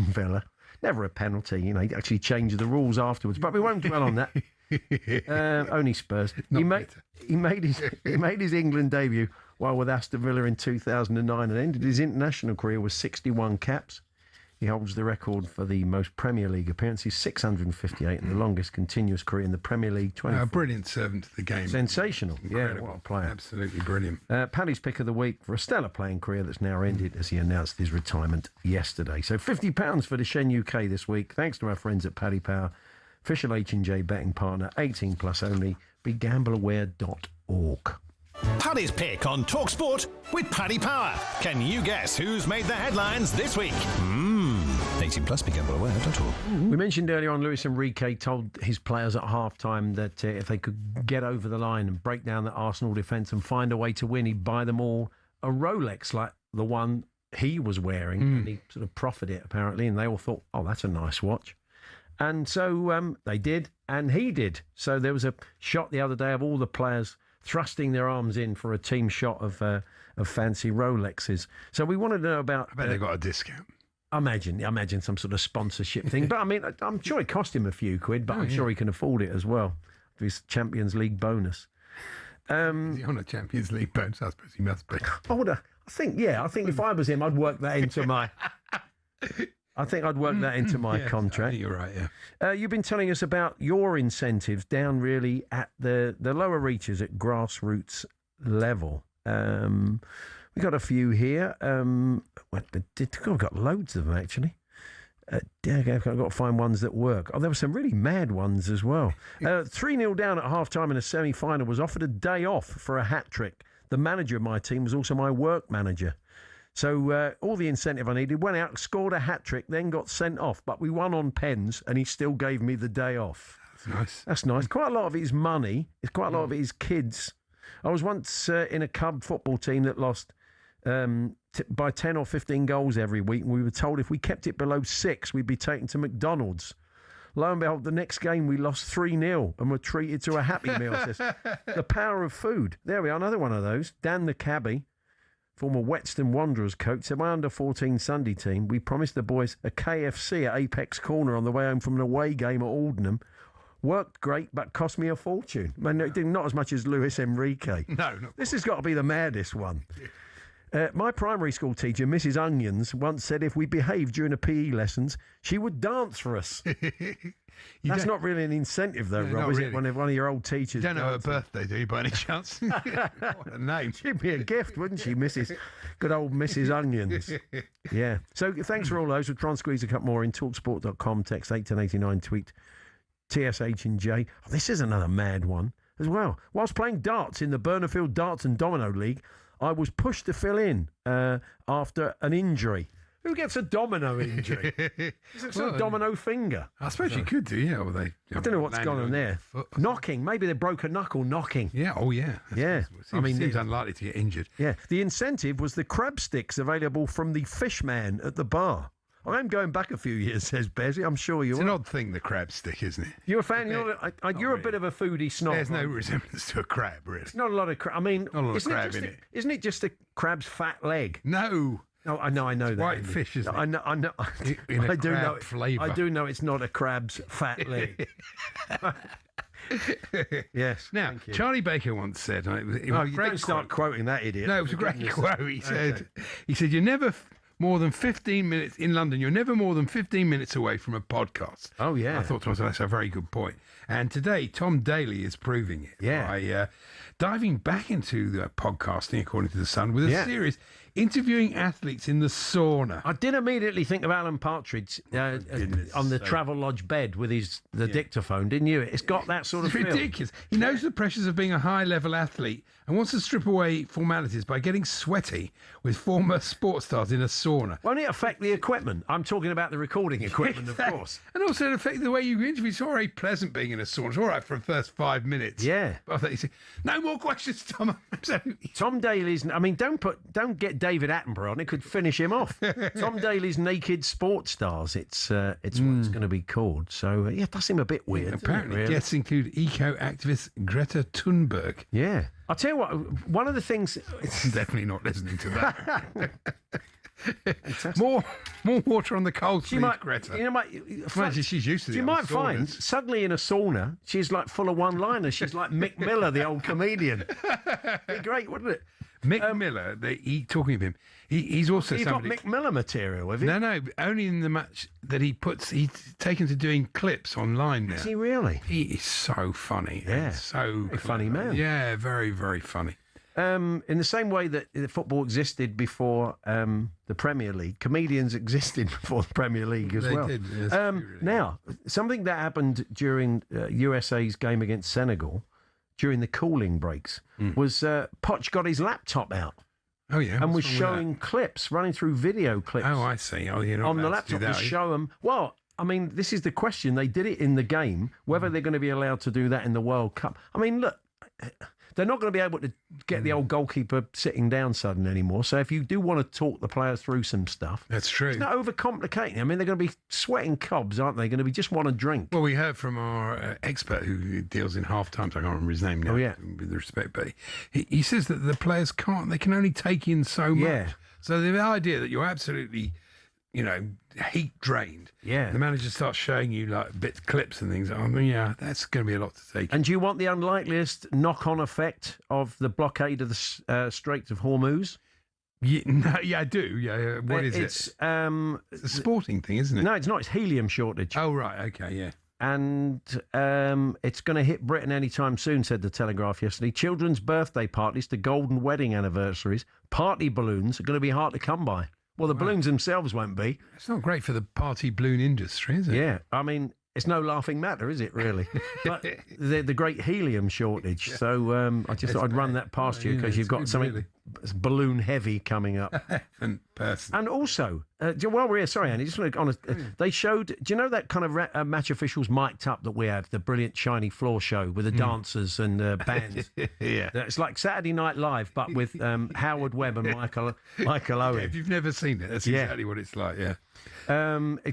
Villa. Never a penalty, he actually changed the rules afterwards, but we won't dwell on that. Only Spurs. He made his England debut while with Aston Villa in 2009 and ended his international career with 61 caps. He holds the record for the most Premier League appearances, 658, and the longest continuous career in the Premier League, 24. A brilliant servant to the game. Sensational. Incredible. Yeah, what a player. Absolutely brilliant. Paddy's Pick of the week for a stellar playing career that's now ended as he announced his retirement yesterday. So £50 for the Shen UK this week, thanks to our friends at Paddy Power, official H&J betting partner, 18 plus only, begambleaware.org. Paddy's Pick on talkSPORT with Paddy Power. Can you guess who's made the headlines this week? 18 plus, be gamble aware, We mentioned earlier on Luis Enrique told his players at half-time that if they could get over the line and break down the Arsenal defence and find a way to win, he'd buy them all a Rolex like the one he was wearing. And he sort of proffered it, apparently, and they all thought, oh, that's a nice watch. And so they did, and he did. So there was a shot the other day of all the players thrusting their arms in for a team shot of fancy Rolexes. So we wanted to know about. I bet they got a discount. I imagine some sort of sponsorship thing. But I mean, I'm sure it cost him a few quid, but I'm sure he can afford it as well. His Champions League bonus. Is he on a Champions League bonus? I suppose he must be. I think if I was him, I'd work that into my. I think I'd work that into my contract. You're right, yeah. You've been telling us about your incentives down really at the lower reaches at grassroots level. We've got a few here. I've got loads of them, actually. I've got to find ones that work. Oh, there were some really mad ones as well. 3-0 down at half-time in a semi-final, was offered a day off for a hat-trick. The manager of my team was also my work manager. So all the incentive I needed, went out, scored a hat-trick, then got sent off. But we won on pens, and he still gave me the day off. That's nice. That's nice. Quite a lot of it is money. It's quite a lot of it is kids. I was once in a club football team that lost by 10 or 15 goals every week, and we were told if we kept it below 6, we'd be taken to McDonald's. Lo and behold, the next game we lost 3-0 and were treated to a Happy Meal. The power of food. There we are, another one of those. Dan the cabbie, former Whetstone Wanderers coach, said, my under-14 Sunday team, we promised the boys a KFC at Apex Corner on the way home from an away game at Aldenham. Worked great, but cost me a fortune. Not as much as Luis Enrique. No. This has got to be the maddest one. My primary school teacher, Mrs. Onions, once said if we behaved during the PE lessons, she would dance for us. That's not really an incentive, though, No, Rob, is really. it? When one of your old teachers. You don't know her birthday, do you, by any chance? What a name. She'd be a gift, wouldn't she, good old Mrs. Onions? Yeah. So thanks for all those. We'll try and squeeze a couple more in. Talksport.com, text 81089, tweet TSH and J. Oh, this is another mad one as well. Whilst playing darts in the Burnerfield Darts and Domino League, I was pushed to fill in after an injury. Who gets a domino injury? It's a domino finger. I suppose you could do, yeah. Or I don't know what's gone on there. Knocking. Maybe they broke a knuckle knocking. Yeah, oh yeah. Yeah. Seems unlikely to get injured. Yeah. The incentive was the crab sticks available from the fish man at the bar. I'm going back a few years, says Bezzy. I'm sure you are. It's an odd thing, the crab stick, isn't it? You're a fan? You're a bit of a foodie snob. There's no resemblance to a crab, really. It's not a lot of crab. I mean, not a lot of crab in it. Isn't it just a crab's fat leg? No. No, I know that. White fish, isn't it? I know. In a I do know. flavour. I do know it's not a crab's fat leg. Yes. Now, Charlie Baker once said, you don't start quoting that idiot. No, it was a great quote. He said, you're never more than 15 minutes in London. You're never more than 15 minutes away from a podcast. Oh, yeah. I thought to myself, that's a very good point. And today, Tom Daly is proving it by diving back into the podcasting, according to The Sun, with a series interviewing athletes in the sauna. I did immediately think of Alan Partridge on the Travelodge bed with the dictaphone, didn't you? It's got that sort of It's feel. ridiculous. He knows the pressures of being a high-level athlete and wants to strip away formalities by getting sweaty with former sports stars in a sauna. Won't it affect the equipment? I'm talking about the recording equipment, of course. And also it affects the way you interview. It's all right pleasant being in a sauna. It's all right for the first 5 minutes. Yeah. But I thought you said, no more questions, Tom. Tom Daly's... I mean, don't get David Attenborough on. It could finish him off. Tom Daly's Naked Sports Stars. It's what it's going to be called. So, it does seem a bit weird. Apparently, really? guests include eco-activist Greta Thunberg. Yeah. I'll tell you what, one of the things... Definitely not listening to that. More water on the coals, please, Greta. Imagine she's used to it. You might find suddenly in a sauna, she's like full of one-liners. She's like Mick Miller, the old comedian. Be great, wouldn't it? Mick Miller, talking of him, he's also You've somebody... got Mick Miller material, have you? No, only in the match that he's taken to doing clips online now. Is he really? He is so funny. Yeah. So a funny man. Yeah, very, very funny. In the same way that football existed before the Premier League, comedians existed before the Premier League as well. They did, yes, now, something that happened during USA's game against Senegal, during the cooling breaks, was Poch got his laptop out. Oh, yeah. And was wrong with showing clips, running through video clips. Oh, I see. Oh, you're not on the allowed to do laptop that, to show them. Well, I mean, this is the question. They did it in the game. Whether they're going to be allowed to do that in the World Cup. I mean, look, they're not going to be able to get the old goalkeeper sitting down sudden anymore. So if you do want to talk the players through some stuff, that's true. It's not overcomplicating. I mean, they're going to be sweating cobs, aren't they? Going to be just want to drink. Well, we heard from our expert who deals in half times. I can't remember his name now. Oh, yeah. With respect, but he says that the players can't. They can only take in so much. Yeah. So the idea that you're absolutely, heat drained. Yeah. The manager starts showing you like clips and things. I mean, yeah, that's going to be a lot to take. And do you want the unlikeliest knock-on effect of the blockade of the Straits of Hormuz? Yeah, I do. Yeah. What is it? It's a sporting thing, isn't it? No, it's not. It's helium shortage. Oh, right. Okay, yeah. And it's going to hit Britain anytime soon, said the Telegraph yesterday. Children's birthday parties to golden wedding anniversaries, party balloons are going to be hard to come by. Well, the balloons themselves won't be. It's not great for the party balloon industry, is it? Yeah. I mean, it's no laughing matter, is it, really? But the great helium shortage. Yeah. So I just thought I'd run that past you because you've got something balloon heavy coming up. And also, while we're here, sorry, Andy, just want to they showed, do you know that kind of match officials mic'd up that we have, the brilliant shiny floor show with the dancers and bands? Yeah. It's like Saturday Night Live, but with Howard Webb and Michael Owen. Yeah, if you've never seen it, that's exactly what it's like, yeah.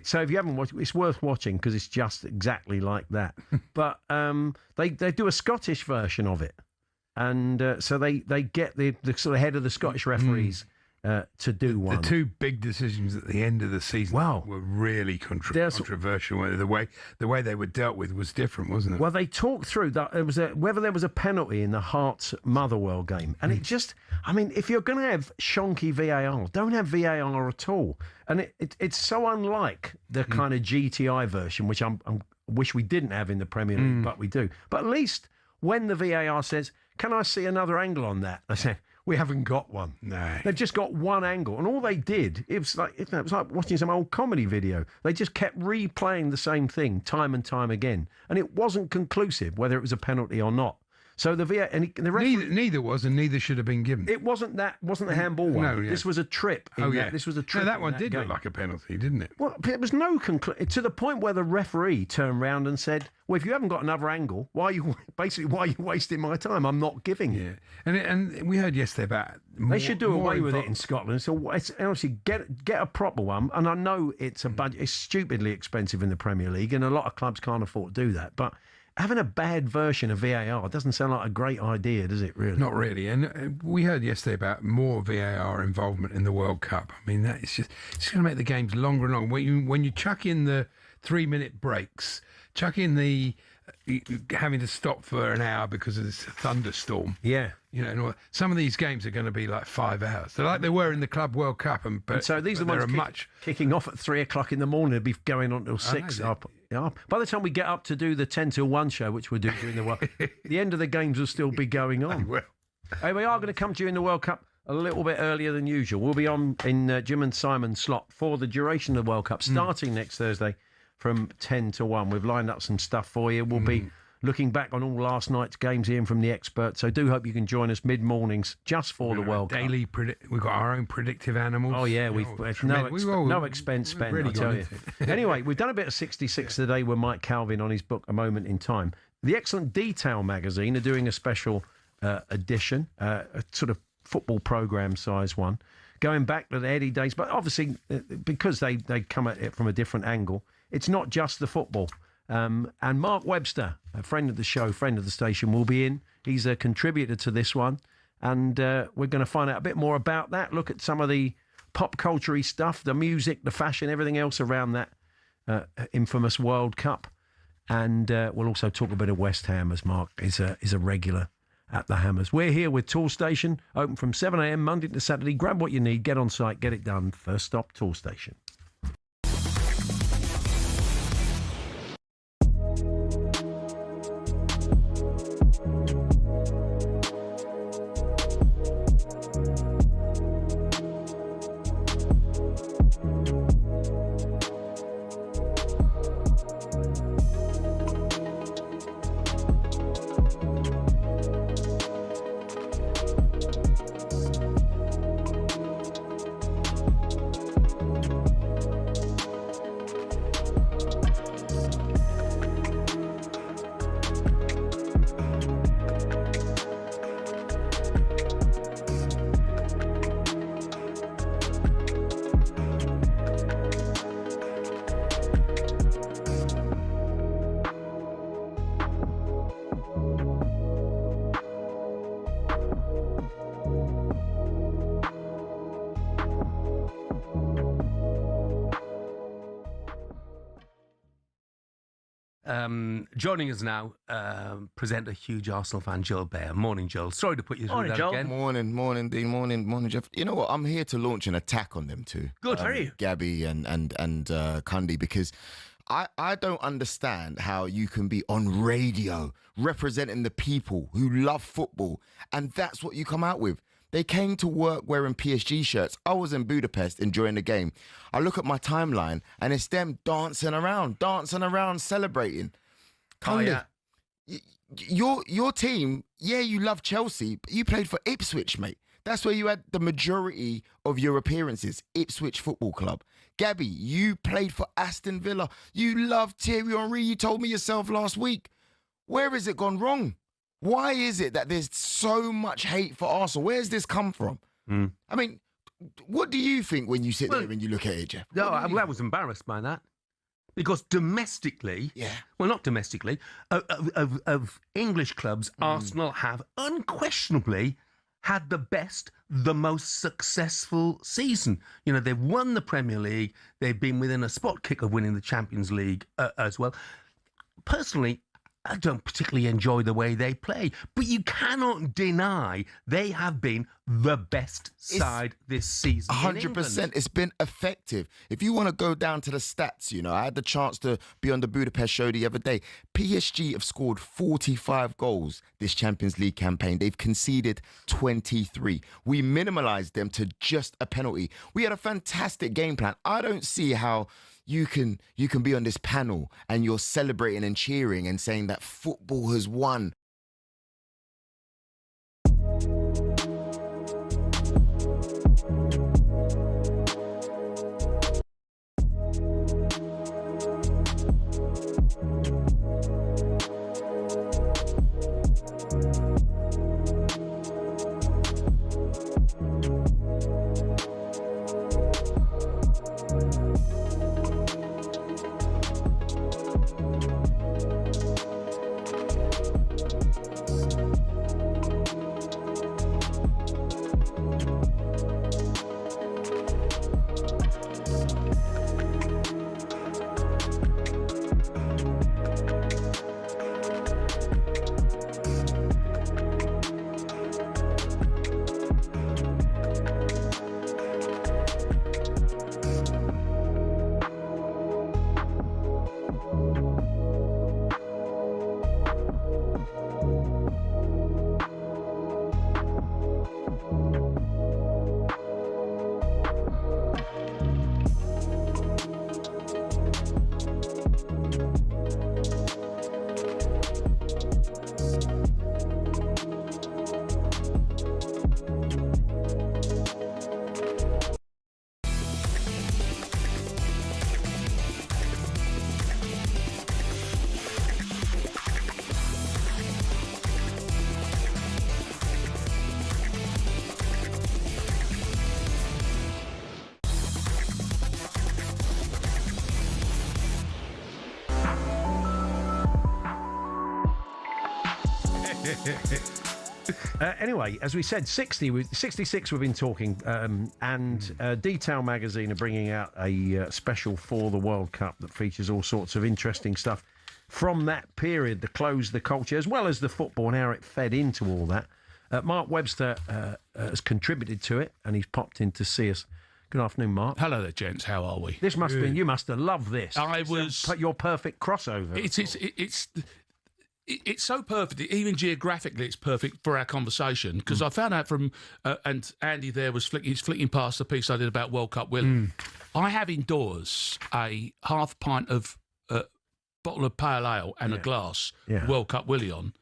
So if you haven't watched it, it's worth watching because it's just exactly like that. But they do a Scottish version of it. And so they get the sort of head of the Scottish referees to do one. The two big decisions at the end of the season were really controversial. The way they were dealt with was different, wasn't it? Well, they talked through that it was whether there was a penalty in the Hearts Motherwell game, and it just, I mean, if you're going to have shonky VAR, don't have VAR at all. And it's so unlike the kind of GTI version, which I wish we didn't have in the Premier League, but we do. But at least when the VAR says, "Can I see another angle on that?" they say, "We haven't got one." No, they've just got one angle, and all they did, it was like watching some old comedy video. They just kept replaying the same thing time and time again, and it wasn't conclusive whether it was a penalty or not. So the VAR and the referee, neither was, and neither should have been given. It wasn't the handball one. No, yeah. This was a trip. This was a trip. No, that one did look like a penalty, didn't it? Well, it was no to the point where the referee turned round and said, "Well, if you haven't got another angle, why are you wasting my time? I'm not giving it." Yeah, and we heard yesterday about they should do away with it in Scotland. So it's honestly get a proper one. And I know it's a budget. It's stupidly expensive in the Premier League, and a lot of clubs can't afford to do that, but having a bad version of VAR doesn't sound like a great idea, does it, really? Not really. And we heard yesterday about more VAR involvement in the World Cup. I mean, it's going to make the games longer and longer. When you chuck in the 3-minute breaks, chuck in the having to stop for an hour because of this thunderstorm. Yeah. Some of these games are going to be like 5 hours. They're like they were in the Club World Cup. And so these are the ones kicking off at 3 o'clock in the morning. They'll be going on till 6 up. By the time we get up to do the 10 till 1 show, which we'll do during the World Cup, the end of the games will still be going on. Hey, we are going to come during the World Cup a little bit earlier than usual. We'll be on in Jim and Simon's slot for the duration of the World Cup, starting next Thursday from 10 to 1. We've lined up some stuff for you. We'll be looking back on all last night's games, hearing from the experts. So do hope you can join us mid-mornings just for the World Cup. We've got our own predictive animals. Oh, yeah. No expense spent, really, I tell you. Anyway, we've done a bit of 66 today with Mike Calvin on his book, A Moment in Time. The excellent Detail magazine are doing a special edition, a sort of football programme size one, going back to the Eddie days. But obviously, because they come at it from a different angle, it's not just the football. And Mark Webster, a friend of the show, friend of the station, will be in. He's a contributor to this one. And we're going to find out a bit more about that, look at some of the pop culture-y stuff, the music, the fashion, everything else around that infamous World Cup. And we'll also talk a bit of West Ham, as Mark is a regular at the Hammers. We're here with Tool Station, open from 7 a.m. Monday to Saturday. Grab what you need, get on site, get it done. First stop, Tool Station. Joining us now, presenter, huge Arsenal fan, Joel Bear. Morning, Joel. Sorry to put you through that again. Morning, Dean. Morning, Jeff. You know what? I'm here to launch an attack on them too. Good, are you? Gabby and Cundy, because I don't understand how you can be on radio representing the people who love football, and that's what you come out with. They came to work wearing PSG shirts. I was in Budapest enjoying the game. I look at my timeline and it's them dancing around, celebrating. Cundy, your team, yeah, you love Chelsea, but you played for Ipswich, mate. That's where you had the majority of your appearances, Ipswich Football Club. Gabby, you played for Aston Villa. You love Thierry Henry. You told me yourself last week. Where has it gone wrong? Why is it that there's so much hate for Arsenal? Where's this come from? I mean, what do you think when you sit there and you look at it, Jeff? No, I was embarrassed by that. Because domestically, well, not domestically, of English clubs, Arsenal have unquestionably had the best, the most successful season. You know, they've won the Premier League. They've been within a spot kick of winning the Champions League as well. Personally, I don't particularly enjoy the way they play, but you cannot deny they have been the best side this season. 100%. It's been effective. If you want to go down to the stats, you know, I had the chance to be on the Budapest show the other day. PSG have scored 45 goals this Champions League campaign. They've conceded 23. We minimalised them to just a penalty. We had a fantastic game plan. I don't see how you can be on this panel and you're celebrating and cheering and saying that football has won. Anyway, as we said, 66 we've been talking, and Detail magazine are bringing out a special for the World Cup that features all sorts of interesting stuff from that period, the clothes, the culture, as well as the football and how it fed into all that. Mark Webster has contributed to it, and he's popped in to see us. Good afternoon, Mark. Hello there, gents. How are we? This must have been, you must have loved this. It's your perfect crossover. It's so perfect, even geographically, it's perfect for our conversation. Because I found out from, and Andy there was flicking past the piece I did about World Cup Willie. I have indoors a half pint of bottle of pale ale and a glass World Cup Willie on,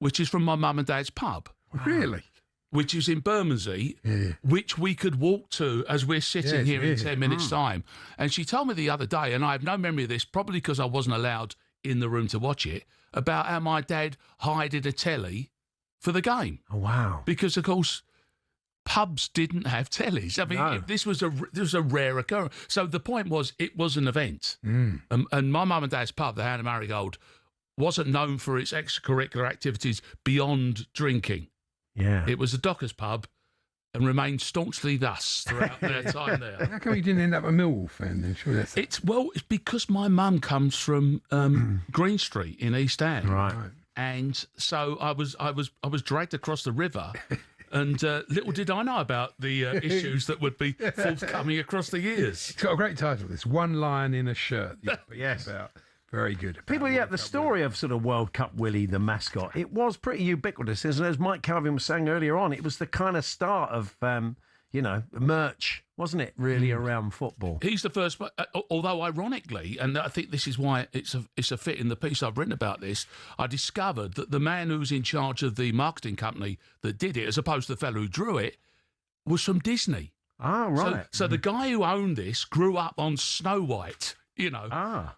which is from my mum and dad's pub. Really? Which is in Bermondsey, which we could walk to as we're sitting here in 10 minutes' time. And she told me the other day, and I have no memory of this, probably because I wasn't allowed in the room to watch it, about how my dad hided a telly for the game. Oh, wow. Because, of course, pubs didn't have tellies. I mean, this was a rare occurrence. So the point was, it was an event. And my mum and dad's pub, the Hand of Marigold, wasn't known for its extracurricular activities beyond drinking. Yeah. It was a docker's pub, and remained staunchly thus throughout their time there. How come you didn't end up a Millwall fan then? Sure, that's It's because my mum comes from Green Street in East End, Right. and so I was dragged across the river. And little did I know about the issues that would be forthcoming across the years. It's got a great title. This One Lion in a Shirt. Yes. About. Very good. People, the story of sort of World Cup Willie, the mascot, it was pretty ubiquitous. And as Mike Calvin was saying earlier on, it was the kind of start of, merch, wasn't it, really, around football? He's the first, although ironically, and I think this is why it's a fit in the piece I've written about this, I discovered that the man who's in charge of the marketing company that did it, as opposed to the fellow who drew it, was from Disney. Ah, right. So the guy who owned this grew up on Snow White.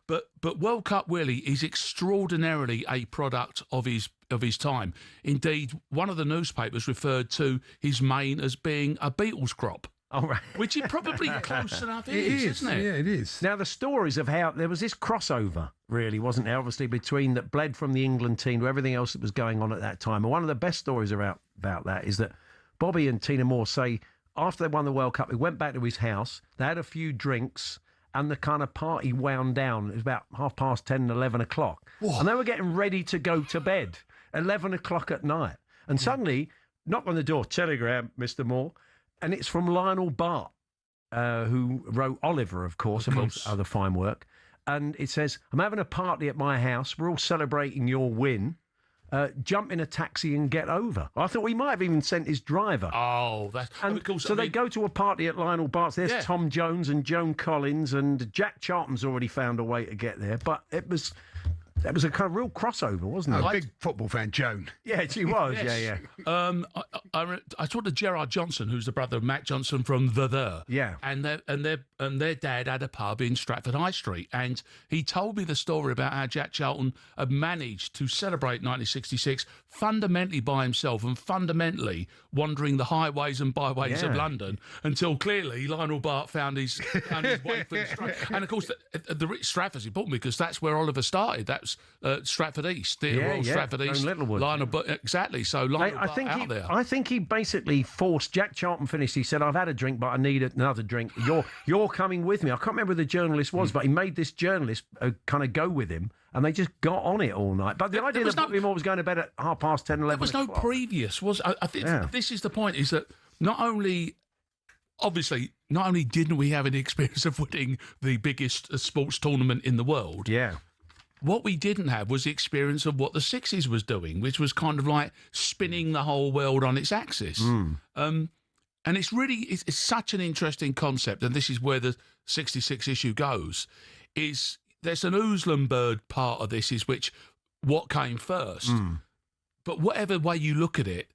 But World Cup Willie is extraordinarily a product of his time. Indeed, one of the newspapers referred to his mane as being a Beatles crop. Oh, right. Which it probably close enough isn't it? Yeah, it is. Now, the stories of how there was this crossover, really, wasn't there, obviously, between that bled from the England team to everything else that was going on at that time. And one of the best stories about that is that Bobby and Tina Moore say after they won the World Cup, he went back to his house, they had a few drinks, and the kind of party wound down. It was about 10:30, 11 o'clock. Whoa. And they were getting ready to go to bed, 11 o'clock at night. And suddenly, knock on the door, telegram, Mr. Moore, and it's from Lionel Bart, who wrote Oliver, of course, amongst other fine work. And it says, I'm having a party at my house. We're all celebrating your win. Jump in a taxi and get over. I thought he might have even sent his driver. Oh, that's... And they go to a party at Lionel Bart's. There's Tom Jones and Joan Collins, and Jack Charlton's already found a way to get there. But that was a kind of real crossover, wasn't it? A big football fan, Joan. Yeah, she was. Yes. Yeah. I talked to Gerard Johnson, who's the brother of Matt Johnson from The. Yeah. And their dad had a pub in Stratford High Street, and he told me the story about how Jack Charlton had managed to celebrate 1966 fundamentally by himself and fundamentally wandering the highways and byways of London until clearly Lionel Bart found his way for the straight. And of course, the Stratford's important because that's where Oliver started. That's Stratford East, Royal Stratford East. Lionel, exactly. So Lionel Bart out there. I think he basically forced Jack Charlton. Finished. He said, "I've had a drink, but I need another drink. You're coming with me." I can't remember who the journalist was, but he made this journalist kind of go with him, and they just got on it all night. But the idea that Bobby Moore was going to bed at 10:30, 11 There was no previous. I think this is the point: is that not only didn't we have any experience of winning the biggest sports tournament in the world. Yeah. What we didn't have was the experience of what the 60s was doing, which was kind of like spinning the whole world on its axis. And it's such an interesting concept, and this is where the 66 issue goes, is there's an Ooslenberg part of this, is what came first. But whatever way you look at it,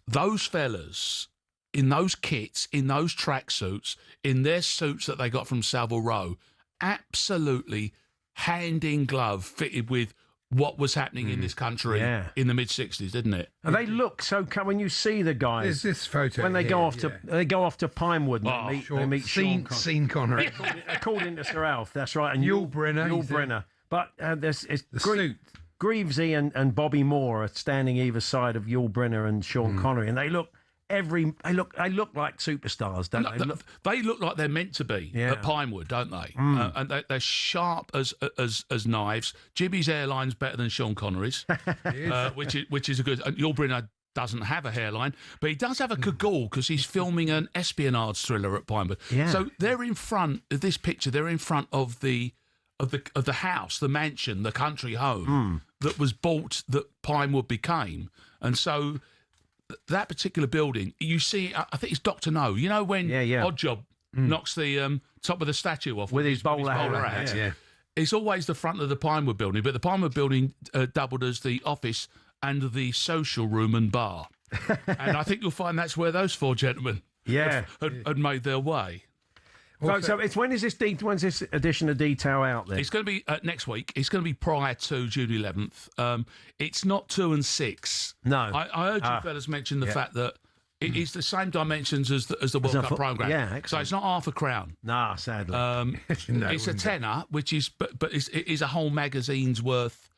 those fellas in those kits, in those tracksuits, in their suits that they got from Savile Row, absolutely hand in glove fitted with what was happening in this country in the mid-60s, didn't it? And they look so. When you see the guys, there's this photo when they here, go off to Pinewood, and they meet Sean Connery. According to Sir Alf, that's right, and Yul Brynner. But there's Greavesy and Bobby Moore are standing either side of Yul Brynner and Sean Connery, and they look. They look like superstars, don't they? They look like they're meant to be at Pinewood, don't they? And they're sharp as knives. Jimmy's hairline's better than Sean Connery's, which is a good. And Yul Brynner doesn't have a hairline, but he does have a cagoule because he's filming an espionage thriller at Pinewood. Yeah. So they're in front of this picture. They're in front of the house, the mansion, the country home that was bought that Pinewood became, and so. That particular building, you see, I think it's Dr. No. You know when Oddjob knocks the top of the statue off with his bowler hat? It's always the front of the Pinewood building, but the Pinewood building doubled as the office and the social room and bar. And I think you'll find that's where those four gentlemen had made their way. So it's when's this edition of Detail out there? It's going to be next week. It's going to be prior to June 11th. It's not 2 and 6. No. I heard you fellas mention the fact that it is the same dimensions as the World Cup programme. Yeah, excellent. So it's not half a crown. Nah, sadly. It's a tenner, which is, but it is a whole magazine's worth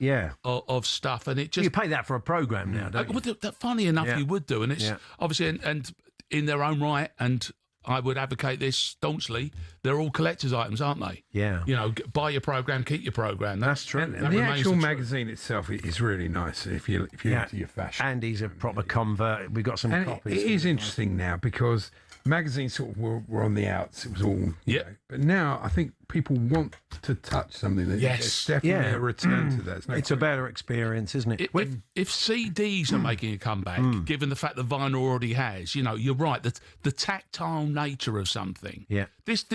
of stuff. And it just... You pay that for a programme now, don't you? Funny enough, you would do. And it's obviously... and in their own right, and I would advocate this staunchly, they're all collector's items, aren't they? Yeah. You know, buy your programme, keep your programme. That's true. And that the remains actual truth. magazine itself is really nice if you're into your fashion. Andy's a proper convert. We've got some And copies. it is interesting now because magazines sort of were on the outs. It was all, you know. But now I think people want to touch something. That it's definitely a return to that. It's a better experience, isn't it? If CDs are making a comeback, given the fact that vinyl already has, you know, you're right. The tactile nature of something. Yeah. This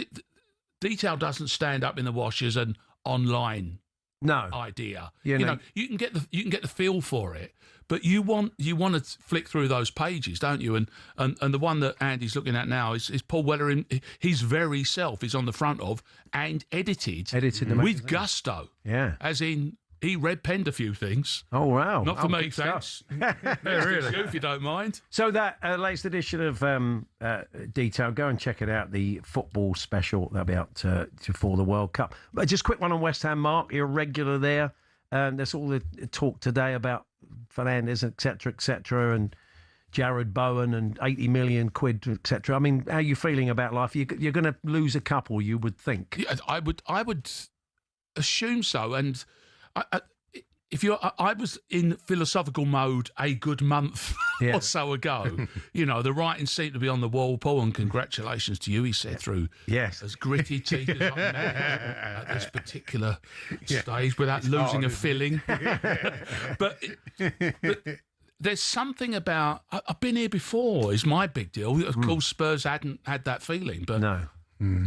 detail doesn't stand up in the wash as an online idea. You know, you can get the feel for it, but you want to flick through those pages, don't you? And the one that Andy's looking at now is Paul Weller in his very self is on the front of and edited the with magazine. gusto. Yeah. As in he red penned a few things. Oh wow! Not for me, good stuff. thanks. Really, if you don't mind. So that latest edition of Detail, go and check it out. The football special that'll be out for the World Cup. But just a quick one on West Ham, Mark. You're a regular there. There's all the talk today about Fernandes, etc., and Jared Bowen and 80 million quid, etc. I mean, how are you feeling about life? You're going to lose a couple, you would think. Yeah, I would assume so, and. I was in philosophical mode a good month or so ago. You know, the writing seemed to be on the wall, Paul, and congratulations to you, he said, through as gritty teeth as I can at this particular stage without losing a filling. but there's something about, I've been here before, is my big deal. Of course, Spurs hadn't had that feeling, but... No.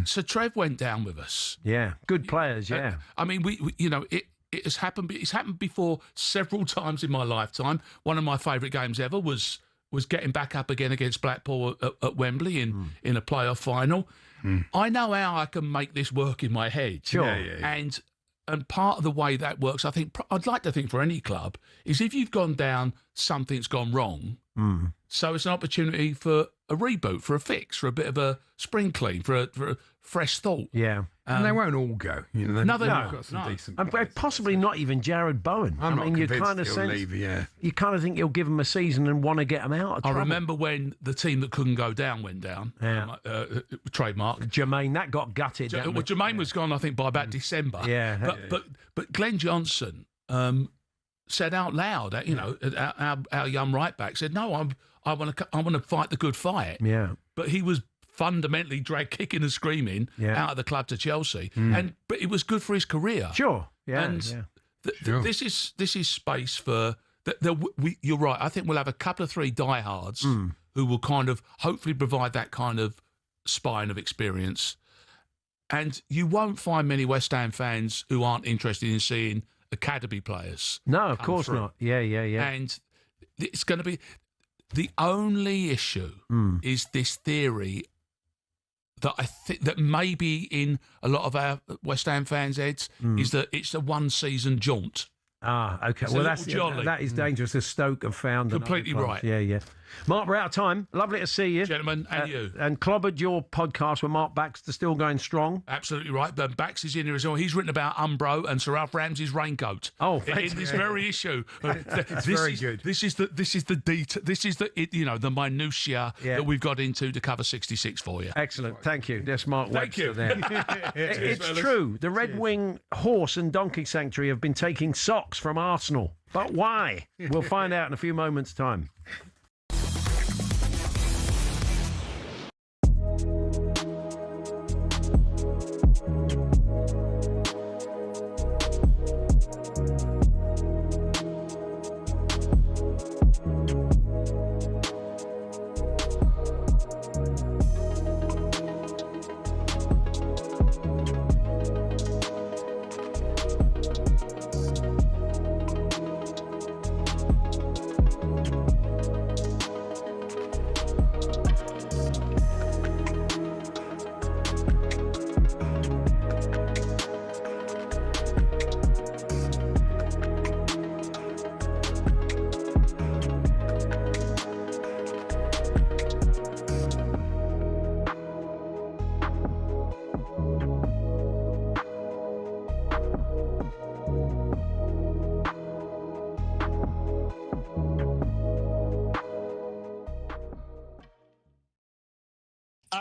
So Trev went down with us. Yeah, good players, yeah. I mean, we you know, it has happened. It's happened before several times in my lifetime. One of my favourite games ever was getting back up again against Blackpool at Wembley in a playoff final. I know how I can make this work in my head. Sure. And part of the way that works, I think, I'd like to think for any club, is if you've gone down, something's gone wrong. So it's an opportunity for a reboot, for a fix, for a bit of a spring clean, for a fresh thought. Yeah. And they won't all go. You know, No, they've they got won't. some No. decent And players. possibly not even Jared Bowen. I'm not you convinced kind of he'll sense, leave, yeah. You kind of think you'll give him a season and want to get him out of I trouble. remember when the team that couldn't go down went down. Yeah. Trademark. Jermaine, that got gutted. Well, Jermaine was gone, I think, by about December. Yeah. But Glenn Johnson said out loud, you know, our young right back said, "No, I want to fight the good fight." Yeah. But he was fundamentally dragged kicking and screaming out of the club to Chelsea, but it was good for his career. Sure. Yeah. And this is space for. You're right. I think we'll have a couple of three diehards who will kind of hopefully provide that kind of spine of experience. And you won't find many West Ham fans who aren't interested in seeing academy players. No, of come course through. not. Yeah. And it's going to be the only issue is this theory that I think that maybe in a lot of our West Ham fans' heads is that it's a one-season jaunt. Ah, okay. It's Well, a that is dangerous. As Stoke have found. and Completely other right. clubs. Yeah. Mark, we're out of time. Lovely to see you. Gentlemen, and you. And Clobbered, your podcast with Mark Baxter still going strong. Absolutely right. But Bax is in here as well. He's written about Umbro and Sir Ralph Ramsey's raincoat. Oh, in this very issue. It's very good. This is the detail. This is the minutiae that we've got into to cover 66 for you. Excellent. Thank you. There's Mark Thank Webster you. there. It's true. The Red Wing Horse and Donkey Sanctuary have been taking socks from Arsenal. But why? We'll find out in a few moments' time.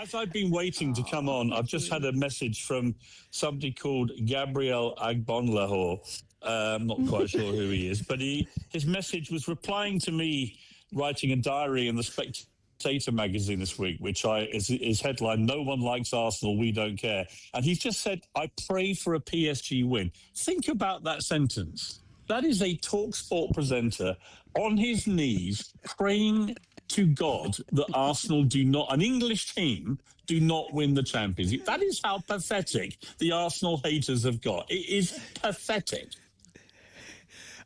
as I've been waiting to come on, I've just had a message from somebody called Gabriel Agbonlahor. I'm not quite sure who he is, but his message was replying to me writing a diary in the Spectator magazine this week, which is headline, "No one likes Arsenal, we don't care." And he's just said, "I pray for a PSG win." Think about that sentence. That is a talkSPORT presenter on his knees praying to God that Arsenal an English team, do not win the Champions League. That is how pathetic the Arsenal haters have got. It is pathetic.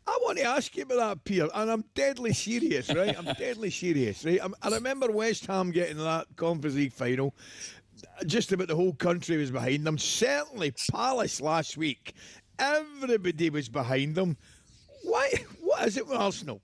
I want to ask you about that, Pierre, and I'm deadly serious, right? I'm deadly serious, right? I remember West Ham getting that Conference League final. Just about the whole country was behind them. Certainly Palace last week. Everybody was behind them. Why? What is it with Arsenal?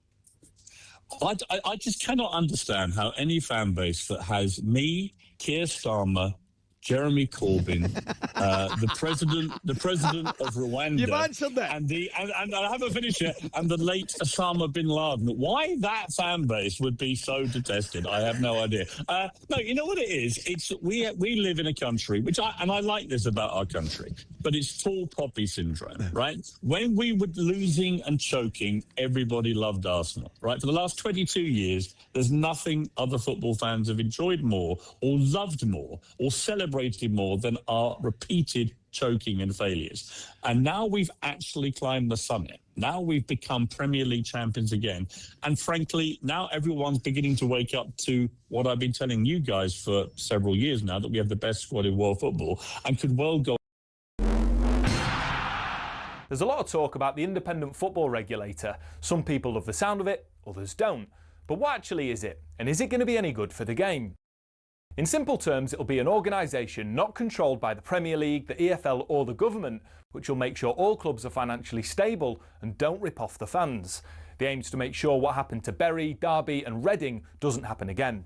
I just cannot understand how any fan base that has me, Keir Starmer, Jeremy Corbyn, the president of Rwanda. You've answered that. And I haven't finished yet. And the late Osama bin Laden. Why that fan base would be so detested, I have no idea. No, you know what it is? It's we live in a country I like this about our country, but it's tall poppy syndrome, right? When we were losing and choking, everybody loved Arsenal, right? For the last 22 years, there's nothing other football fans have enjoyed more or loved more or celebrated more than our repeated choking and failures. And now we've actually climbed the summit. Now we've become Premier League champions again. And frankly, now everyone's beginning to wake up to what I've been telling you guys for several years now, that we have the best squad in world football and could well go. There's a lot of talk about the independent football regulator. Some people love the sound of it, others don't. But what actually is it? And is it going to be any good for the game? In simple terms, it'll be an organisation not controlled by the Premier League, the EFL or the government, which will make sure all clubs are financially stable and don't rip off the fans. The aim is to make sure what happened to Bury, Derby and Reading doesn't happen again.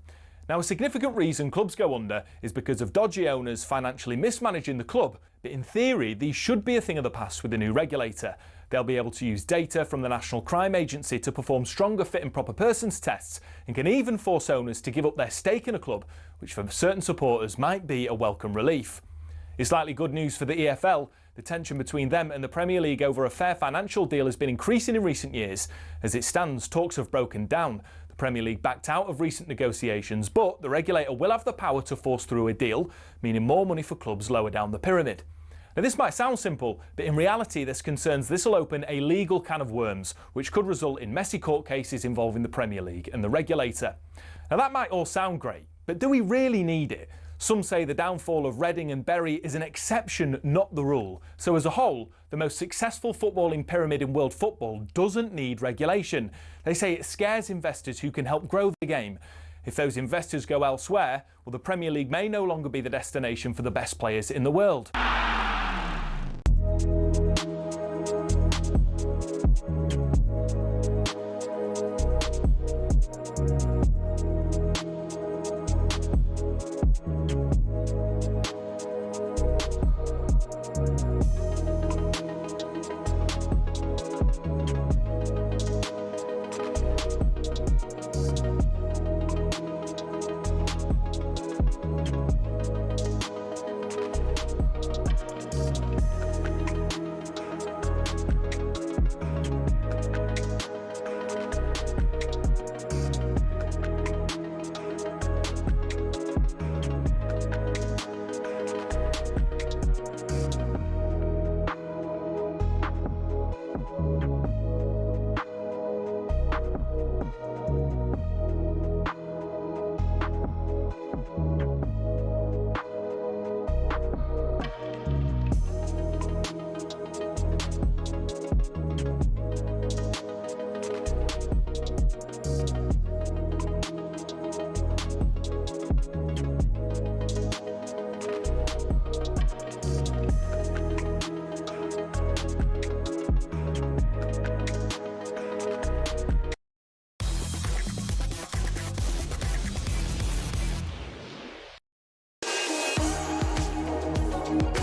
Now, a significant reason clubs go under is because of dodgy owners financially mismanaging the club, but in theory these should be a thing of the past with the new regulator. They'll be able to use data from the National Crime Agency to perform stronger fit and proper persons tests and can even force owners to give up their stake in a club, which for certain supporters might be a welcome relief. It's likely good news for the EFL. The tension between them and the Premier League over a fair financial deal has been increasing in recent years. As it stands, talks have broken down. The Premier League backed out of recent negotiations, but the regulator will have the power to force through a deal, meaning more money for clubs lower down the pyramid. Now, this might sound simple, but in reality there's concerns this will open a legal can of worms, which could result in messy court cases involving the Premier League and the regulator. Now, that might all sound great, but do we really need it? Some say the downfall of Reading and Bury is an exception, not the rule. So as a whole, the most successful footballing pyramid in world football doesn't need regulation. They say it scares investors who can help grow the game. If those investors go elsewhere, well, the Premier League may no longer be the destination for the best players in the world.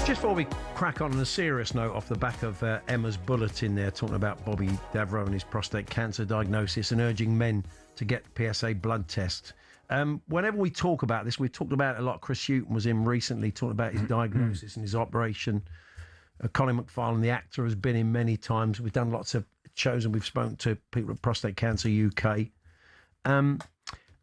Just before we crack on a serious note off the back of Emma's bulletin there, talking about Bobby Davro and his prostate cancer diagnosis and urging men to get PSA blood tests. whenever we talk about this, we've talked about it a lot. Chris Hughton was in recently talking about his diagnosis and his operation. Colin McFarlane, the actor, has been in many times. We've done lots of shows and we've spoken to people at Prostate Cancer UK. And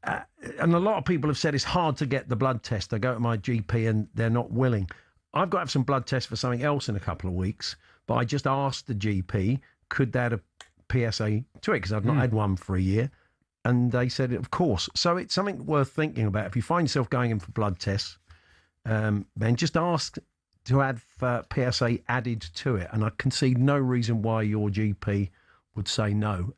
a lot of people have said it's hard to get the blood test. I go to my GP and they're not willing. I've got to have some blood tests for something else in a couple of weeks, but I just asked the GP, could they add a PSA to it? Because I've not had one for a year. And they said, of course. So it's something worth thinking about. If you find yourself going in for blood tests, then just ask to have PSA added to it. And I can see no reason why your GP would say no.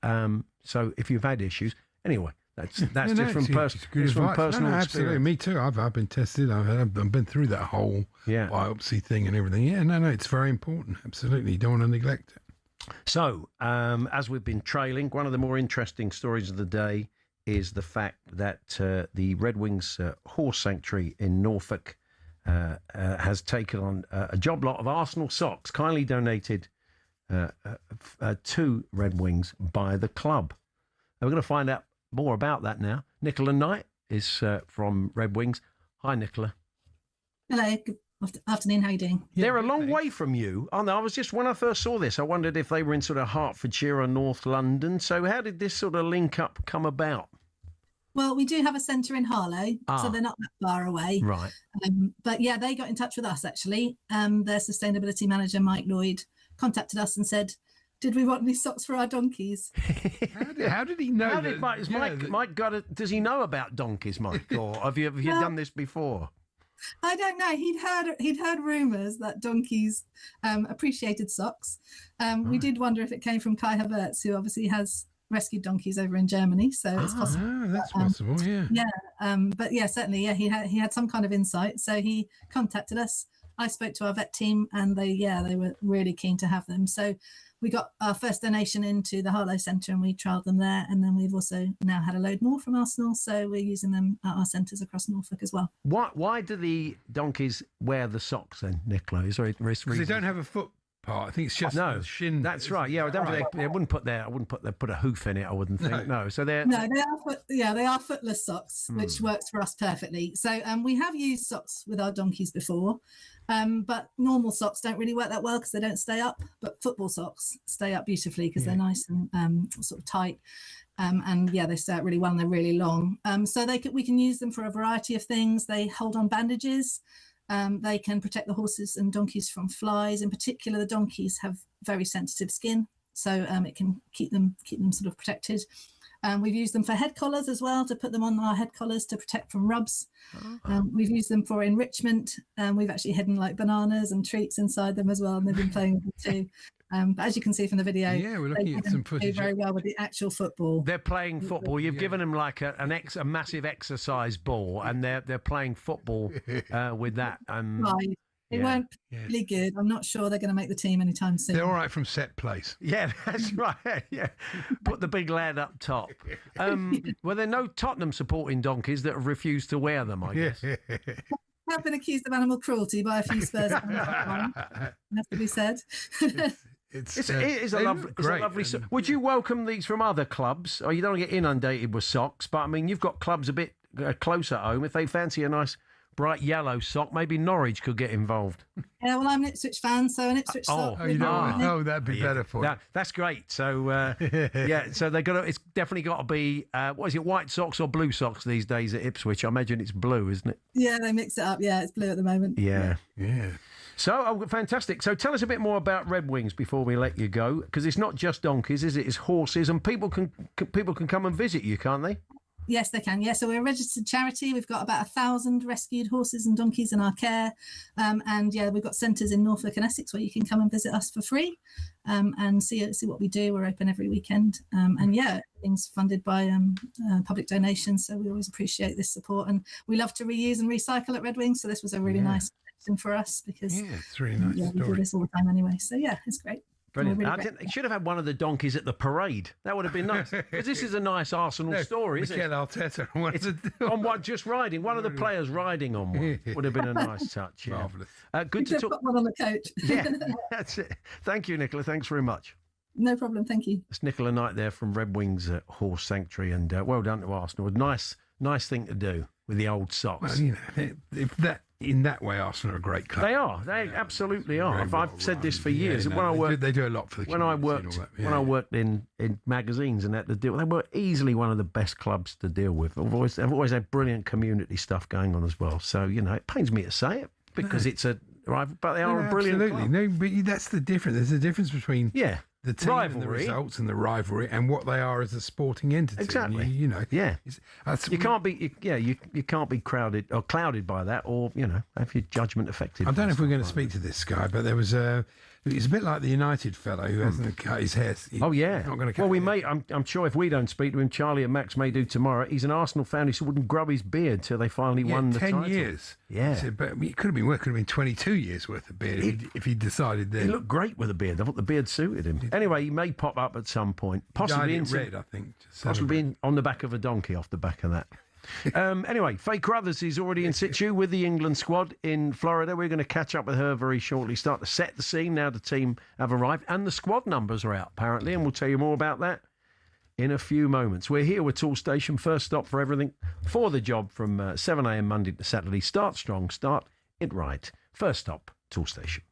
So if you've had issues, anyway, that's just from personal Absolutely, experience. me too. I've been tested. I've been through that whole biopsy thing and everything. Yeah, no, it's very important. Absolutely, you don't want to neglect it. So, as we've been trailing, one of the more interesting stories of the day is the fact that the Red Wings Horse Sanctuary in Norfolk has taken on a job lot of Arsenal socks, kindly donated to Red Wings by the club. And we're going to find out more about that now. Nicola Knight is from Red Wings. Hi, Nicola. Hello. Good afternoon. How are you doing? They're a long way from you. Oh, no, I was just, when I first saw this, I wondered if they were in sort of Hertfordshire or North London. So how did this sort of link up come about? Well, we do have a centre in Harlow, so they're not that far away. Right. But yeah, they got in touch with us, actually. Their sustainability manager, Mike Lloyd, contacted us and said, did we want any socks for our donkeys? How did he know? Mike got it? Does he know about donkeys, Mike? Or have you done this before? I don't know. He'd heard rumours that donkeys appreciated socks. We did wonder if it came from Kai Havertz, who obviously has rescued donkeys over in Germany, so it's possible. Oh, that's possible, yeah. Yeah, but yeah, certainly, yeah, he had some kind of insight, so he contacted us. I spoke to our vet team, and they were really keen to have them. So we got our first donation into the Harlow Centre, and we trialled them there, and then we've also now had a load more from Arsenal, so we're using them at our centres across Norfolk as well. Why do the donkeys wear the socks then, Nicola? Is there a reason? Because they don't have a foot part. I think it's just the shin. That's right. Yeah, they wouldn't put a hoof in it. I wouldn't think. No, so they are footless socks, which works for us perfectly. So we have used socks with our donkeys before, but normal socks don't really work that well because they don't stay up. But football socks stay up beautifully because they're nice and sort of tight. And yeah, they stay out really well and they're really long. So we can use them for a variety of things. They hold on bandages. They can protect the horses and donkeys from flies. In particular, the donkeys have very sensitive skin, so it can keep them sort of protected. We've used them for head collars as well, to put them on our head collars to protect from rubs. We've used them for enrichment. We've actually hidden like bananas and treats inside them as well, and they've been playing with them too. But as you can see from the video, we're looking at some footage. Very well with the actual football. They're playing football. You've given them like a massive exercise ball, and they're playing football with that. Right. They weren't really good. I'm not sure they're going to make the team anytime soon. They're all right from set place. Yeah, that's right. Yeah, put the big lad up top. Well, there are no Tottenham supporting donkeys that have refused to wear them, I guess. I've been accused of animal cruelty by a few Spurs fans. Has to be said. It's a lovely. Would you welcome these from other clubs? Or you don't get inundated with socks, but I mean, you've got clubs a bit close at home. If they fancy a nice bright yellow sock, maybe Norwich could get involved. Yeah, well, I'm an Ipswich fan, so an Ipswich sock. That'd be better for you. That's great. So so they got. It's definitely got to be. What is it? White socks or blue socks these days at Ipswich? I imagine it's blue, isn't it? Yeah, they mix it up. Yeah, it's blue at the moment. Yeah. So, fantastic. So tell us a bit more about Red Wings before we let you go, because it's not just donkeys, is it? It's horses, and people can come and visit you, can't they? Yes, they can. Yeah, so we're a registered charity. We've got about 1,000 rescued horses and donkeys in our care. And yeah, we've got centres in Norfolk and Essex where you can come and visit us for free and see what we do. We're open every weekend. And yeah, everything's funded by public donations. So we always appreciate this support. And we love to reuse and recycle at Red Wings. So this was a really nice thing for us because it's really nice. Yeah, we do this all the time anyway. So yeah, it's great. Brilliant. Really should have had one of the donkeys at the parade. That would have been nice. Because this is a nice Arsenal story, isn't it? Arteta on one, just riding. One of the players riding on one would have been a nice touch. Yeah. Marvellous. Good to talk. Got one on the coach. Yeah, that's it. Thank you, Nicola. Thanks very much. No problem. Thank you. It's Nicola Knight there from Red Wings Horse Sanctuary, and well done to Arsenal. A nice nice thing to do with the old socks. Well, if that in that way, Arsenal are a great club. They are. They absolutely are. I've said this for years. They do a lot for the when I worked when I worked in magazines and had to deal. They were easily one of the best clubs to deal with. They've always had brilliant community stuff going on as well. So it pains me to say it because it's a rival, but they are a brilliant absolutely. club. No, but that's the difference. There's a difference between the team and the rivalry. results and the rivalry and what they are as a sporting entity. Exactly. And you can't be you can't be crowded or clouded by that, or have your judgment affected. I don't know if we're going to speak to this guy, but there was it's a bit like the United fellow who hasn't cut his hair. Oh yeah. Not going to cut well, we may. I'm sure if we don't speak to him, Charlie and Max may do tomorrow. He's an Arsenal fan who wouldn't grow his beard till they finally won the 10 title. years. Yeah. So, but it could have been worth. Could have been 22 years worth of beard if he decided then. He looked great with a beard. I thought the beard suited him. Anyway, he may pop up at some point, possibly Dyed it red, I think. Possibly on the back of a donkey off the back of that. Anyway, Faye Crothers is already in situ with the England squad in Florida. We're going to catch up with her very shortly. Start to set the scene now. The team have arrived and the squad numbers are out apparently, and we'll tell you more about that in a few moments. We're here with Tool Station, first stop for everything for the job from 7 a.m. Monday to Saturday. Start strong, start it right. First stop, Tool Station.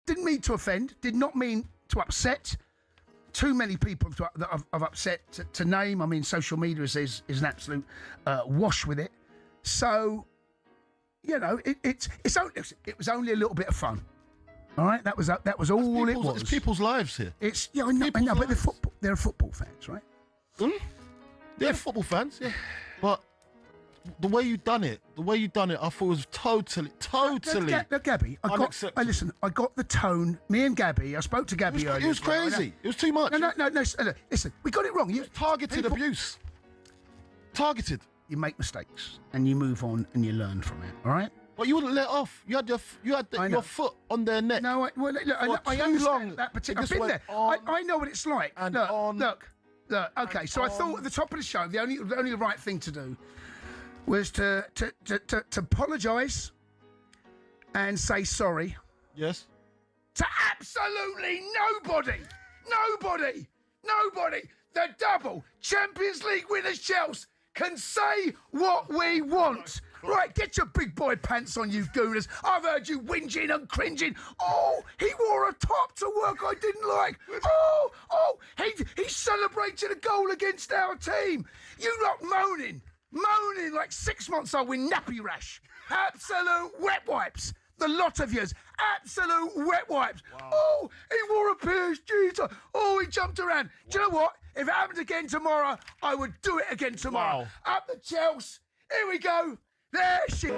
Didn't mean to offend, did not mean to upset. Too many people that I've upset to name. I mean, social media is an absolute wash with it. So, it was only a little bit of fun. All right, that was all it was. It's people's lives here. I know, but they're football fans, right? They're football fans, yeah. But the way you done it, I thought was totally. No, Gabby, listen, I got the tone. Me and Gabby, I spoke to Gabby earlier. It was crazy. It was too much. No. Listen, we got it wrong. Targeted abuse. Targeted. You make mistakes and you move on and you learn from it. All right. But you wouldn't let off. You had your foot on their neck. No, I understand that particular. I've been there. I know what it's like. And look. Okay, so I thought at the top of the show, the only right thing to do was to apologise and say sorry. Yes. To absolutely nobody. The double Champions League winners, Chelsea, can say what we want. Right, get your big boy pants on, you gooners. I've heard you whinging and cringing. Oh, he wore a top to work I didn't like. Oh, he celebrated a goal against our team. You lot moaning like 6 months old with nappy rash. Absolute wet wipes. The lot of yous, absolute wet wipes. Wow. Oh, he wore a PSG top. Oh, he jumped around. Wow. Do you know what? If it happened again tomorrow, I would do it again tomorrow. Wow. Up the Chelsea. Here we go. There she...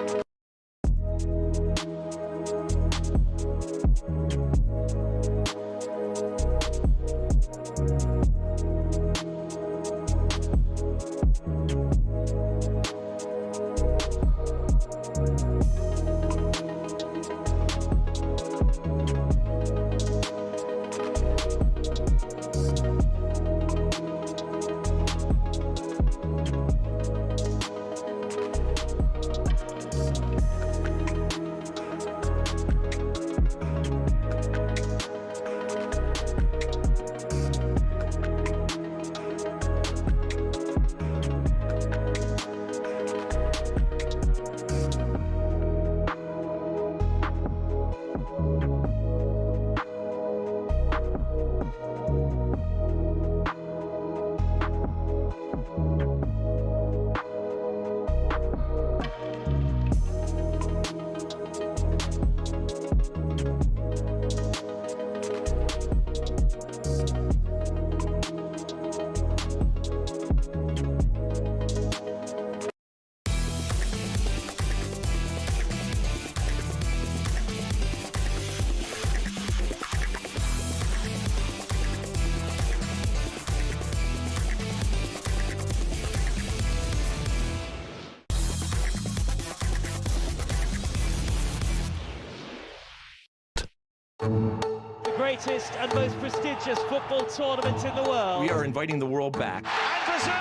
The greatest and most prestigious football tournament in the world. We are inviting the world back. And Brazil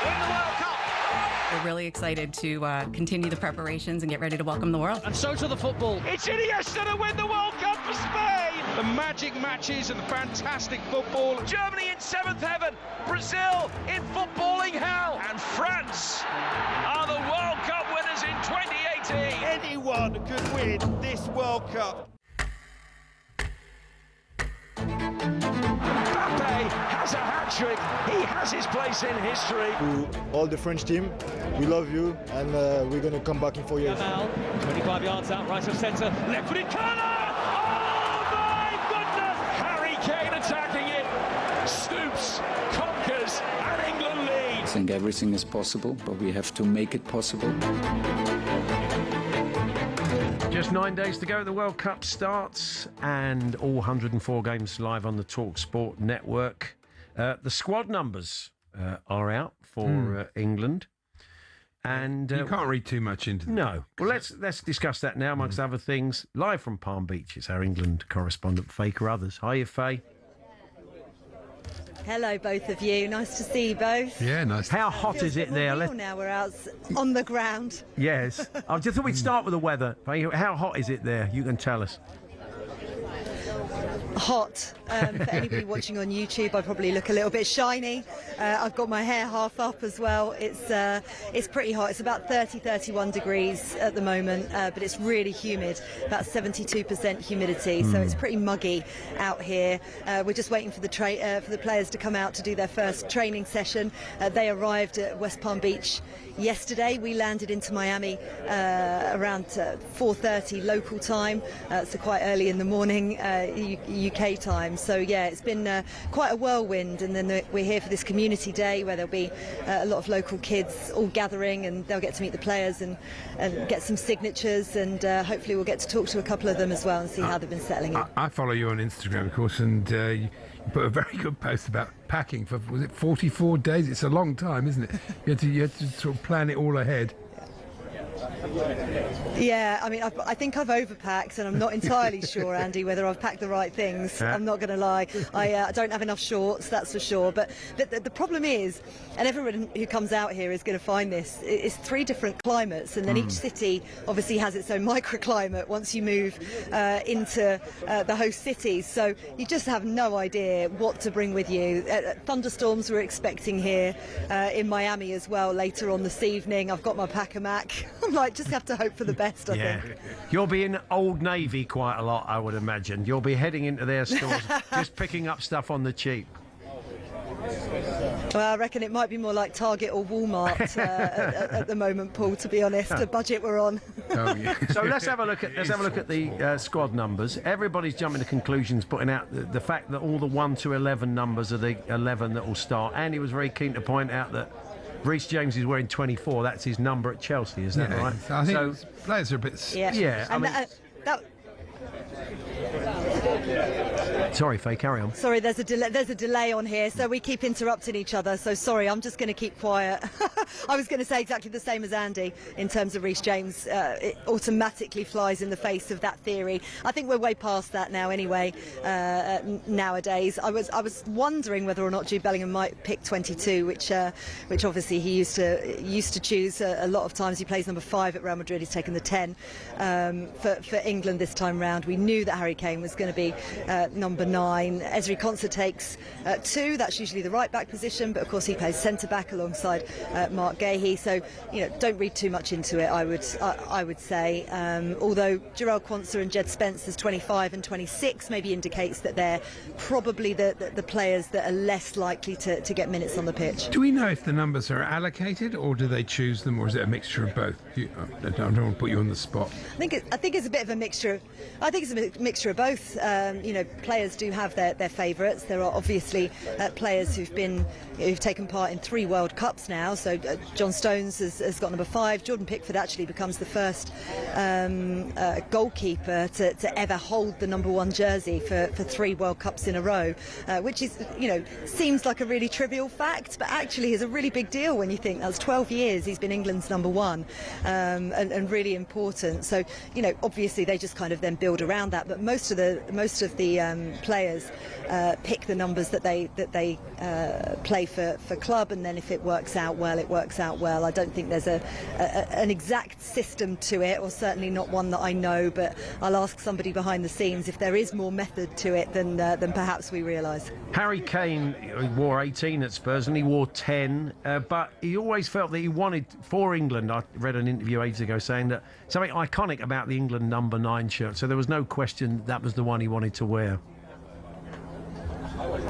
win the World Cup. We're really excited to continue the preparations and get ready to welcome the world. And so to the football. It's Iniesta to win the World Cup for Spain. The magic matches and the fantastic football. Germany in seventh heaven. Brazil in footballing hell. And France are the World Cup winners in 2018. Anyone could win this World Cup. Mbappe has a hat-trick. He has his place in history. To all the French team, we love you, and we're going to come back in 4 years. Now, 25 yards out, right of centre, left-footed corner! Oh my goodness! Harry Kane attacking it. Stoops, conquers, and England leads. I think everything is possible, but we have to make it possible. Just 9 days to go. The World Cup starts, and all 104 games live on the talkSPORT network. The squad numbers are out for England, and you can't read too much into them. No. Well, let's discuss that now, amongst other things. Live from Palm Beach, it's our England correspondent, Faye Carruthers. Hiya, Faye. Hello, both of you. Nice to see you both. Yeah, nice. How hot is it there? Now we're out on the ground. Yes. I just thought we'd start with the weather. Faye, how hot is it there? You can tell us. Hot. For anybody watching on YouTube, I probably look a little bit shiny. I've got my hair half up as well. It's pretty hot. It's about 31 degrees at the moment, but it's really humid, about 72% humidity, so it's pretty muggy out here. We're just waiting for the players to come out to do their first training session. They arrived at West Palm Beach yesterday. We landed into Miami around 4:30 local time, so quite early in the morning UK time. So yeah, it's been quite a whirlwind, and then we're here for this community day where there'll be a lot of local kids all gathering, and they'll get to meet the players and get some signatures, and hopefully we'll get to talk to a couple of them as well and see how they've been settling in. I follow you on Instagram, of course, and you put a very good post about packing for, was it 44 days? It's a long time, isn't it? You had to sort of plan it all ahead. Yeah, I mean, I think I've overpacked, and I'm not entirely sure, Andy, whether I've packed the right things. I'm not going to lie. I don't have enough shorts, that's for sure. But the problem is, and everyone who comes out here is going to find this, it's 3 different climates, and then each city obviously has its own microclimate once you move into the host cities. So you just have no idea what to bring with you. Thunderstorms we're expecting here in Miami as well later on this evening. I've got my pack-a-mac. I'm like, just have to hope for the best, I think. You'll be in Old Navy quite a lot, I would imagine. You'll be heading into their stores, just picking up stuff on the cheap. Well, I reckon it might be more like Target or Walmart at the moment, Paul, to be honest, the budget we're on. Oh, yeah. So let's have a look at the squad numbers. Everybody's jumping to conclusions, putting out the fact that all the 1 to 11 numbers are the 11 that will start. Andy was very keen to point out that Reece James is wearing 24. That's his number at Chelsea, is that right? I think players are a bit... Yeah. I mean, sorry, Faye, carry on. Sorry, there's a delay on here, so we keep interrupting each other. So sorry, I'm just going to keep quiet. I was going to say exactly the same as Andy in terms of Reece James. It automatically flies in the face of that theory. I think we're way past that now anyway, nowadays. I was wondering whether or not Jude Bellingham might pick 22, which obviously he used to choose a lot of times. He plays number 5 at Real Madrid. He's taken the 10 for England this time round. We knew that Harry Kane was going to be number 9. Ezri Konsa takes 2. That's usually the right back position, but of course he plays centre back alongside Mark Gahey. So don't read too much into it. I would say, although Jarell Quansah and Jed Spence's 25 and 26 maybe indicates that they're probably the players that are less likely to get minutes on the pitch. Do we know if the numbers are allocated, or do they choose them, or is it a mixture of both? I don't want to put you on the spot. I think it's a bit of a mixture. I think it's a mixture of both. players do have their favourites. There are obviously players who've taken part in 3 World Cups now. So John Stones has got number 5. Jordan Pickford actually becomes the first goalkeeper to ever hold the number 1 jersey for 3 World Cups in a row, which is, seems like a really trivial fact, but actually is a really big deal when you think that's 12 years he's been England's number 1, and really important. So, obviously they just kind of then build around that, but most of the players pick the numbers that they play for club, and then if it works out well, it works out well. I don't think there's an exact system to it, or certainly not one that I know, but I'll ask somebody behind the scenes if there is more method to it than perhaps we realise. Harry Kane wore 18 at Spurs and he wore 10, but he always felt that he wanted, for England, I read an interview ages ago saying that something iconic about the England number 9 shirt, so there was no question that was the one he wanted to wear.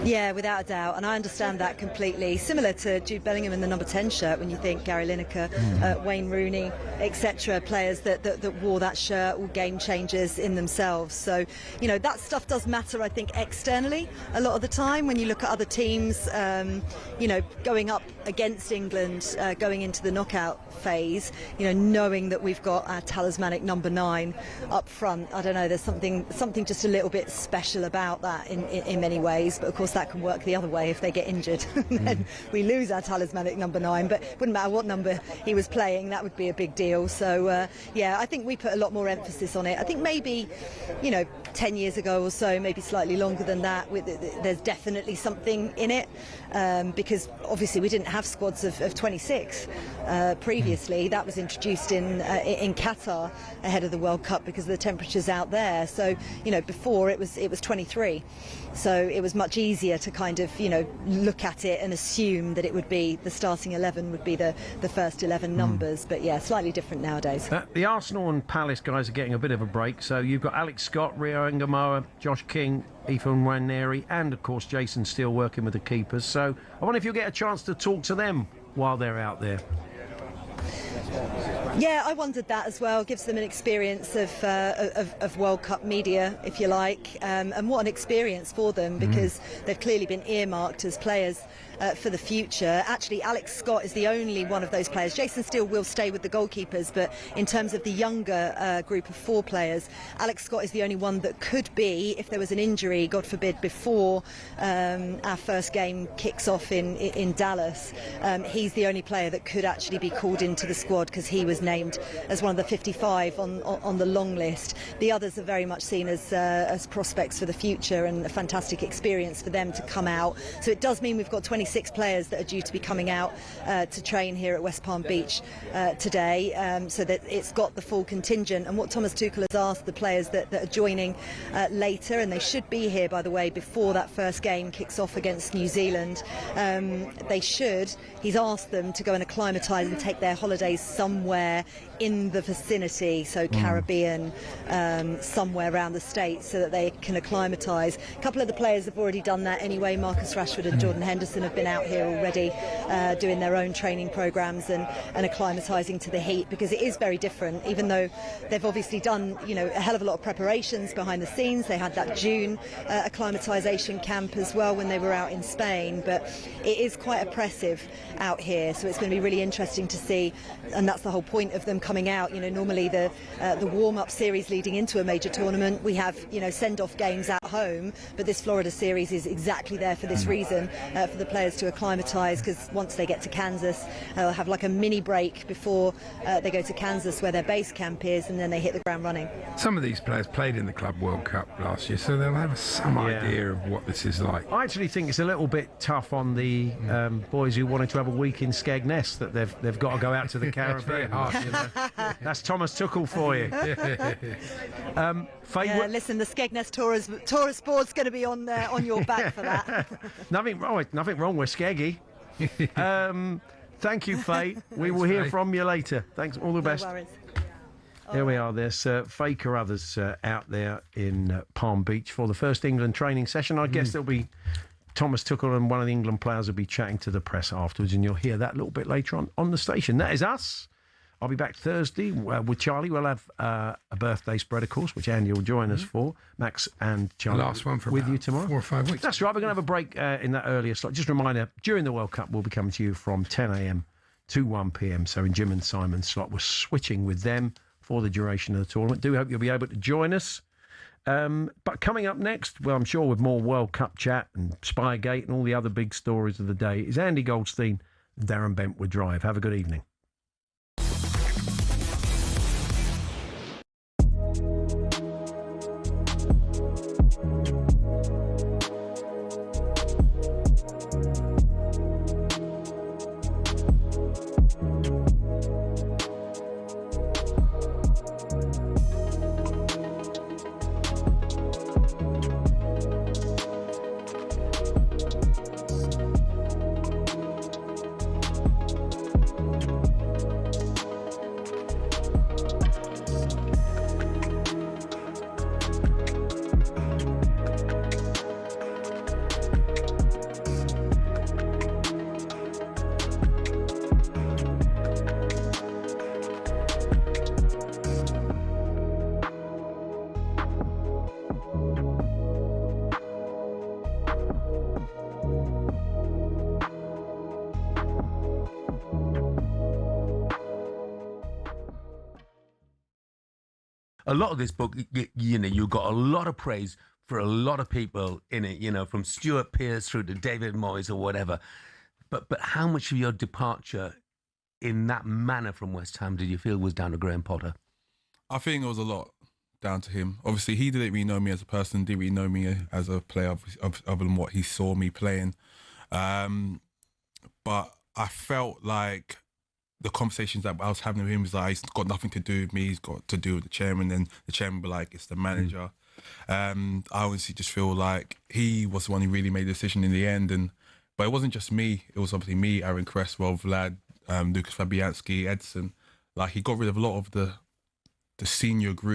Yeah, without a doubt, and I understand that completely. Similar to Jude Bellingham in the number 10 shirt, when you think Gary Lineker, Wayne Rooney, etc., players that wore that shirt, all game changers in themselves. So, that stuff does matter, I think, externally a lot of the time when you look at other teams, going up against England, going into the knockout phase, knowing that we've got our talismanic number 9 up front. I don't know, there's something just a little bit special about that in many ways, but of course that can work the other way if they get injured. Then we lose our talismanic number 9, but it wouldn't matter what number he was playing, that would be a big deal. So I think we put a lot more emphasis on it. I think maybe 10 years ago or so, maybe slightly longer than that, there's definitely something in it, because obviously we didn't have squads of 26 previously. That was introduced in Qatar ahead of the World Cup because of the temperatures out there. So before it was 23, so it was much easier to kind of look at it and assume that it would be the starting 11 would be the first 11 numbers. But yeah, slightly different nowadays. The Arsenal and Palace guys are getting a bit of a break, so you've got Alex Scott, Rio Ngamoa, Josh King, Ethan Nwaneri, and of course Jason Steele working with the keepers. So I wonder if you'll get a chance to talk to them while they're out there. Yeah, I wondered that as well. Gives them an experience of World Cup media, if you like, and what an experience for them, because they've clearly been earmarked as players for the future. Actually, Alex Scott is the only one of those players. Jason Steele will stay with the goalkeepers, but in terms of the younger group of 4 players, Alex Scott is the only one that could be, if there was an injury, God forbid, before our first game kicks off in Dallas. He's the only player that could actually be called into the squad because he was named as one of the 55 on the long list. The others are very much seen as prospects for the future, and a fantastic experience for them to come out. So it does mean we've got 26 players that are due to be coming out to train here at West Palm Beach today, so that it's got the full contingent. And what Thomas Tuchel has asked the players that are joining later, and they should be here, by the way, before that first game kicks off against New Zealand, he's asked them to go and acclimatise and take their holidays somewhere in the vicinity, so Caribbean, somewhere around the States, so that they can acclimatise. A couple of the players have already done that anyway. Marcus Rashford and Jordan Henderson have been out here already doing their own training programmes and acclimatising to the heat, because it is very different. Even though they've obviously done a hell of a lot of preparations behind the scenes. They had that June acclimatisation camp as well when they were out in Spain, but it is quite oppressive out here, so it's going to be really interesting to see, and that's the whole point of them coming out. Normally the warm-up series leading into a major tournament, we have send-off games at home, but this Florida series is exactly there for this reason, for the players to acclimatise, because once they get to Kansas, they'll have like a mini break before they go to Kansas, where their base camp is, and then they hit the ground running. Some of these players played in the Club World Cup last year, so they'll have some idea of what this is like. I actually think it's a little bit tough on the boys who wanted to have a week in Skegness, that they've got to go out to the Caribbean. That's Thomas Tuchel for you. Listen, the Skegness Tourist Board's going to be on your back for that. Nothing wrong with Skeggy. Thank you, Faye. We will hear from you later. Thanks. All the best. No worries. There we are. There's Faye Carruthers out there in Palm Beach for the first England training session. I guess there'll be Thomas Tuchel and one of the England players will be chatting to the press afterwards, and you'll hear that a little bit later on the station. That is us I'll be back Thursday with Charlie. We'll have a birthday spread, of course, which Andy will join us for. Max and Charlie. The last one for with about you tomorrow. 4 or 5 weeks. That's right. We're going to have a break in that earlier slot. Just a reminder, during the World Cup, we'll be coming to you from 10 a.m. to 1 p.m. So in Jim and Simon's slot, we're switching with them for the duration of the tournament. Do hope you'll be able to join us. But coming up next, well, I'm sure with more World Cup chat and Spygate and all the other big stories of the day, is Andy Goldstein and Darren Bentwood Drive. Have a good evening. A lot of this book, you got a lot of praise for a lot of people in it, from Stuart Pearce through to David Moyes or whatever. But how much of your departure in that manner from West Ham did you feel was down to Graham Potter? I think it was a lot down to him. Obviously, he didn't really know me as a person, didn't really know me as a player, other than what he saw me playing. But I felt like the conversations that I was having with him was like, he's got nothing to do with me, he's got to do with the chairman, and the chairman would be like, it's the manager. I honestly just feel like he was the one who really made the decision in the end. But it wasn't just me, it was obviously me, Aaron Cresswell, Vlad, Lucas Fabianski, Edson. Like, he got rid of a lot of the senior group.